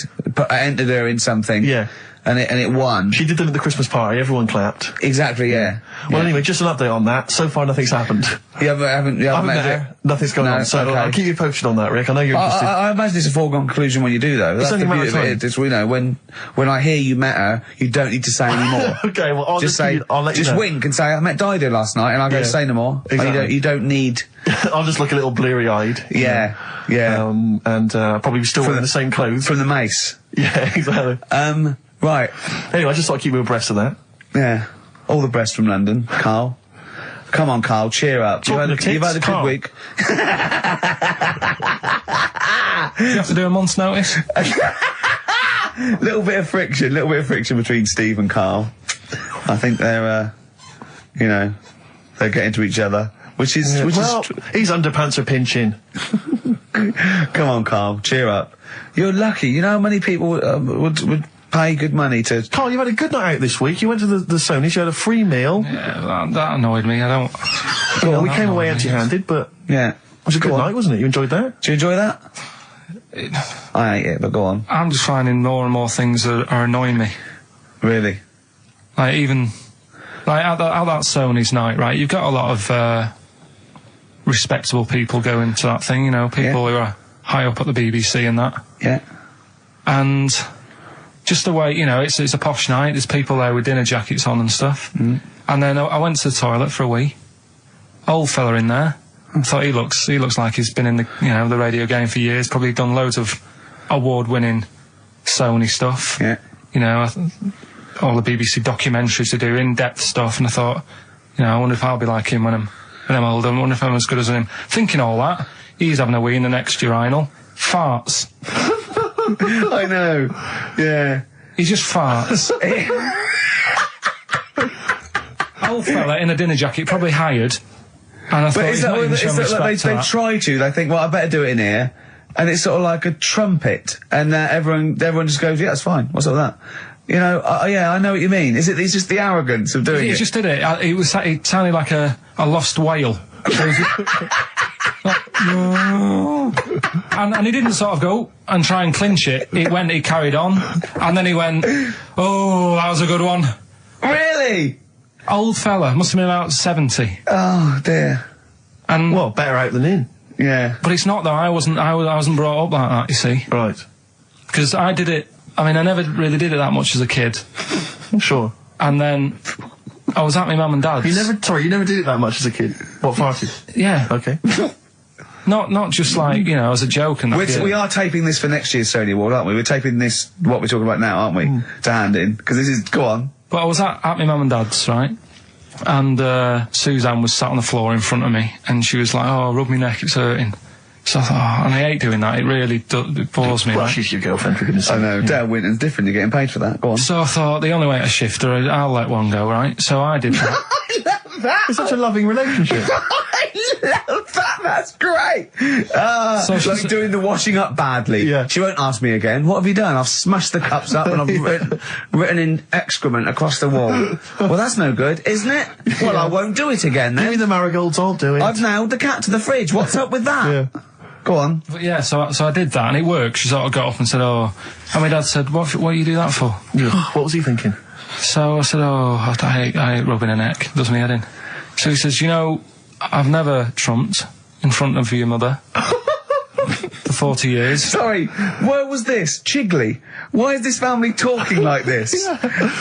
entered her in something. Yeah. And it won. She did them at the Christmas party. Everyone clapped. Exactly, yeah. Well, anyway, just an update on that. So far, nothing's happened. You haven't met her. Nothing's going on. So okay. I'll keep you posted on that, Rick. I know you're interested. I imagine it's a foregone conclusion when you do, though. That's only the a matter beauty of of time. it. It's, you know, when I hear you met her, you don't need to say any more. Okay, well, I'll just say, I'll let you just know. wink and say, I met Dido last night, and I'll go say no more. Exactly. You don't need... I'll just look a little bleary-eyed. Yeah, yeah. And probably still wearing the same clothes. From the mace. Yeah, exactly. Right. Anyway, I just thought I'd keep you abreast of that. Yeah. All the best from London, Carl. Come on, Carl, cheer up. You've had a good week. Do you have to do a month's notice? little bit of friction between Steve and Carl. I think they're getting to each other, which is his underpants are pinching. Come on, Carl, cheer up. You're lucky. You know how many people would pay good money to... Carl, you've had a good night out this week. You went to the Sony's, you had a free meal. Yeah, that annoyed me. I don't... Well, we came away empty-handed, but... Yeah. It was a good night, wasn't it? You enjoyed that? Did you enjoy that? I ate it, but go on. I'm just finding more and more things are annoying me. Really? Like, even... Like, at that Sony's night, right, you've got a lot of, respectable people going to that thing, you know, people who are high up at the BBC and that. Yeah. And... just the way, you know, it's a posh night, there's people there with dinner jackets on and stuff. Mm. And then I went to the toilet for a wee. Old fella in there. I thought he looks like he's been in the radio game for years, probably done loads of award-winning Sony stuff. Yeah. You know, all the BBC documentaries to do, in-depth stuff, and I thought, you know, I wonder if I'll be like him when I'm older, I wonder if I'm as good as him. Thinking all that, he's having a wee in the next urinal. Farts. I know. Yeah. He just farts. Old fella in a dinner jacket, probably hired. And I thought, he's not even showing respect to that. They try to. They think, well, I better do it in here. And it's sort of like a trumpet. And everyone just goes, yeah, that's fine. What's up with that? You know, yeah, I know what you mean. It's just the arrogance of doing it. He just did it. It sounded like a lost whale. And he didn't sort of go and try and clinch it. He carried on, and then he went, oh, that was a good one. Really? Old fella, must have been about 70. Oh dear. And well, better out than in. Yeah. But it's not though. I wasn't brought up like that. You see. Right. Because I did it. I mean, I never really did it that much as a kid. Sure. And then I was at my mum and dad's. You never did it that much as a kid? What, farted? Yeah. Okay. Not just like, you know, as a joke and that. We are taping this for next year's Sony Award, aren't we? We're taping this, what we're talking about now, aren't we? To hand in. Because this is, go on. But I was at my mum and dad's, right? And Suzanne was sat on the floor in front of me, and she was like, "Oh, rub my neck, it's hurting." So I thought, oh, and I hate doing that. It really it bores me. Well, right? she's your girlfriend, for goodness sake. I know, Dale Winton's different, you're getting paid for that. Go on. So I thought, the only way to shift her, I'll let one go, right? So I did that. I love that! It's such a loving relationship. I love that, that's great! So like doing the washing up badly. Yeah. She won't ask me again, what have you done? I've smashed the cups up and I've written in excrement across the wall. Well, that's no good, isn't it? Well, I won't do it again then. Give me the marigolds, I'll do it. I've nailed the cat to the fridge, what's up with that? Yeah. Go on. But yeah, so I did that, and it worked. She sort of got up and said, "Oh," and my dad said, "What do you do that for?" Yeah. What was he thinking? So I said, "Oh, I hate rubbing her neck. Does me head in." So he says, "You know, I've never trumped in front of your mother for 40 years." Sorry, where was this? Chigley? Why is this family talking like this?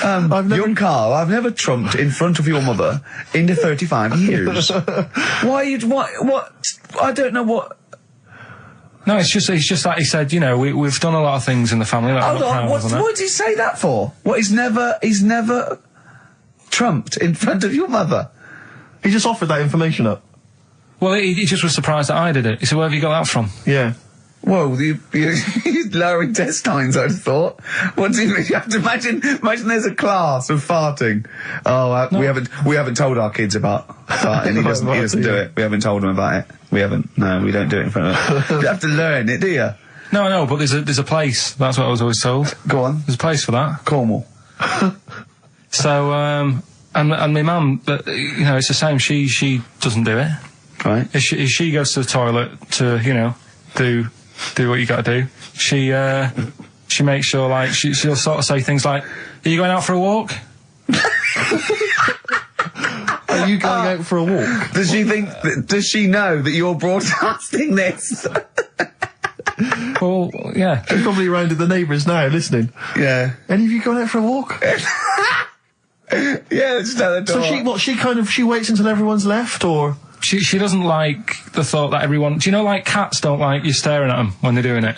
Young Carl, I've never trumped in front of your mother in the 35 years. Why you, what, I don't know what... No, it's just like he said, you know, we've done a lot of things in the family that Hold on, what did he say that for? What, he's never trumped in front of your mother? He just offered that information up. Well, he just was surprised that I did it. He said, "Where have you got that from?" Yeah. Whoa, he's lower intestines, I'd thought. What do you mean? You have to imagine there's a class of farting. Oh, no. we haven't told our kids about farting. He doesn't do it. We haven't told him about it. We don't do it in front of them. You have to learn it, do you? No, but there's a place. That's what I was always told. Go on. There's a place for that. Cornwall. So, and my mum, you know, it's the same. She doesn't do it. Right. If she goes to the toilet to, you know, do what you got to do, she makes sure, like, she'll sort of say things like, "Are you going out for a walk?" Are you going out for a walk? Does she know that you're broadcasting this? Well, yeah. She's probably around to the neighbours now, listening. Yeah. Any of you going out for a walk? Yeah, just out the door. So she waits until everyone's left, or...? She doesn't like the thought that everyone... Do you know, like, cats don't like you staring at them when they're doing it?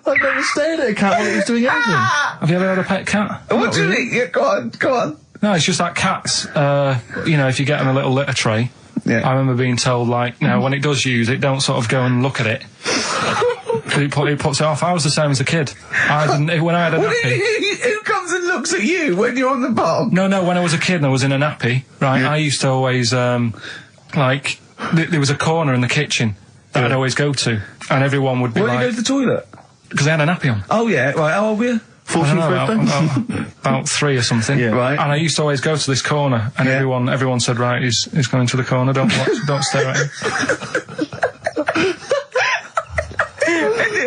I've never stared at a cat while it was doing anything. Have you ever had a pet cat? What do you mean? Yeah, go on. No, it's just like cats, you know, if you get them a little litter tray, yeah. I remember being told, like, no, when it does use it, don't sort of go and look at it. It puts it off. I was the same as a kid. When I had a nappy... Who comes and looks at you when you're on the bottom? No, when I was a kid and I was in a nappy, right, I used to always, like, there was a corner in the kitchen that I'd always go to, and everyone would be Where do you go to the toilet? Because I had a nappy on. Oh, yeah, right, how old were you? 14th birthday? About 3 or something. Yeah. Right. And I used to always go to this corner, and everyone said, right, he's going to the corner, don't stare at him.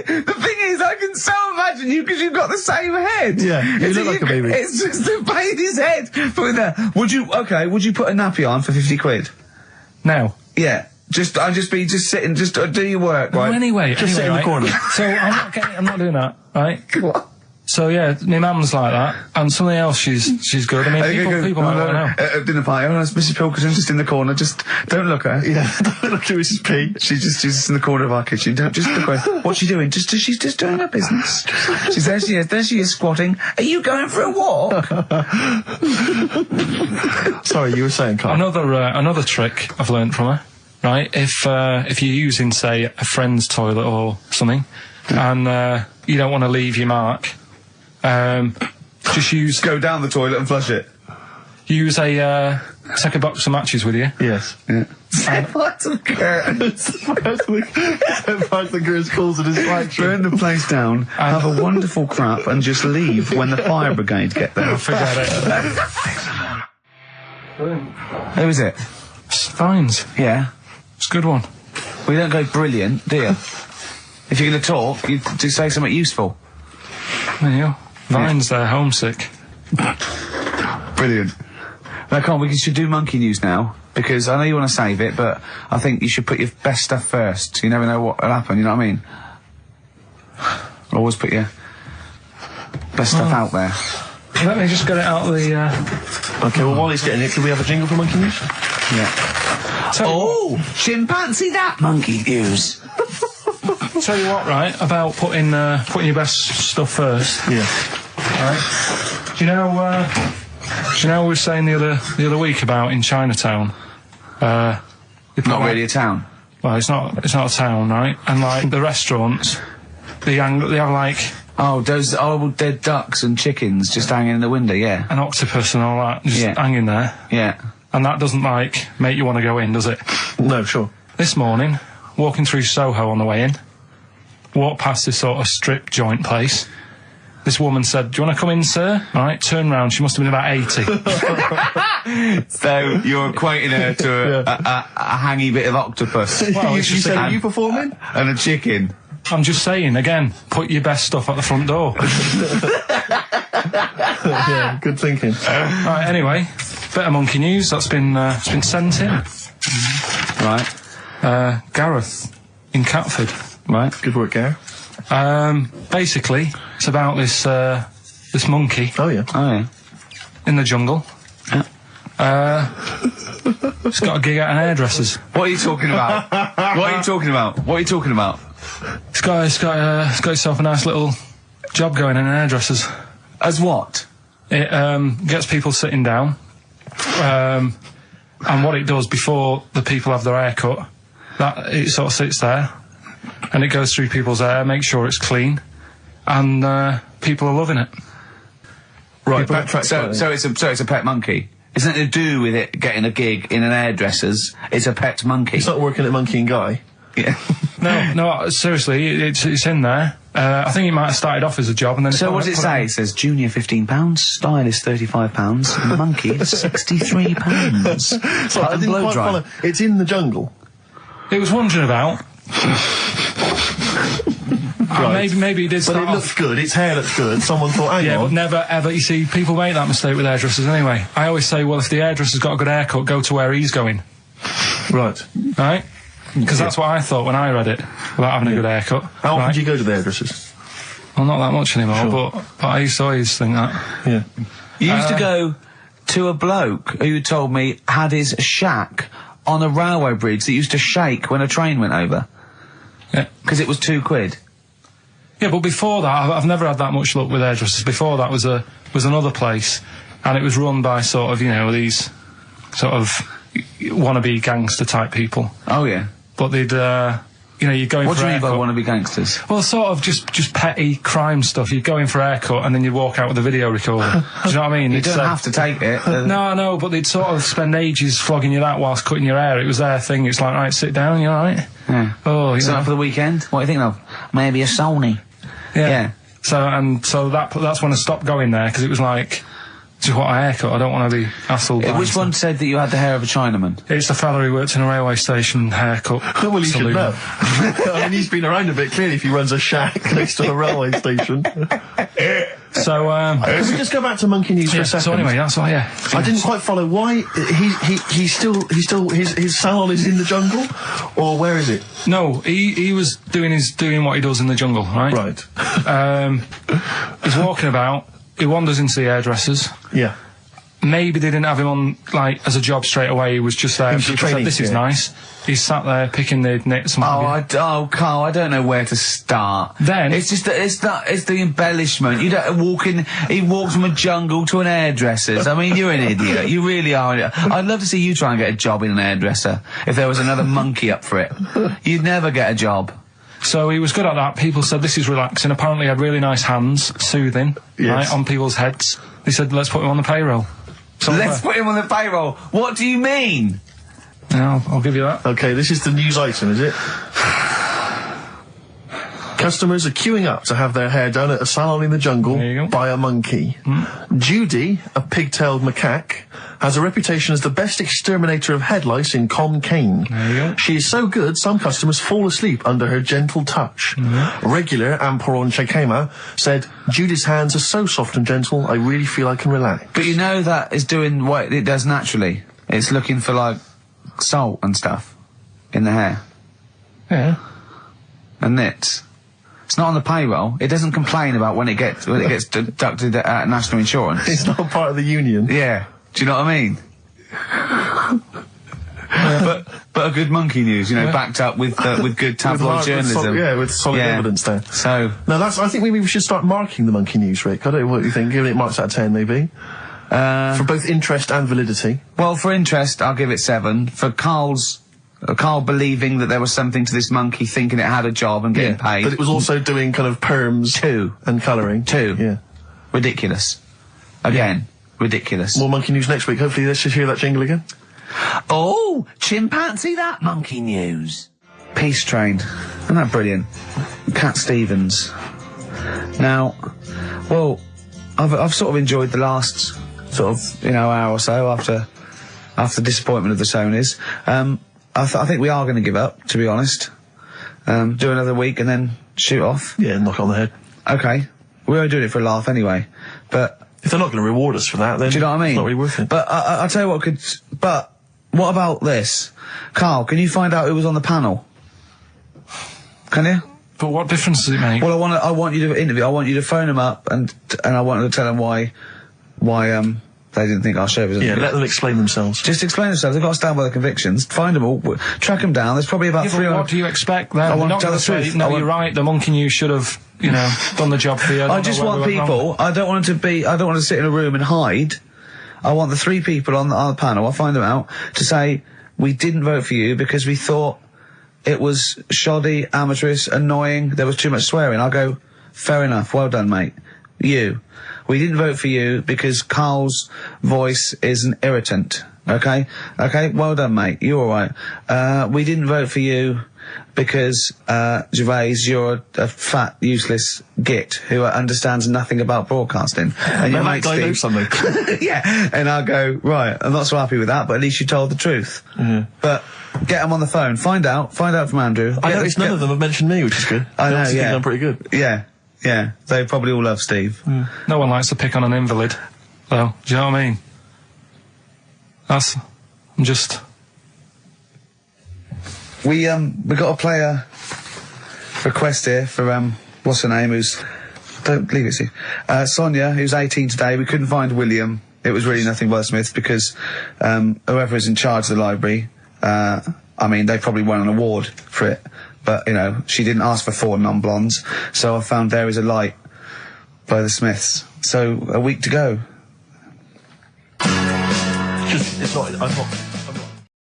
The thing is, I can so imagine you because you've got the same head. Yeah, you look like a baby. It's just the baby's head. Would you put a nappy on for 50 quid? Now? Yeah. I'd just sitting, just do your work, right? Well, anyway, sit in the corner. So I'm not doing that, right? What? So yeah, my mum's like that, and something else she's good. I mean, people might not know. At dinner party, it's Mrs. Pilkington just in the corner. Just don't look at her. Yeah, don't look at Mrs. P. She's just in the corner of our kitchen. Don't just look at her. What's she doing? She's just doing her business. There she is squatting. Are you going for a walk? Sorry, you were saying, Carl. Another trick I've learned from her. Right, if you're using, say, a friend's toilet or something, and you don't want to leave your mark, just go down the toilet and flush it. Use take a box of matches with you. Yes. Yeah. Set fire to the curtains. Set fire to the curtains calls it his factory. Burn the place down, have a wonderful crap, and just leave when the fire brigade get there. Forget it. Who is it? Vines. Yeah. It's a good one. We don't go brilliant, do you? If you're going to talk, you do say something useful. There you go. Vines, they're homesick. Brilliant. Now, we should do monkey news now, because I know you want to save it, but I think you should put your best stuff first, so you never know what will happen, you know what I mean? Always put your best stuff out there. Let me just get it out of the... Okay, well, while he's getting it, can we have a jingle for Monkey News? Yeah. Chimpanzee that Monkey News. Tell you what, right, about putting your best stuff first. Yeah. Right. Do you know what we were saying the other week about in Chinatown? Not really a town. Well, it's not a town, right? And like the restaurants, they have like those old dead ducks and chickens just hanging in the window, yeah. An octopus and all that just hanging there. Yeah. And that doesn't like make you want to go in, does it? No, sure. This morning, walking through Soho on the way in, walked past this sort of strip joint place. This woman said, "Do you want to come in, sir?" Right, turn round. She must have been about 80. So you're equating her to a hangy bit of octopus. Well, you said, are you performing? And a chicken. I'm just saying, again, put your best stuff at the front door. Yeah, good thinking. Right, anyway, bit of Monkey News that's been sent in. Right. Gareth in Catford. Right. Good work, Gareth. Basically, it's about this monkey. Oh yeah. In the jungle. Yeah. It's got a gig at an hairdresser's. What are you talking about? What are you talking about? It's got itself a nice little job going in an hairdresser's. As what? It gets people sitting down, and what it does before the people have their hair cut, that it sort of sits there, and it goes through people's hair, makes sure it's clean, and people are loving it. Right, so it's a pet monkey. It's nothing to do with it getting a gig in an hairdresser's. It's a pet monkey. It's not working at Monkey and Guy. Yeah. No, seriously, it's in there. I think it might have started off as a job and then... So what does it say? It says junior £15, stylist £35, monkey £63. So I didn't quite follow. It's in the jungle. It was wandering about. Right. Maybe it did start But it looks good, its hair looks good. Someone thought, hang on. But never, ever, you see, people make that mistake with hairdressers anyway. I always say, well, if the hairdresser's got a good haircut, go to where he's going. Right. Right? Because that's what I thought when I read it, about having a good haircut. How often do you go to the hairdressers? Well, not that much anymore, but I used to always think that. Yeah. You used to go to a bloke who you told me had his shack on a railway bridge that used to shake when a train went over. Yeah. Because it was £2. Yeah, but before that, I've never had that much luck with hairdressers. Before that was another place, and it was run by sort of, these sort of wannabe gangster type people. Oh, yeah. But they'd, you'd go in what for a haircut. What do you mean by wannabe gangsters? Well, sort of just petty crime stuff. You'd go in for a haircut and then you'd walk out with a video recorder. Do you know what I mean? You don't have to take it. No, but they'd sort of spend ages flogging you that whilst cutting your hair. It was their thing. It's like, right, sit down, you alright? Yeah. Oh, so for the weekend? What do you think of? Maybe a Sony. Yeah. So that's when I stopped going there, because it was like, just what a haircut, I don't want to be hassled. Which one said that you had the hair of a Chinaman? It's the fella who works in a railway station haircut. Well, he should know. I mean, he's been around a bit, clearly, if he runs a shack next to a railway station. So, can we just go back to Monkey News for a second? So anyway, that's why, yeah. I didn't quite follow why he's still his salon is in the jungle, or where is it? No, he was doing what he does in the jungle, right? Right. He's walking about. He wanders into the hairdressers. Yeah. Maybe they didn't have him on, like, as a job straight away. He was just there. People said, this is nice. He's sat there picking the knits. Carl, I don't know where to start. Then it's just it's the embellishment. You don't walk in. He walks from a jungle to an hairdresser's. I mean, you're an idiot. You really are. I'd love to see you try and get a job in an hairdresser if there was another monkey up for it. You'd never get a job. So he was good at that. People said this is relaxing. Apparently he had really nice hands, soothing, right, on people's heads. They said, let's put him on the payroll. Let's put him on the payroll. What do you mean? Yeah, I'll give you that. Okay, this is the news item, is it? Customers are queuing up to have their hair done at a salon in the jungle by a monkey. Judy, a pigtailed macaque, has a reputation as the best exterminator of head lice in Com Cane. She is so good, some customers fall asleep under her gentle touch. Regular Amporon Chakema said, Judy's hands are so soft and gentle, I really feel I can relax. But you know that is doing what it does naturally. It's looking for, like, salt and stuff in the hair. Yeah. And nits. It's not on the payroll. It doesn't complain about when it gets deducted at national insurance. It's not part of the union. Yeah. Do you know what I mean? But a good monkey news, backed up with good tabloid journalism. With solid evidence there. So no, I think maybe we should start marking the monkey news, Rick. I don't know what you think. Giving it marks out of 10, maybe. For both interest and validity. Well, for interest, I'll give it 7. For Karl believing that there was something to this monkey, thinking it had a job and getting paid. But it was also doing kind of perms. 2. And colouring. 2. Yeah. Ridiculous. Again, ridiculous. More monkey news next week. Hopefully let's just hear that jingle again. Oh, chimpanzee that monkey news. Peace Train. Isn't that brilliant? Cat Stevens. Now, well, I've sort of enjoyed the last sort of, hour or so after disappointment of the Sonys. I think we are going to give up, to be honest. Do another week and then shoot off. Yeah, knock on the head. Okay. We're only doing it for a laugh anyway. But if they're not going to reward us for that, then do you know what I mean? It's not really worth it. But I'll tell you what could. But what about this, Karl? Can you find out who was on the panel? Can you? But what difference does it make? Well, I want you to interview. I want you to phone them up and I want to tell them why they didn't think our show was. Yeah, let them explain themselves. Just explain themselves. They've got to stand by their convictions. Find them all, track them down. There's probably about 300. What do you expect? They're I want not to tell going the to say, truth. no, you're right. The monkey news should have, done the job for you. I just want people. I don't want to sit in a room and hide. I want the 3 people on the panel. I'll find them out to say we didn't vote for you because we thought it was shoddy, amateurish, annoying. There was too much swearing. I'll go, fair enough. Well done, mate. We didn't vote for you because Karl's voice is an irritant. Okay? Okay, well done, mate. You're alright. We didn't vote for you because, Gervais, you're a fat, useless git who understands nothing about broadcasting. And your mate Steve... something. Yeah. And I'll go, right, I'm not so happy with that, but at least you told the truth. Mm-hmm. But get them on the phone. Find out from Andrew. I noticed none of them have mentioned me, which is good. I know, yeah. I'm pretty good. Yeah. Yeah, they probably all love Steve. No one likes to pick on an invalid, though. Do you know what I mean? I'm just... We got a player request here for, what's her name, don't leave it, Steve. Sonia, who's 18 today. We couldn't find William. It was really nothing Wordsmith because, whoever is in charge of the library, they probably won an award for it. But, she didn't ask for 4 non-blondes, so I found There Is a Light by the Smiths. So, a week to go. I'm not